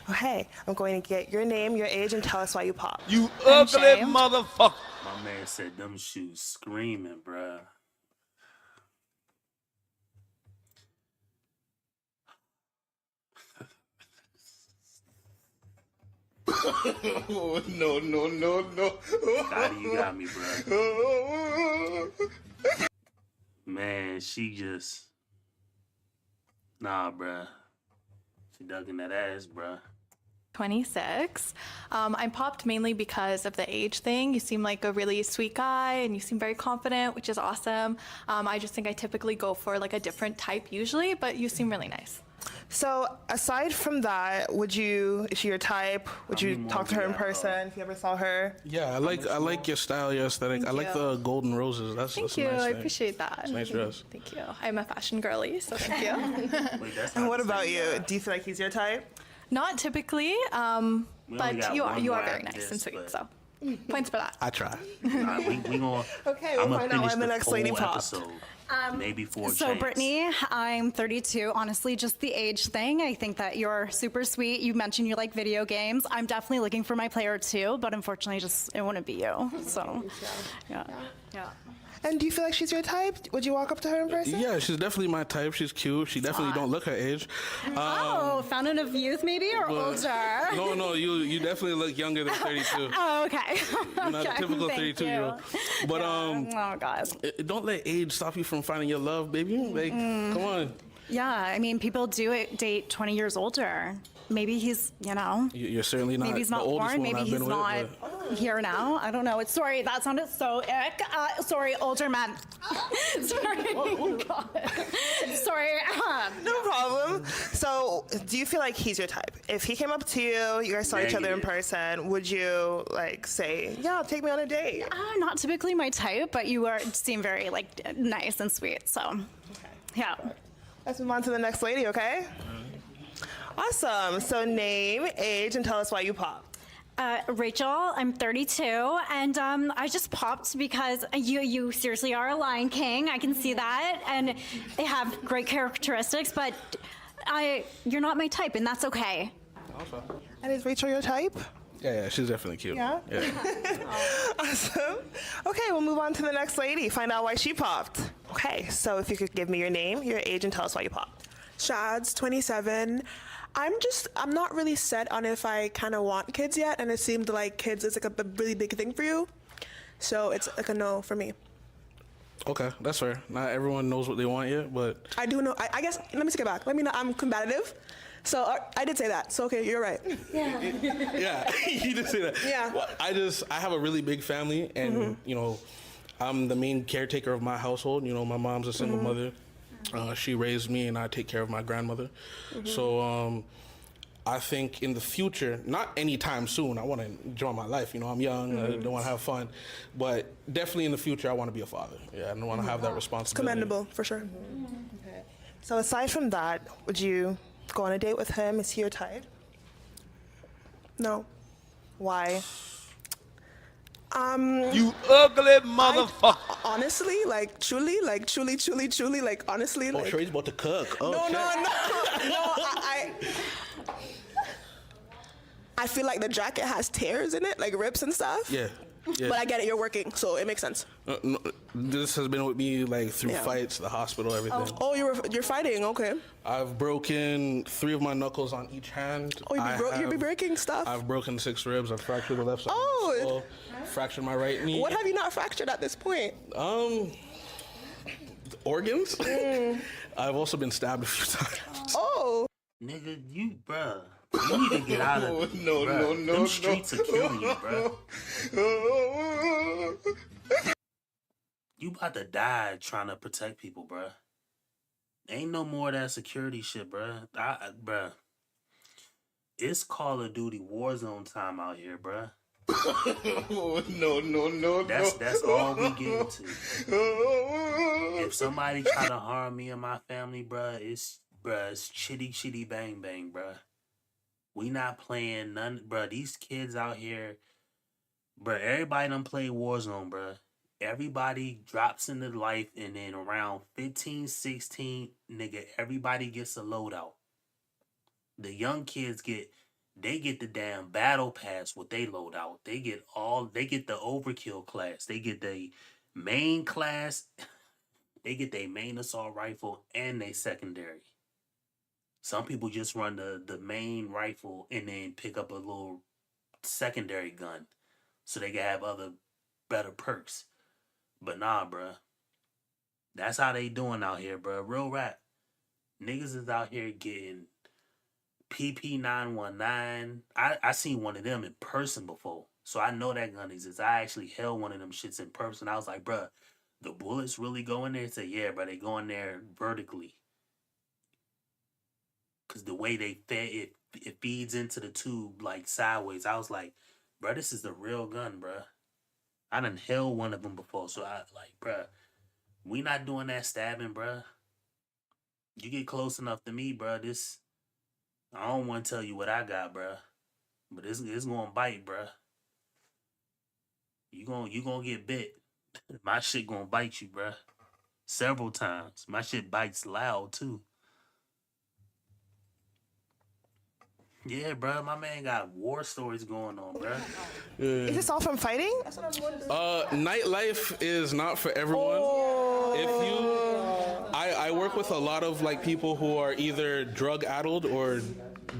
Okay, I'm going to get your name, your age, and tell us why you popped. You ugly motherfucker. My man said them shoes screaming, bruh. Oh, no. Scotty, you got me, bruh. Man, she just... Nah, bruh. She dug in that ass, bruh. 26. I popped mainly because of the age thing. You seem like a really sweet guy and you seem very confident, which is awesome. I just think I typically go for like a different type usually, but you seem really nice. So aside from that, is she your type? Would you talk to her in person if you ever saw her? Yeah, I like your style, your aesthetic. Thank I like you. the golden roses. That's Thank a you. nice I thing. appreciate that. It's a nice dress. Thank you. I'm a fashion girly, so thank you. And what about you? Do you feel like he's your type? Not typically, but you are very nice and sweet, so points for that. I try. Nah, we gonna, Okay, we'll find out when the next lady whole pops. episode. Maybe for a So, chance. Brittany, I'm 32. Honestly, just the age thing. I think that you're super sweet. You mentioned you like video games. I'm definitely looking for my player too, but unfortunately, just it wouldn't be you. So, yeah. And do you feel like she's your type? Would you walk up to her in person? Yeah, she's definitely my type. She's cute. She definitely don't look her age. Oh, fountain of youth, maybe, or but- older? No, you definitely look younger than 32. Oh, okay. You're not a Okay, typical thank 32-year-old. But Oh God. don't let age stop you from finding your love, baby. Like, come on. Yeah, I mean, people do date 20 years older. Maybe he's, You're certainly not maybe he's the not oldest born. one Maybe I've he's been not with. here now. I don't know. Sorry, that sounded so ick. Sorry, older man. Sorry. God. Sorry. No problem. So, do you feel like he's your type? If he came up to you, you guys saw each other in person, would you like say, "Yeah, take me on a date"? Not typically my type, but you seem very like nice and sweet. So, yeah. Let's move on to the next lady, okay? Awesome. So, name, age, and tell us why you popped. Rachel, I'm 32, and I just popped because you seriously are a Lion King. I can see that, and they have great characteristics, but you're not my type, and that's okay. And is Rachel your type? Yeah, she's definitely cute. Yeah? Awesome. Okay, we'll move on to the next lady. Find out why she popped. Okay, so if you could give me your name, your age, and tell us why you popped. Shad's 27. I'm not really set on if I kind of want kids yet, and it seemed like kids is like a really big thing for you. So it's like a no for me. Okay, that's fair. Not everyone knows what they want yet, but I do know. I guess let me take it back. Let me know I'm combative. So I did say that. So okay, you're right. yeah, you did say that. Yeah. Well, I have a really big family, and I'm the main caretaker of my household. My mom's a single mother. She raised me, and I take care of my grandmother. So I think in the future, not anytime soon, I want to enjoy my life. I'm young, I don't want to have fun, but definitely in the future, I want to be a father. Yeah, I don't want to have that responsibility. It's commendable, for sure. Okay. So aside from that, would you go on a date with him? Is he your type? No. Why? You ugly motherfucker. Honestly, truly, honestly, Oh, Sherry's about to cook. Oh, no, shit. no. I feel like the jacket has tears in it, like rips and stuff. Yeah. But I get it, you're working, so it makes sense. No, this has been with me through Yeah. fights, the hospital, everything. Oh, you're fighting, okay. I've broken 3 of my knuckles on each hand. Oh, you be breaking stuff. I've broken 6 ribs. I've fractured the left side. Oh. Of the skull, fractured my right knee. What have you not fractured at this point? Organs. I've also been stabbed a few times. Oh. Nigga, bruh. You need to get out of bruh. Them streets are killing you, bruh. You about to die trying to protect people, bruh. Ain't no more of that security shit, bruh. Bruh. It's Call of Duty Warzone time out here, bruh. No. That's all we get into. If somebody try to harm me and my family, bruh, it's chitty bang bang, bruh. We not playing none, bruh. These kids out here, bruh, everybody done play Warzone, bruh. Everybody drops into life, and then around 15, 16, nigga, everybody gets a loadout. The young kids get the damn battle pass with they loadout. They get the overkill class. They get the main class. They get their main assault rifle and they secondary. Some people just run the main rifle and then pick up a little secondary gun so they can have other better perks. But nah, bruh. That's how they doing out here, bruh. Real rap. Niggas is out here getting PP919. I seen one of them in person before. So I know that gun exists. I actually held one of them shits in person. I was like, bruh, the bullets really go in there? He said, yeah, bruh, they go in there vertically. Because the way they fed it feeds into the tube like sideways. I was like, bruh, this is the real gun, bruh. I done held one of them before. So I like, bruh, we not doing that stabbing, bruh. You get close enough to me, bruh, this... I don't want to tell you what I got, bruh. But it's gonna bite, bruh. You gonna get bit. My shit gonna bite you, bruh. several times. My shit bites loud too. Yeah, bro, my man got war stories going on, bro. Is this all from fighting? Nightlife is not for everyone. I work with a lot of like people who are either drug addled or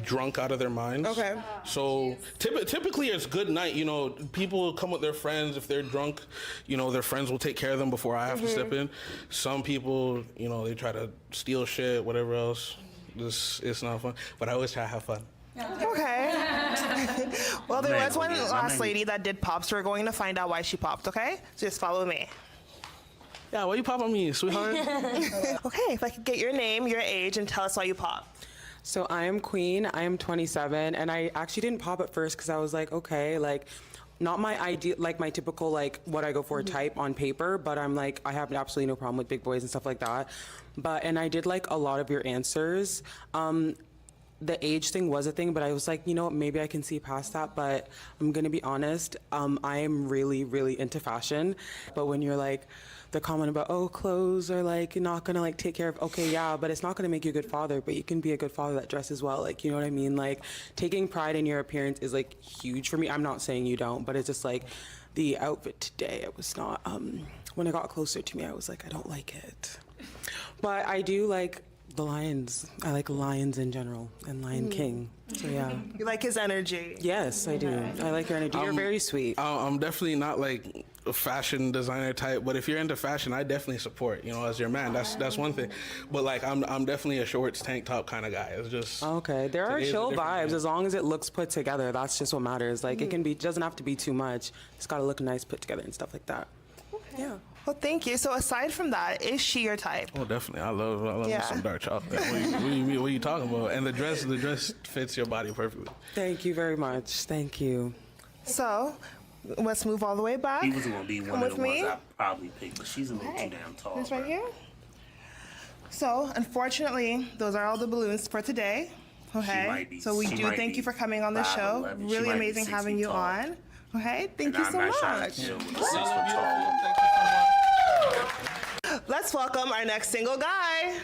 drunk out of their minds. Okay. So typically it's good night. You know, people come with their friends. If they're drunk, you know, their friends will take care of them before I have to step in. Some people, you know, they try to steal shit, whatever else. It's not fun. But I always try to have fun. Okay. Well, there was one last lady that did pop, so we're going to find out why she popped, okay? So just follow me. Yeah, why you pop on me, sweetheart? Okay, if I could get your name, your age, and tell us why you popped. So I am Queen. I am 27, and I actually didn't pop at first because I was like, okay, like, not my ideal, like my typical, like what I go for type on paper, but I'm like, I have absolutely no problem with big boys and stuff like that. And I did like a lot of your answers. The age thing was a thing, but I was like, you know what, maybe I can see past that. But I'm gonna be honest, I am really, really into fashion. But when you're like, the comment about, oh, clothes are like not gonna like take care of, okay, yeah, but it's not gonna make you a good father, but you can be a good father that dresses well. Like, you know what I mean? Like, taking pride in your appearance is like huge for me. I'm not saying you don't, but it's just like the outfit today, it was not, when it got closer to me, I was like, I don't like it. But I do like the lions. I like lions in general and Lion King. So yeah. You like his energy? Yes, I do. I like your energy. You're very sweet. I'm definitely not like a fashion designer type, but if you're into fashion, I definitely support. You know, as your man, that's one thing. But like, I'm definitely a shorts tank top kind of guy. It's just okay. There are chill vibes as long as it looks put together. That's just what matters. Like it can be, doesn't have to be too much. It's got to look nice put together and stuff like that. Okay. Yeah. Well, thank you. So aside from that, is she your type? Oh, definitely. I love some dark chocolate. What are you talking about? And the dress fits your body perfectly. Thank you very much. Thank you. So, let's move all the way back. He was gonna be one of the ones I probably picked, but she's a little too damn tall. This right here. So, unfortunately, those are all the balloons for today. Okay. So we do thank you for coming on the show. 5'11". Really amazing having you on. Okay. Thank you so much. Let's welcome our next single guy.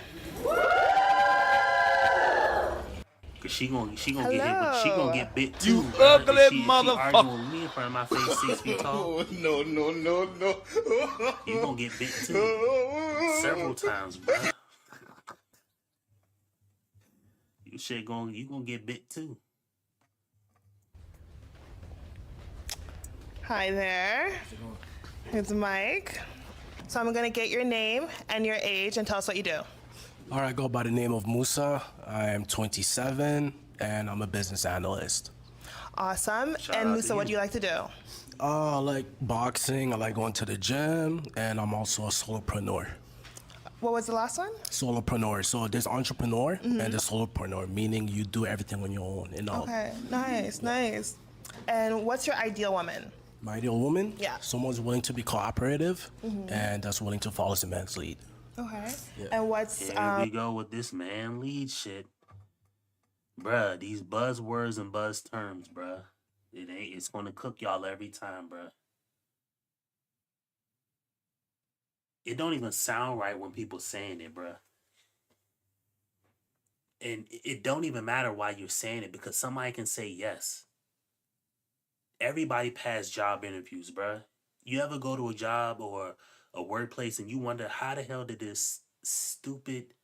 Cause she gonna get bit too. You ugly motherfucker. She arguing with me in front of my face 6 feet tall. No. You gonna get bit too. Several times, bro. You gonna get bit too. Hi there. It's Mike. So I'm gonna get your name and your age and tell us what you do. All right, I go by the name of Musa. I am 27 and I'm a business analyst. Awesome. And Musa, what do you like to do? I like boxing, I like going to the gym, and I'm also a solopreneur. What was the last one? Solopreneur. So there's entrepreneur and there's solopreneur, meaning you do everything on your own. Okay, nice. And what's your ideal woman? My ideal woman? Yeah. Someone's willing to be cooperative and that's willing to follow the man's lead. Okay. Yeah. And what's Here we go with this man lead shit. Bruh, these buzzwords and buzz terms, bruh. It's gonna cook y'all every time, bruh. It don't even sound right when people saying it, bruh. And it don't even matter why you're saying it because somebody can say yes. Everybody passed job interviews, bruh. You ever go to a job or a workplace and you wonder how the hell did this stupid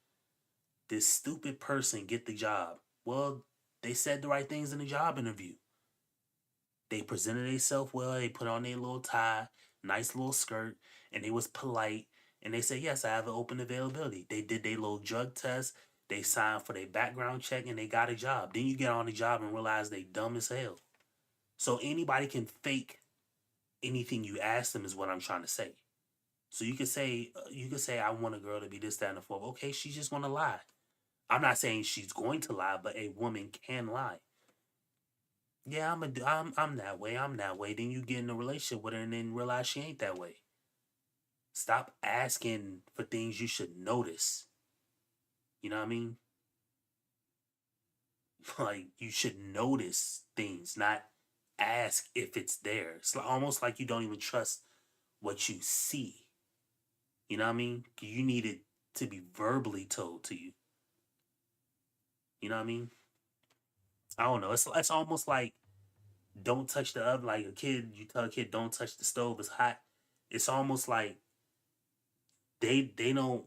person get the job? Well, they said the right things in the job interview. They presented themselves well, they put on their little tie, nice little skirt, and they was polite, and they said, yes, I have an open availability. They did their little drug test, they signed for their background check, and they got a job. Then you get on the job and realize they dumb as hell. So anybody can fake anything you ask them is what I'm trying to say. So you could say, I want a girl to be this, that, and the fourth. Okay, she's just gonna lie. I'm not saying she's going to lie, but a woman can lie. Yeah, I'm that way. I'm that way. Then you get in a relationship with her and then realize she ain't that way. Stop asking for things you should notice. You know what I mean? Like, you should notice things, not ask if it's there. It's almost like you don't even trust what you see. You know what I mean? You need it to be verbally told to you. You know what I mean? I don't know. It's almost like don't touch the oven. Like a kid, you tell a kid don't touch the stove. It's hot. It's almost like they don't.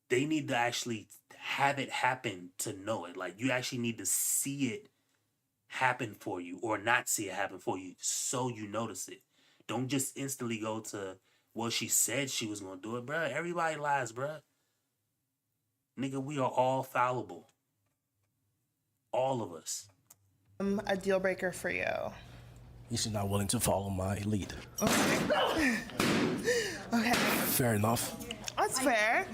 They need to actually have it happen to know it. Like you actually need to see it happen for you or not see it happen for you so you notice it. Don't just instantly go to, well, she said she was going to do it. Bruh, everybody lies, bruh. Nigga, we are all fallible. All of us. A deal breaker for you. She's not willing to follow my lead. Okay. Okay. Fair enough. That's fair.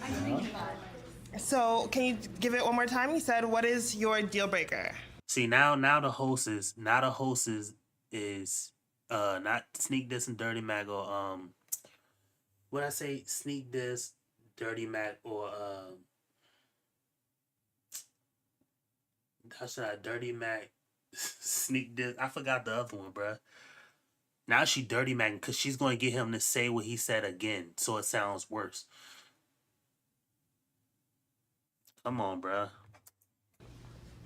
So, can you give it one more time? You said, what is your deal breaker? See, now the host is not Sneak Diss and Dirty Mac or what I say, Sneak Diss, Dirty Mac or how should I, Dirty Mac, Sneak Diss. I forgot the other one, bruh. Now she Dirty Mac because she's going to get him to say what he said again, so it sounds worse. Come on, bruh.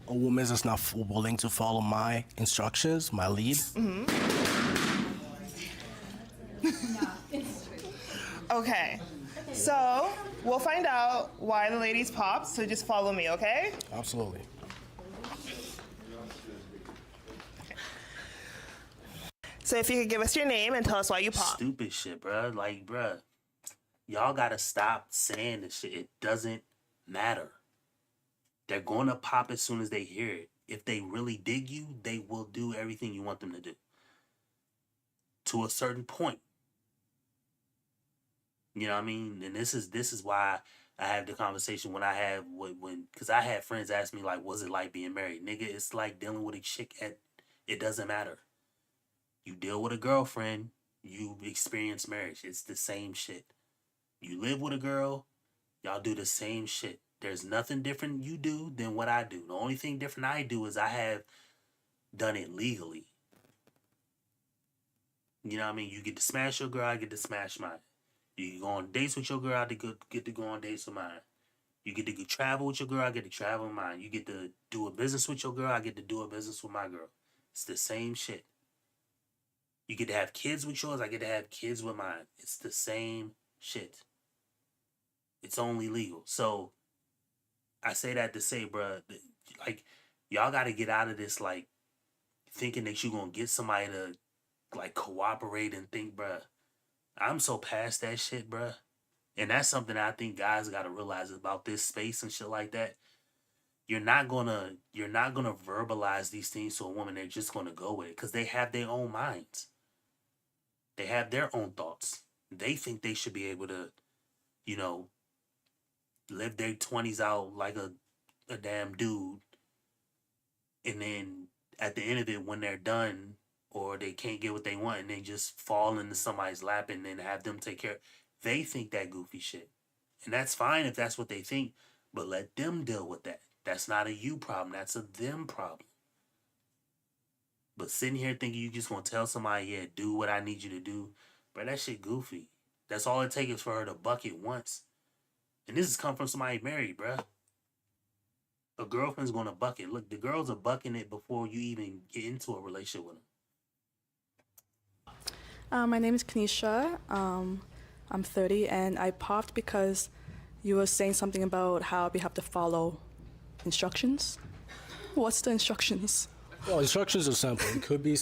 A woman is not willing to follow my instructions, my lead. Okay. So, we'll find out why the ladies popped, so just follow me, okay? Absolutely. So if you could give us your name and tell us why you popped. Stupid shit, bruh. Like, bruh. Y'all gotta stop saying this shit. It doesn't matter. They're gonna pop as soon as they hear it. If they really dig you, they will do everything you want them to do. To a certain point. You know what I mean? And this is why I have the conversation when I have because I had friends ask me like, was it like being married? Nigga, it's like dealing with a chick it doesn't matter. You deal with a girlfriend, you experience marriage. It's the same shit. You live with a girl, y'all do the same shit. There's nothing different you do than what I do. The only thing different I do is I have done it legally. You know what I mean? You get to smash your girl, I get to smash mine. You go on dates with your girl, I get to go on dates with mine. You get to go travel with your girl, I get to travel with mine. You get to do a business with your girl, I get to do a business with my girl. It's the same shit. You get to have kids with yours, I get to have kids with mine. It's the same shit. It's only legal. So, I say that to say, bruh, like, y'all got to get out of this, like, thinking that you're going to get somebody to, like, cooperate and think, bruh. I'm so past that shit, bruh. And that's something I think guys got to realize about this space and shit like that. You're not gonna verbalize these things to a woman. They're just gonna go with it because they have their own minds. They have their own thoughts. They think they should be able to, you know, live their 20s out like a damn dude. And then at the end of it, when they're done or they can't get what they want and they just fall into somebody's lap and then have them take care. They think that goofy shit. And that's fine if that's what they think, but let them deal with that. That's not a you problem. That's a them problem. But sitting here thinking you just gonna tell somebody, yeah, do what I need you to do, bro, that shit goofy. That's all it takes is for her to buck it once. And this has come from somebody married, bro. A girlfriend's gonna buck it. Look, the girls are bucking it before you even get into a relationship with them. My name is Kanisha. I'm 30, and I popped because you were saying something about how we have to follow instructions. What's the instructions? Well, instructions are simple. It could be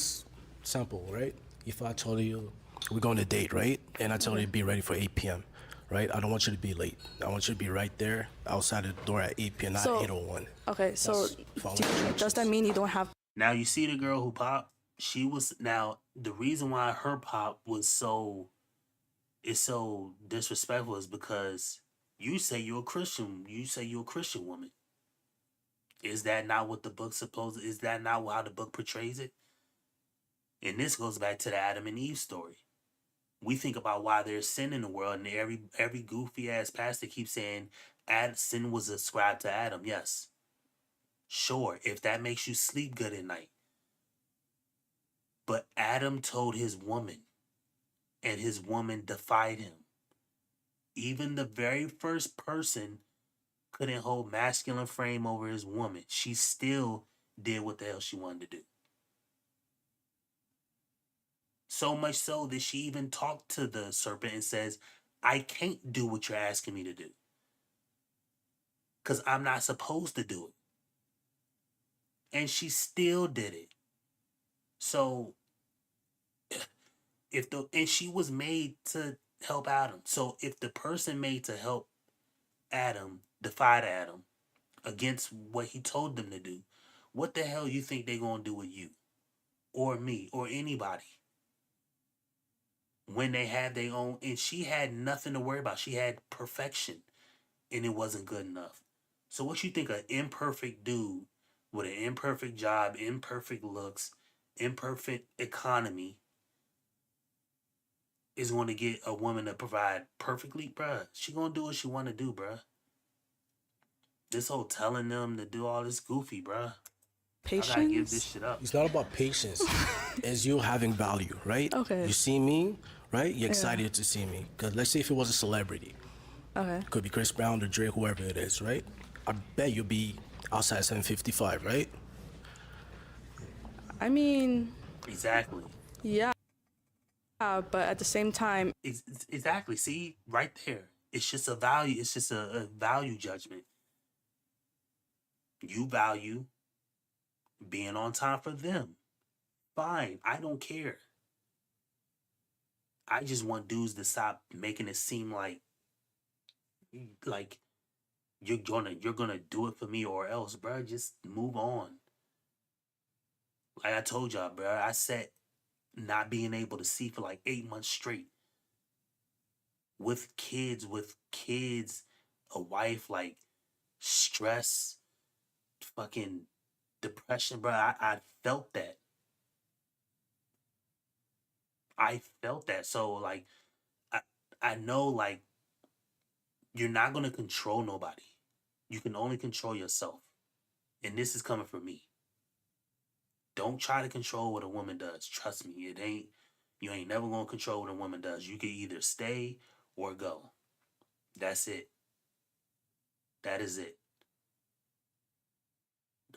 simple, right? If I told you we're going to date, right? And I told you to be ready for 8 p.m., right? I don't want you to be late. I want you to be right there outside the door at 8 p.m., not 8:01. Okay, so does that mean you don't have... Now, you see the girl who popped? She was... Now, the reason why her pop was so disrespectful is because you say you're a Christian. You say you're a Christian woman. Is that not what the book is that not how the book portrays it? And this goes back to the Adam and Eve story. We think about why there's sin in the world, and every goofy ass pastor keeps saying sin was ascribed to Adam. Yes. Sure, if that makes you sleep good at night. But Adam told his woman, and his woman defied him. Even the very first person couldn't hold masculine frame over his woman. She still did what the hell she wanted to do. So much so that she even talked to the serpent and says, I can't do what you're asking me to do. Because I'm not supposed to do it. And she still did it. So, and she was made to help Adam. So if the person made to help Adam defied Adam against what he told them to do, what the hell you think they're going to do with you or me or anybody when they have their own? And she had nothing to worry about. She had perfection and it wasn't good enough. So what you think an imperfect dude with an imperfect job, imperfect looks, imperfect economy is going to get a woman to provide perfectly? Bruh, she going to do what she want to do, bruh. This whole telling them to do all this goofy, bruh. Patience? I gotta give this shit up. It's not about patience. It's you having value, right? Okay. You see me, right? You're excited to see me. Because let's say if it was a celebrity. Okay. Could be Chris Brown or Drake, whoever it is, right? I bet you'll be outside 755, right? I mean, Exactly. yeah, but at the same time, Exactly. See, right there. It's just a value. It's just a value judgment. You value being on time for them. Fine. I don't care. I just want dudes to stop making it seem like you're gonna do it for me or else, bro. Just move on. Like I told y'all, bro, I said not being able to see for like 8 months straight. With kids, a wife, like stress, fucking depression, bro. I felt that. I felt that. So like I know like you're not gonna control nobody. You can only control yourself. And this is coming from me. Don't try to control what a woman does. Trust me, you ain't never gonna control what a woman does. You can either stay or go. That's it. That is it.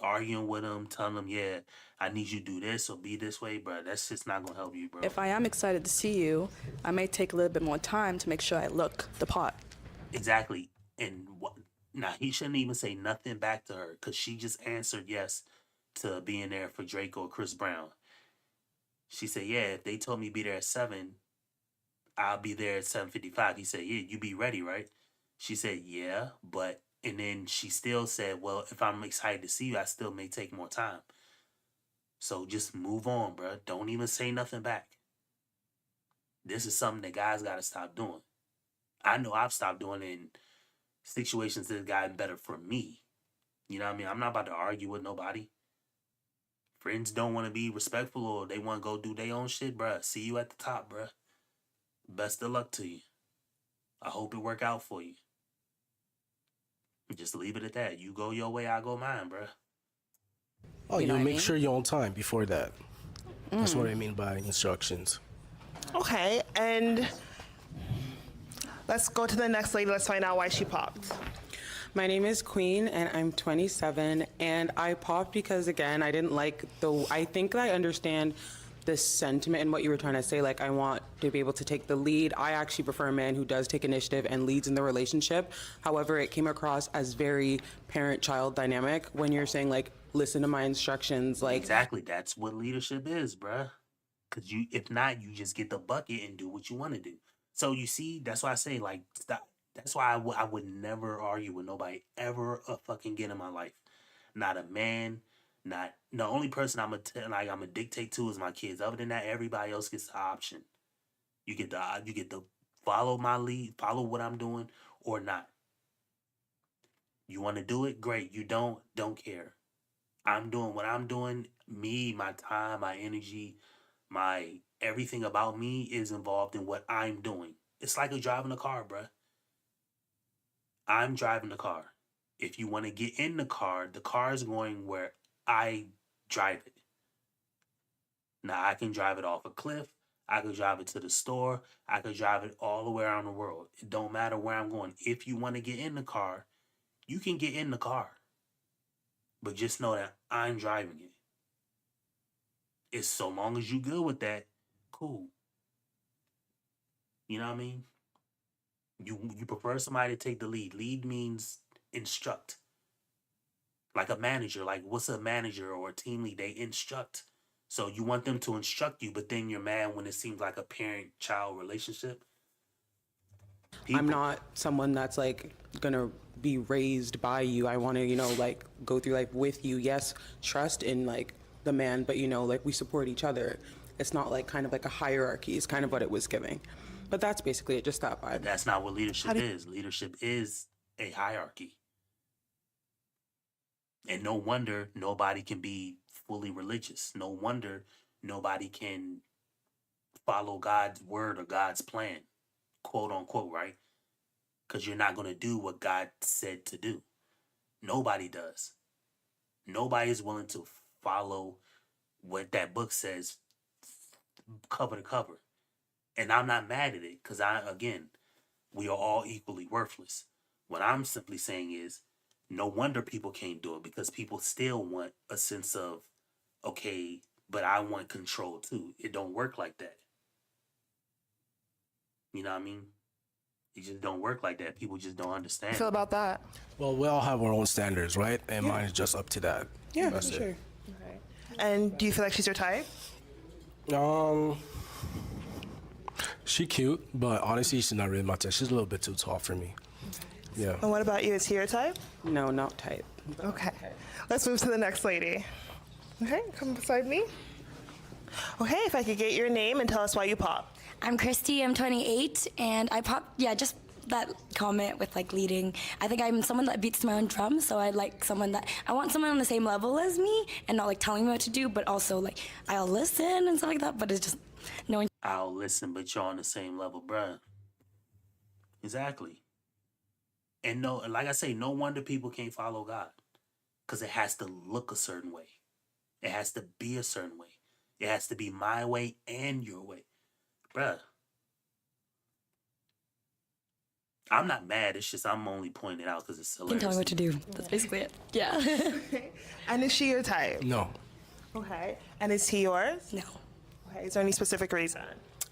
Arguing with them, telling them, yeah, I need you to do this or be this way, bro. That's just not gonna help you, bro. if I am excited to see you, I may take a little bit more time to make sure I look the part. Exactly. And now he shouldn't even say nothing back to her because she just answered yes to being there for Drake or Chris Brown. She said, yeah, if they told me be there at 7, I'll be there at 7:55. He said, yeah, you be ready, right? She said, yeah, but, and then she still said, well, if I'm excited to see you, I still may take more time. So just move on, bro. Don't even say nothing back. This is something that guys got to stop doing. I know I've stopped doing it in situations that have gotten better for me. You know what I mean? I'm not about to argue with nobody. Friends don't want to be respectful or they want to go do their own shit, bruh. See you at the top, bruh. Best of luck to you. I hope it work out for you. Just leave it at that. You go your way, I go mine, bruh. Oh, you make sure you're on time before that. That's what I mean by instructions. Okay, and let's go to the next lady. Let's find out why she popped. My name is Queen, and I'm 27, and I popped because, again, I didn't like I think that I understand the sentiment and what you were trying to say. Like, I want to be able to take the lead. I actually prefer a man who does take initiative and leads in the relationship. However, it came across as very parent-child dynamic when you're saying, like, listen to my instructions. Like, exactly. That's what leadership is, bruh. Because if not, you just get the bucket and do what you want to do. So you see, that's why I say, like, stop. That's why I would never argue with nobody ever fucking again in my life. Not a man, not the only person I'm gonna dictate to is my kids. Other than that, everybody else gets the option. You get to follow my lead, follow what I'm doing, or not. You want to do it, great. You don't care. I'm doing what I'm doing. Me, my time, my energy, my everything about me is involved in what I'm doing. It's like driving a car, bruh. I'm driving the car. If you want to get in the car is going where I drive it. Now, I can drive it off a cliff. I could drive it to the store. I could drive it all the way around the world. It don't matter where I'm going. If you want to get in the car, you can get in the car. But just know that I'm driving it. It's so long as you good with that, cool. You know what I mean? You prefer somebody to take the lead. Lead means instruct. Like a manager. Like, what's a manager or a team lead? They instruct. So you want them to instruct you, but then you're mad when it seems like a parent-child relationship. I'm not someone that's like gonna be raised by you. I want to, you know, like go through life with you. Yes, trust in like the man, but you know, like we support each other. It's not like kind of like a hierarchy. It's kind of what it was giving. But that's basically it, just that vibe. But that's not what leadership is. Leadership is a hierarchy. And no wonder nobody can be fully religious. No wonder nobody can follow God's word or God's plan, quote unquote, right? Because you're not going to do what God said to do. Nobody does. Nobody is willing to follow what that book says cover to cover. And I'm not mad at it because we are all equally worthless. What I'm simply saying is, no wonder people can't do it, because people still want a sense of, okay, but I want control too. It don't work like that. You know what I mean? It just don't work like that. People just don't understand. Feel about that? Well, we all have our own standards, right? And mine is just up to that. Yeah, That's for it. sure. Okay. And do you feel like she's your type? She cute, but honestly, she's not really my type. She's a little bit too tall for me. Yeah. And what about you? Is he your type? No, not type. Okay. Let's move to the next lady. Okay, come beside me. Okay, if I could get your name and tell us why you pop. I'm Christy, I'm 28, and I pop, just that comment with like leading. I think I'm someone that beats my own drum, so I want someone on the same level as me and not like telling me what to do, but also like I'll listen and stuff like that, but it's just knowing. I'll listen, but you're on the same level, bruh. Exactly. And no, like I say, no wonder people can't follow God. Because it has to look a certain way. It has to be a certain way. It has to be my way and your way. Bruh. I'm not mad. It's just I'm only pointing it out because it's You hilarious. can tell me what to do. That's basically it. Yeah. And is she your type? No. Okay. And is he yours? No. Okay. Is there any specific reason?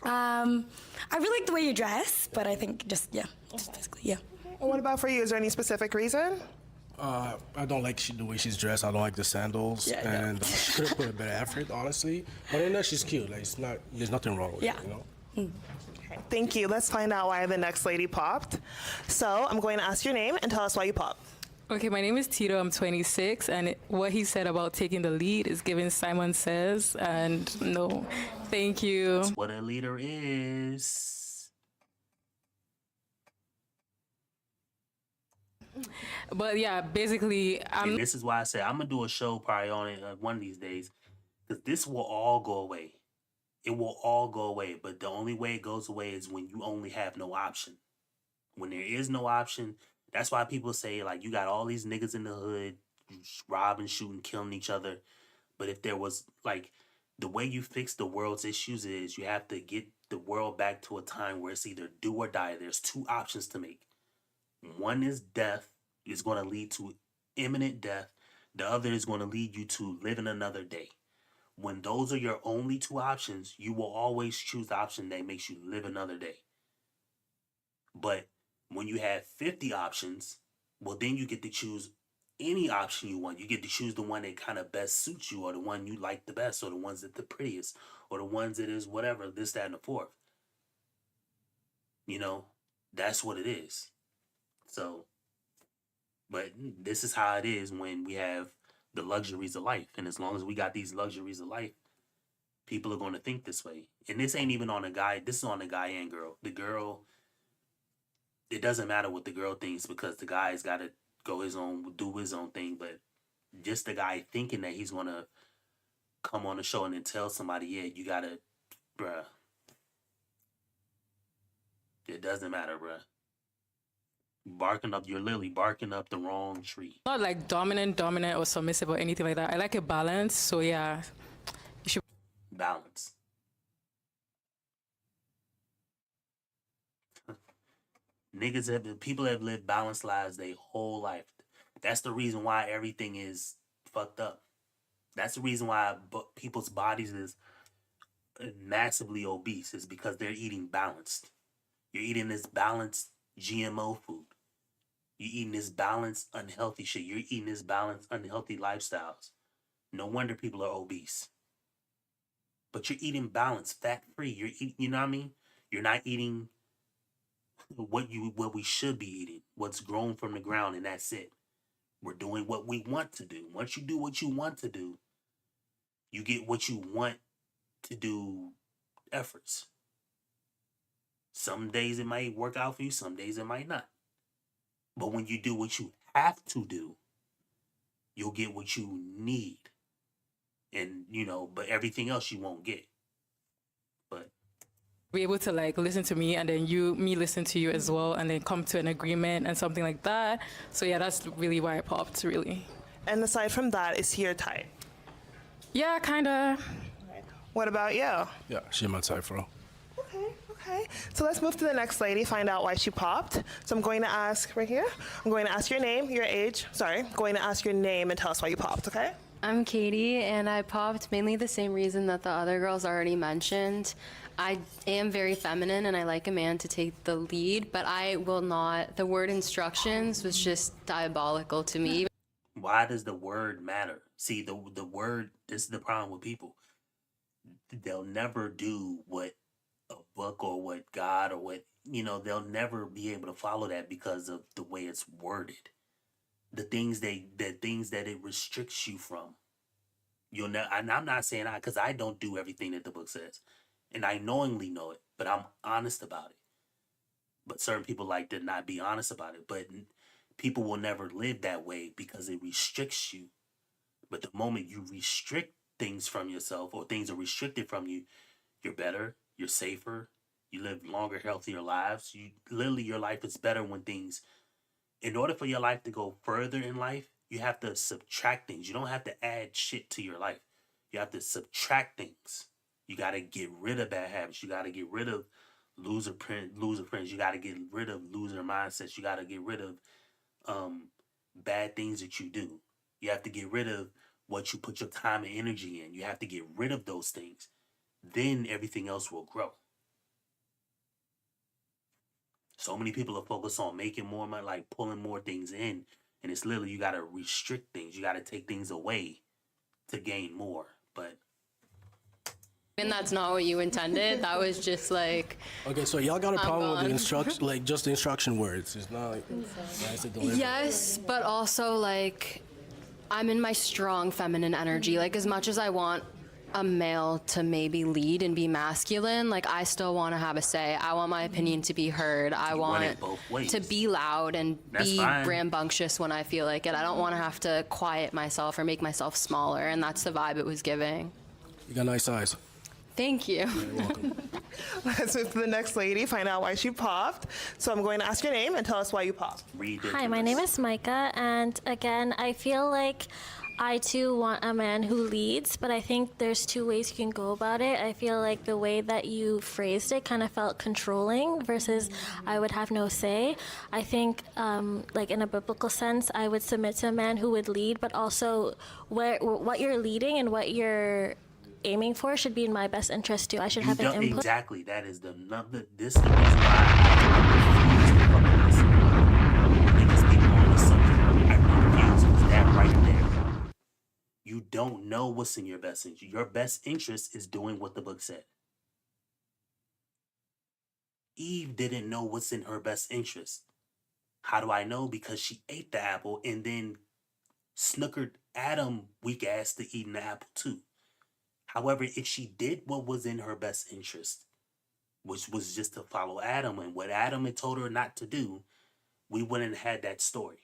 I really like the way you dress, but I think just basically, yeah. And what about for you? Is there any specific reason? I don't like the way she's dressed. I don't like the sandals, and she could have put a better effort, honestly. But I know she's cute. Like there's nothing wrong with it, you know. Okay, thank you. Let's find out why the next lady popped. So I'm going to ask your name and tell us why you popped. Okay, my name is Tito. I'm 26, and what he said about taking the lead is giving Simon Says, and no, thank you. That's what a leader is. But yeah, basically, And this is why I say I'm gonna do a show probably on it one of these days, because this will all go away. It will all go away, but the only way it goes away is when you only have no option. When there is no option, that's why people say like you got all these niggas in the hood robbing, shooting, killing each other. But if there was like the way you fix the world's issues is you have to get the world back to a time where it's either do or die. There's two options to make. One is death, is going to lead to imminent death. The other is going to lead you to living another day. When those are your only two options, you will always choose the option that makes you live another day. But when you have 50 options, well, then you get to choose any option you want. You get to choose the one that kind of best suits you, or the one you like the best, or the ones that the prettiest, or the ones that is whatever, this, that, and the fourth. You know, that's what it is. So, but this is how it is when we have the luxuries of life. And as long as we got these luxuries of life, people are going to think this way. And this ain't even on a guy. This is on a guy and girl. The girl, it doesn't matter what the girl thinks because the guy's got to go do his own thing. But just the guy thinking that he's going to come on the show and then tell somebody, yeah, you got to, bruh. It doesn't matter, bruh. You're literally barking up the wrong tree. Not like dominant or submissive or anything like that. I like a balance. So yeah, you should balance. People have lived balanced lives their whole life. That's the reason why everything is fucked up. That's the reason why people's bodies is massively obese, is because they're eating balanced. You're eating this balanced GMO food. You're eating this balanced unhealthy shit. You're eating this balanced unhealthy lifestyles. No wonder people are obese. But you're eating balanced, fat free. You're eating, you know what I mean? You're not eating what we should be eating, what's grown from the ground, and that's it. We're doing what we want to do. Once you do what you want to do, you get what you want to do efforts. Some days it might work out for you, some days it might not. But when you do what you have to do, you'll get what you need. And, but everything else you won't get. But be able to like listen to me and then me listen to you as well and then come to an agreement and something like that. So yeah, that's really why I popped, really. And aside from that, is he your type? Yeah, kinda. What about you? Yeah, she's my type, bro. Okay, so let's move to the next lady, find out why she popped. So I'm going to ask right here, I'm going to ask your name, your age, going to ask your name and tell us why you popped, okay? I'm Katie, and I popped mainly the same reason that the other girls already mentioned. I am very feminine, and I like a man to take the lead, but I will not. The word instructions was just diabolical to me. why does the word matter? See, the word, this is the problem with people. They'll never do what a book or what God or what, they'll never be able to follow that because of the way it's worded. The things that it restricts you from. You'll never, and I'm not saying because I don't do everything that the book says. And I knowingly know it, but I'm honest about it. But certain people like to not be honest about it. But people will never live that way because it restricts you. But the moment you restrict things from yourself or things are restricted from you, you're better, you're safer, you live longer, healthier lives. Your life is better when things, in order for your life to go further in life, you have to subtract things. You don't have to add shit to your life. You have to subtract things. You got to get rid of bad habits. You got to get rid of loser friends. You got to get rid of loser mindsets. You got to get rid of bad things that you do. You have to get rid of what you put your time and energy in. You have to get rid of those things. Then everything else will grow. So many people are focused on making more money, like pulling more things in. And it's literally, you got to restrict things. You got to take things away to gain more. But and that's not what you intended. That was just like. Okay, so y'all got a problem with the instruction, like just the instruction words. It's not like nice to deliver. Yes, but also like I'm in my strong feminine energy. Like as much as I want a male to maybe lead and be masculine, like I still want to have a say. I want my opinion to be heard. I want to be loud and be rambunctious when I feel like it. I don't want to have to quiet myself or make myself smaller, and that's the vibe it was giving. You got nice eyes. Thank you. You're welcome. Let's move to the next lady, find out why she popped. So I'm going to ask your name and tell us why you popped. Hi, my name is Micah, and again, I feel like I too want a man who leads, but I think there's two ways you can go about it. I feel like the way that you phrased it kind of felt controlling versus I would have no say. I think like in a biblical sense, I would submit to a man who would lead, but also what you're leading and what you're aiming for should be in my best interest too. I should have an input. Exactly. That is the reason why I refuse to fucking listen. Niggas people on this subject. I refuse. It's that right there. You don't know what's in your best interest. Your best interest is doing what the book said. Eve didn't know what's in her best interest. How do I know? Because she ate the apple and then snookered Adam, weak ass, to eating the apple too. However, if she did what was in her best interest, which was just to follow Adam and what Adam had told her not to do, we wouldn't have had that story.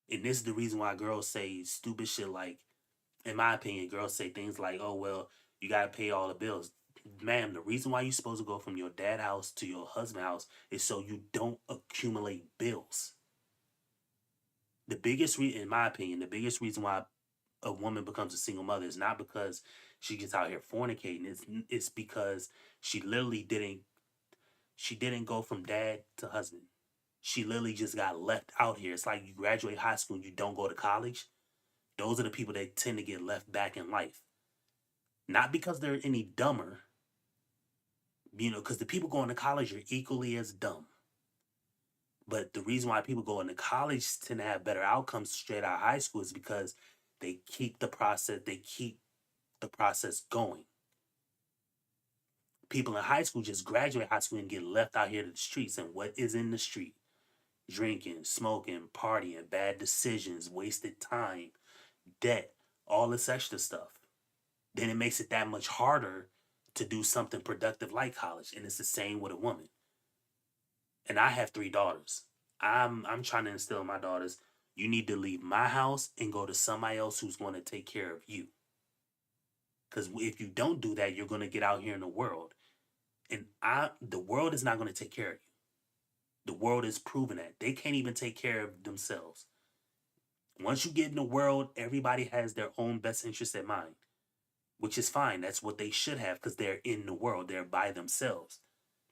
And this is the reason why girls say stupid shit like, in my opinion, girls say things like, oh, well, you got to pay all the bills. Ma'am, the reason why you're supposed to go from your dad's house to your husband's house is so you don't accumulate bills. The biggest reason, in my opinion, the biggest reason why a woman becomes a single mother is not because she gets out here fornicating. It's because she literally She didn't go from dad to husband. She literally just got left out here. It's like you graduate high school and you don't go to college. Those are the people that tend to get left back in life. Not because they're any dumber, because the people going to college are equally as dumb. But the reason why people go into college tend to have better outcomes straight out of high school is because they keep the process going. People in high school just graduate high school and get left out here to the streets. And what is in the street? Drinking, smoking, partying, bad decisions, wasted time, debt, all this extra stuff. Then it makes it that much harder to do something productive like college. And it's the same with a woman. And I have 3 daughters. I'm trying to instill in my daughters, you need to leave my house and go to somebody else who's going to take care of you. Because if you don't do that, you're going to get out here in the world. And the world is not going to take care of you. The world is proving that. They can't even take care of themselves. Once you get in the world, everybody has their own best interest in mind. Which is fine. That's what they should have because they're in the world. They're by themselves.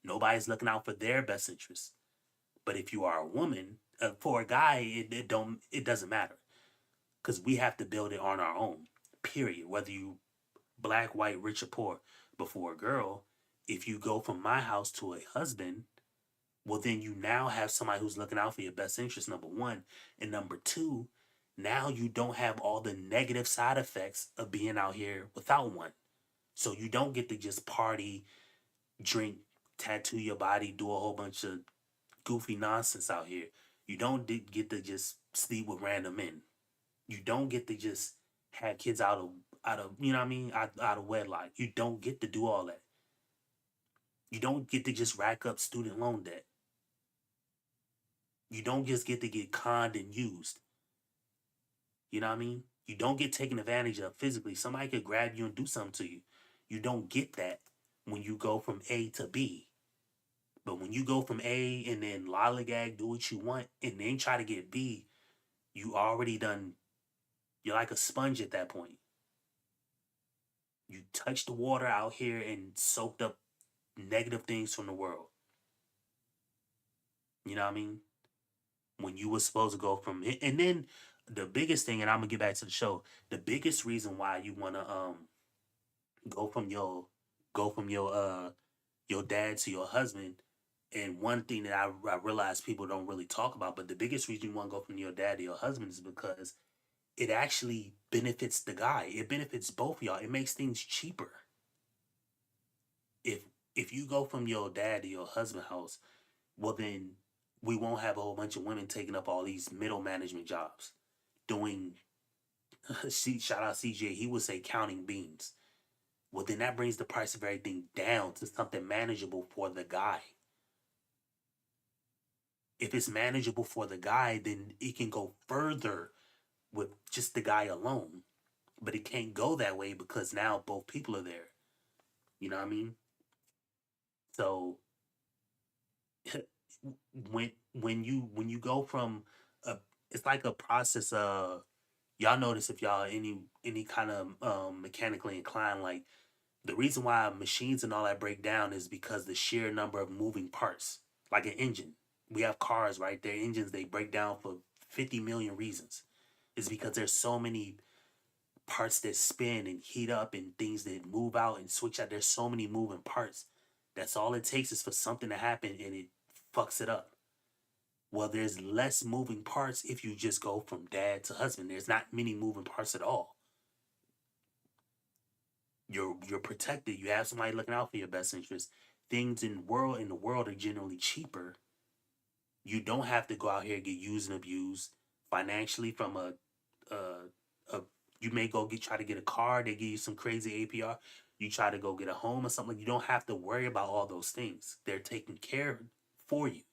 Nobody's looking out for their best interests. But if you are a woman, for a guy, it doesn't matter. Because we have to build it on our own. Period. Whether you black, white, rich, or poor. But for a girl, if you go from my house to a husband, well, then you now have somebody who's looking out for your best interest, number one. And number two, now you don't have all the negative side effects of being out here without one. So you don't get to just party, drink, tattoo your body, do a whole bunch of goofy nonsense out here. You don't get to just sleep with random men. You don't get to just have kids out of you know what I mean, out of wedlock. You don't get to do all that. You don't get to just rack up student loan debt. You don't just get to get conned and used. You know what I mean? You don't get taken advantage of physically. Somebody could grab you and do something to you. You don't get that when you go from A to B. But when you go from A and then lollygag, do what you want, and then try to get B, you already done, you're like a sponge at that point. You touched the water out here and soaked up negative things from the world. You know what I mean? When you were supposed to go from, and then the biggest thing, and I'm gonna get back to the show, the biggest reason why you wanna go from your dad to your husband, and one thing that I realize people don't really talk about, but the biggest reason you want to go from your dad to your husband is because it actually benefits the guy. It benefits both of y'all. It makes things cheaper. If you go from your dad to your husband's house, well then we won't have a whole bunch of women taking up all these middle management jobs. Doing, shout out CJ, he would say counting beans. Well then that brings the price of everything down to something manageable for the guy. If it's manageable for the guy, then it can go further with just the guy alone. But it can't go that way because now both people are there. You know what I mean? So when you go from it's like a process of, y'all notice if y'all any kind of mechanically inclined, like the reason why machines and all that break down is because the sheer number of moving parts, like an engine. We have cars, right? Their engines, they break down for 50 million reasons. It's because there's so many parts that spin and heat up and things that move out and switch out. There's so many moving parts. That's all it takes is for something to happen and it fucks it up. Well, there's less moving parts if you just go from dad to husband. There's not many moving parts at all. You're protected. You have somebody looking out for your best interest. Things in the world are generally cheaper. You don't have to go out here and get used and abused financially from you may go try to get a car, they give you some crazy APR. You try to go get a home or something, you don't have to worry about all those things. They're taken care of for you.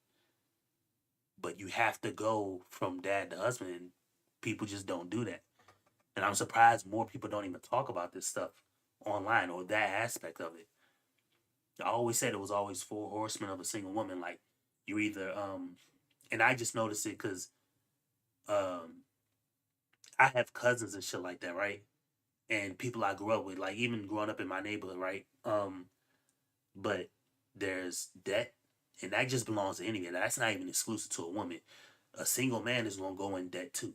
But you have to go from dad to husband, and people just don't do that. And I'm surprised more people don't even talk about this stuff online or that aspect of it. I always said it was always 4 horsemen of a single woman. Like, you either and I just noticed it because I have cousins and shit like that, right? And people I grew up with, like even growing up in my neighborhood, right? But there's debt, And that just belongs to anybody. That's not even exclusive to a woman. A single man is going to go in debt too.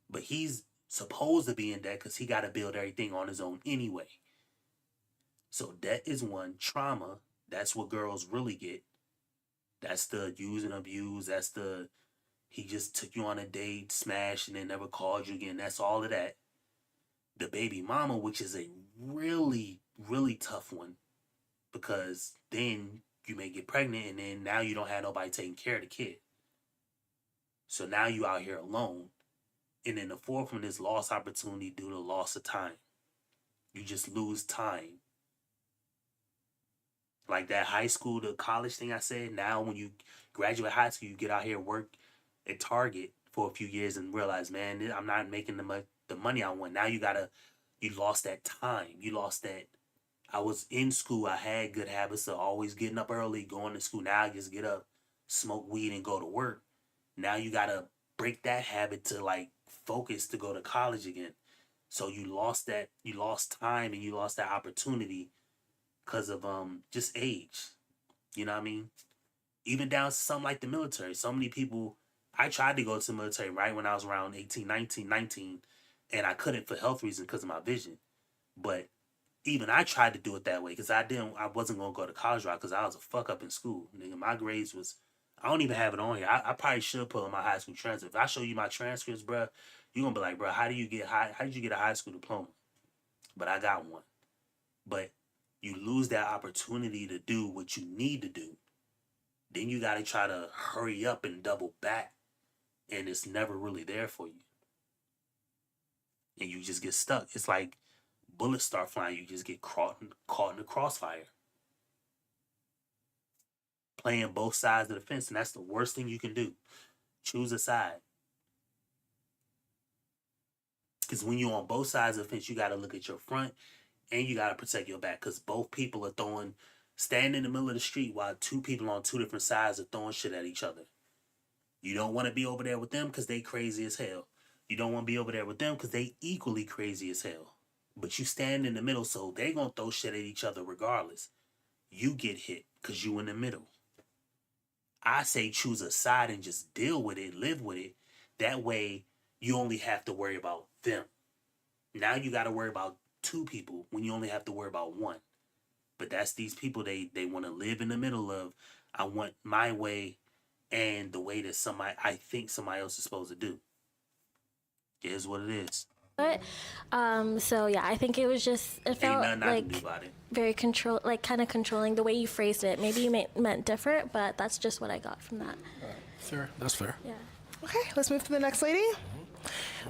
But he's supposed to be in debt because he got to build everything on his own anyway. So debt is one. Trauma, that's what girls really get. That's the use and abuse. That's the, he just took you on a date, smashed, and then never called you again. That's all of that. The baby mama, which is a really, really tough one. Because then you may get pregnant and then now you don't have nobody taking care of the kid. So now you out here alone. And then the fourth one is lost opportunity due to loss of time. You just lose time. Like that high school to college thing I said, now when you graduate high school, you get out here, work at Target for a few years and realize, man, I'm not making the money I want. Now you lost that time. You lost that. I was in school. I had good habits of always getting up early, going to school. Now I just get up, smoke weed, and go to work. Now you got to break that habit to like focus to go to college again. So you lost that. You lost time and you lost that opportunity because of just age. You know what I mean? Even down to something like the military. So many people, I tried to go to the military right when I was around 18, 19, and I couldn't for health reasons because of my vision. But even I tried to do it that way because I wasn't going to go to college route because I was a fuck up in school. Nigga, my grades was, I don't even have it on here. I probably should put on my high school transcript. If I show you my transcripts, bro, you're going to be like, bro, how did you get a high school diploma? But I got one. But you lose that opportunity to do what you need to do. Then you got to try to hurry up and double back. And it's never really there for you. And you just get stuck. It's like bullets start flying. You just get caught in the crossfire. Playing both sides of the fence. And that's the worst thing you can do. Choose a side. Because when you're on both sides of the fence, you got to look at your front and you got to protect your back. Because both people are standing in the middle of the street while two people on two different sides are throwing shit at each other. You don't want to be over there with them because they crazy as hell. You don't want to be over there with them because they equally crazy as hell. But you stand in the middle, so they going to throw shit at each other regardless. You get hit because you in the middle. I say choose a side and just deal with it, live with it. That way, you only have to worry about them. Now you got to worry about two people when you only have to worry about one. But that's these people, they want to live in the middle of, I want my way and the way that I think somebody else is supposed to do. It is what it is. But so yeah, I think it was just, it felt like very kind of controlling the way you phrased it. Maybe you meant different, but that's just what I got from that. Fair. That's fair. Yeah. Okay, let's move to the next lady.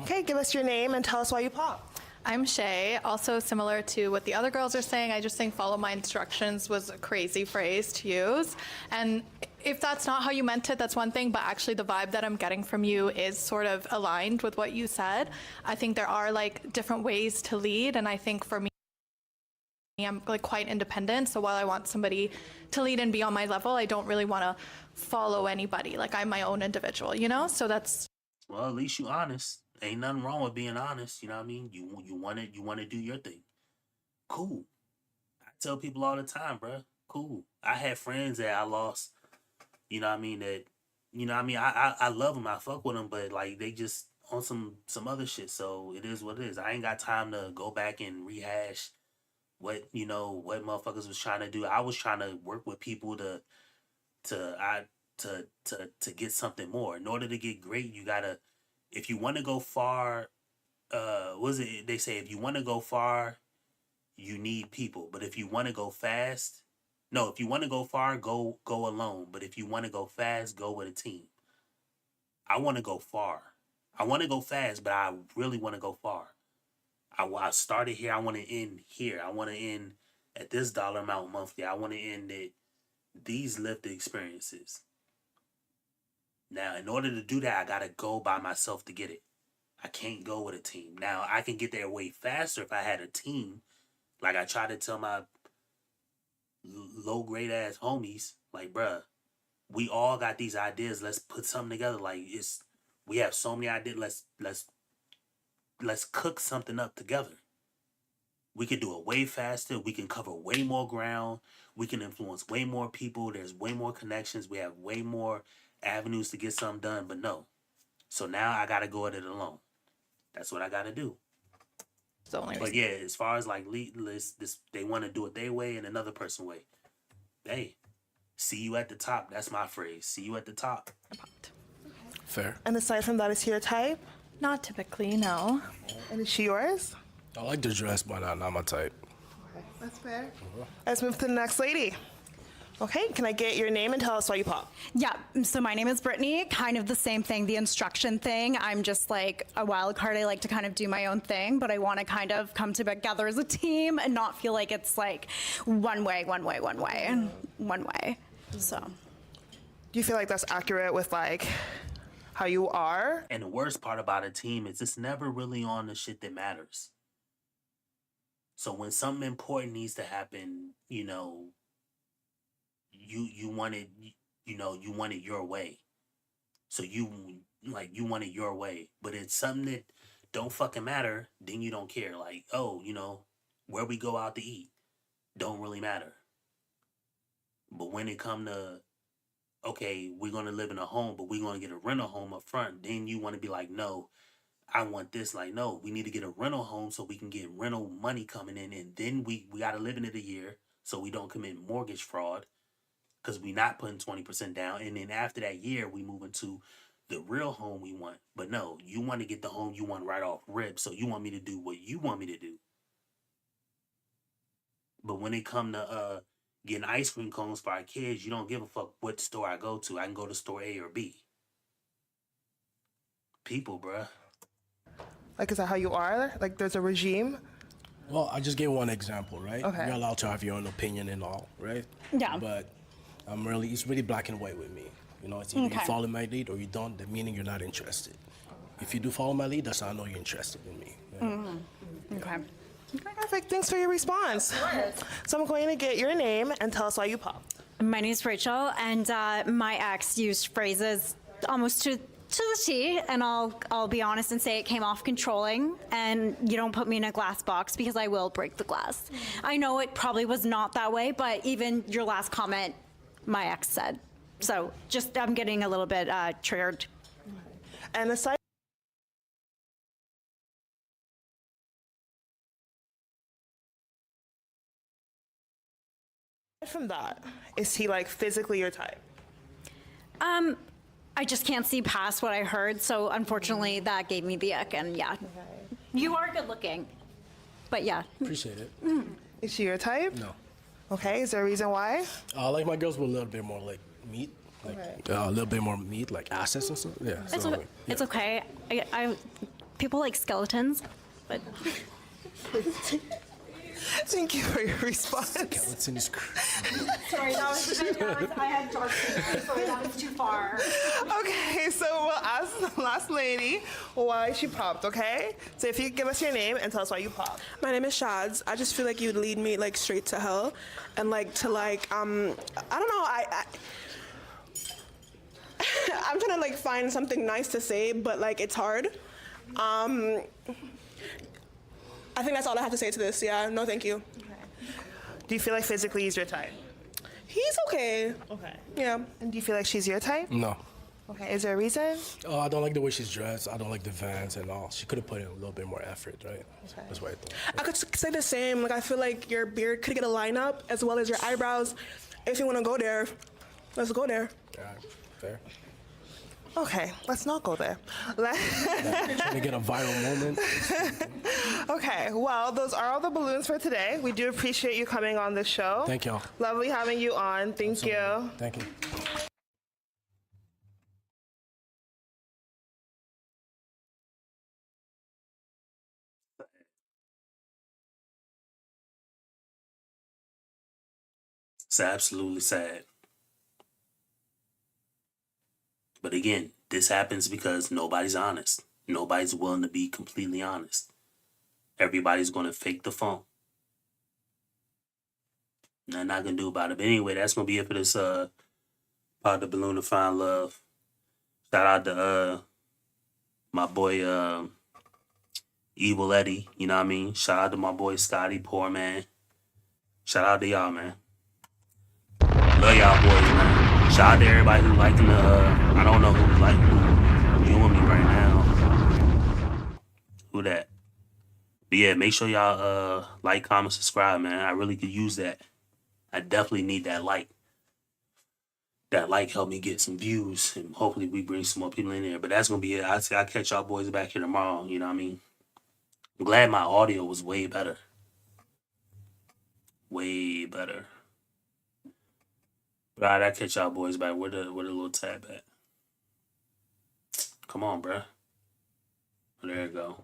Okay, give us your name and tell us why you pop. I'm Shay. Also similar to what the other girls are saying, I just think follow my instructions was a crazy phrase to use. And if that's not how you meant it, that's one thing, but actually the vibe that I'm getting from you is sort of aligned with what you said. I think there are like different ways to lead, and I think for me, I'm like quite independent. So while I want somebody to lead and be on my level, I don't really want to follow anybody. Like I'm my own individual, you know? So that's... Well, at least you honest. Ain't nothing wrong with being honest, you know what I mean? You want to do your thing. Cool. I tell people all the time, bro. Cool. I had friends that I lost, you know what I mean, that, you know what I mean, I love them, I fuck with them, but like they just on some other shit, so it is what it is. I ain't got time to go back and rehash what motherfuckers was trying to do. I was trying to work with people to get something more. In order to get great, you gotta, if you want to go far, they say if you want to go far, you need people. But if you want to go fast, if you want to go far, go alone. But if you want to go fast, go with a team. I want to go far. I want to go fast, but I really want to go far. I started here. I want to end here. I want to end at this dollar amount monthly. I want to end at these lived experiences. Now, in order to do that, I got to go by myself to get it. I can't go with a team. Now, I can get there way faster if I had a team. Like I try to tell my low-grade ass homies, like, bruh, we all got these ideas. Let's put something together. Like, we have so many ideas. Let's cook something up together. We could do it way faster. We can cover way more ground. We can influence way more people. There's way more connections. We have way more avenues to get something done. But no. So now I got to go at it alone. That's what I got to do. But yeah, as far as like lead lists, they want to do it their way and another person way. Hey, see you at the top. That's my phrase. See you at the top. Fair. And aside from that, is she your type? Not typically, no. And is she yours? I like the dress, but not my type. Okay, that's fair. Let's move to the next lady. Okay, can I get your name and tell us why you pop? Yeah, so my name is Brittany, kind of the same thing, the instruction thing. I'm just like a wild card. I like to kind of do my own thing, but I want to kind of come together as a team and not feel like it's like one way. So. Do you feel like that's accurate with like how you are? And the worst part about a team is it's never really on the shit that matters. So when something important needs to happen, you know, you want it, you know, you want it your way. So you want it your way. But it's something that don't fucking matter, then you don't care. Like, oh, you know, where we go out to eat don't really matter. But when it come to, okay, we're going to live in a home, but we're going to get a rental home up front, then you want to be like, no, I want this. Like, no, we need to get a rental home so we can get rental money coming in. And then we got to live in it a year so we don't commit mortgage fraud because we not putting 20% down. And then after that year, we move into the real home we want. But no, you want to get the home you want right off rip. So you want me to do what you want me to do. But when it come to getting ice cream cones for our kids, you don't give a fuck what store I go to. I can go to store A or B. People, bruh. Like, is that how you are? Like, there's a regime? Well, I just gave one example, right? Okay. You're allowed to have your own opinion and all, right? Yeah. But it's really black and white with me. You know, it's either you follow my lead or you don't, that meaning you're not interested. If you do follow my lead, that's how I know you're interested in me. Yeah. Okay. Perfect. Thanks for your response. So I'm going to get your name and tell us why you popped. My name is Rachel, and my ex used phrases almost to the T, and I'll be honest and say it came off controlling, and you don't put me in a glass box because I will break the glass. I know it probably was not that way, but even your last comment, my ex said. So just, I'm getting a little bit triggered. And aside from that, is he like physically your type? I just can't see past what I heard, so unfortunately that gave me the ick, and yeah. You are good looking, but yeah. Appreciate it. Is she your type? No. Okay, is there a reason why? I like my girls with a little bit more like meat. Like, a little bit more meat, like assets and stuff. Yeah. It's okay. I people like skeletons, but. Thank you for your response. Skeleton is crazy. Sorry, that was I had dark skin, so that was too far. Okay, so we'll ask the last lady why she popped, okay? So if you could give us your name and tell us why you popped. My name is Shads. I just feel like you'd lead me like straight to hell, and like to like I don't know. I'm trying to like find something nice to say, but like it's hard. I think that's all I have to say to this. Yeah, no, thank you. Do you feel like physically he's your type? He's okay. Okay. Yeah. And do you feel like she's your type? No. Okay, is there a reason? I don't like the way she's dressed. I don't like the Vans and all. She could have put in a little bit more effort, right? Okay. That's what I thought. I could say the same. Like I feel like your beard could get a lineup as well as your eyebrows. If you want to go there, let's go there. Yeah, fair. Okay, let's not go there. Trying to get a viral moment. Okay, well, those are all the balloons for today. We do appreciate you coming on the show. Thank y'all. Lovely having you on. Thank you. Thank you. It's absolutely sad. But again, this happens because nobody's honest. Nobody's willing to be completely honest. Everybody's going to fake the phone. Nothing I can do about it. But anyway, that's going to be it for this Pod the Balloon to Find Love. Shout out to my boy Evil Eddie, you know what I mean? Shout out to my boy Scotty, Poor Man. Shout out to y'all, man. Love y'all boys, man. Shout out to everybody who liking the, I don't know who's like who viewing me right now. Who that? But yeah, make sure y'all like, comment, subscribe, man. I really could use that. I definitely need that like. That like helped me get some views, and hopefully we bring some more people in there. But that's gonna be it. I'll catch y'all boys back here tomorrow. You know what I mean? I'm glad my audio was way better. Way better. All right, I'll catch y'all boys back. Where the little tab at? Come on, bruh. There you go.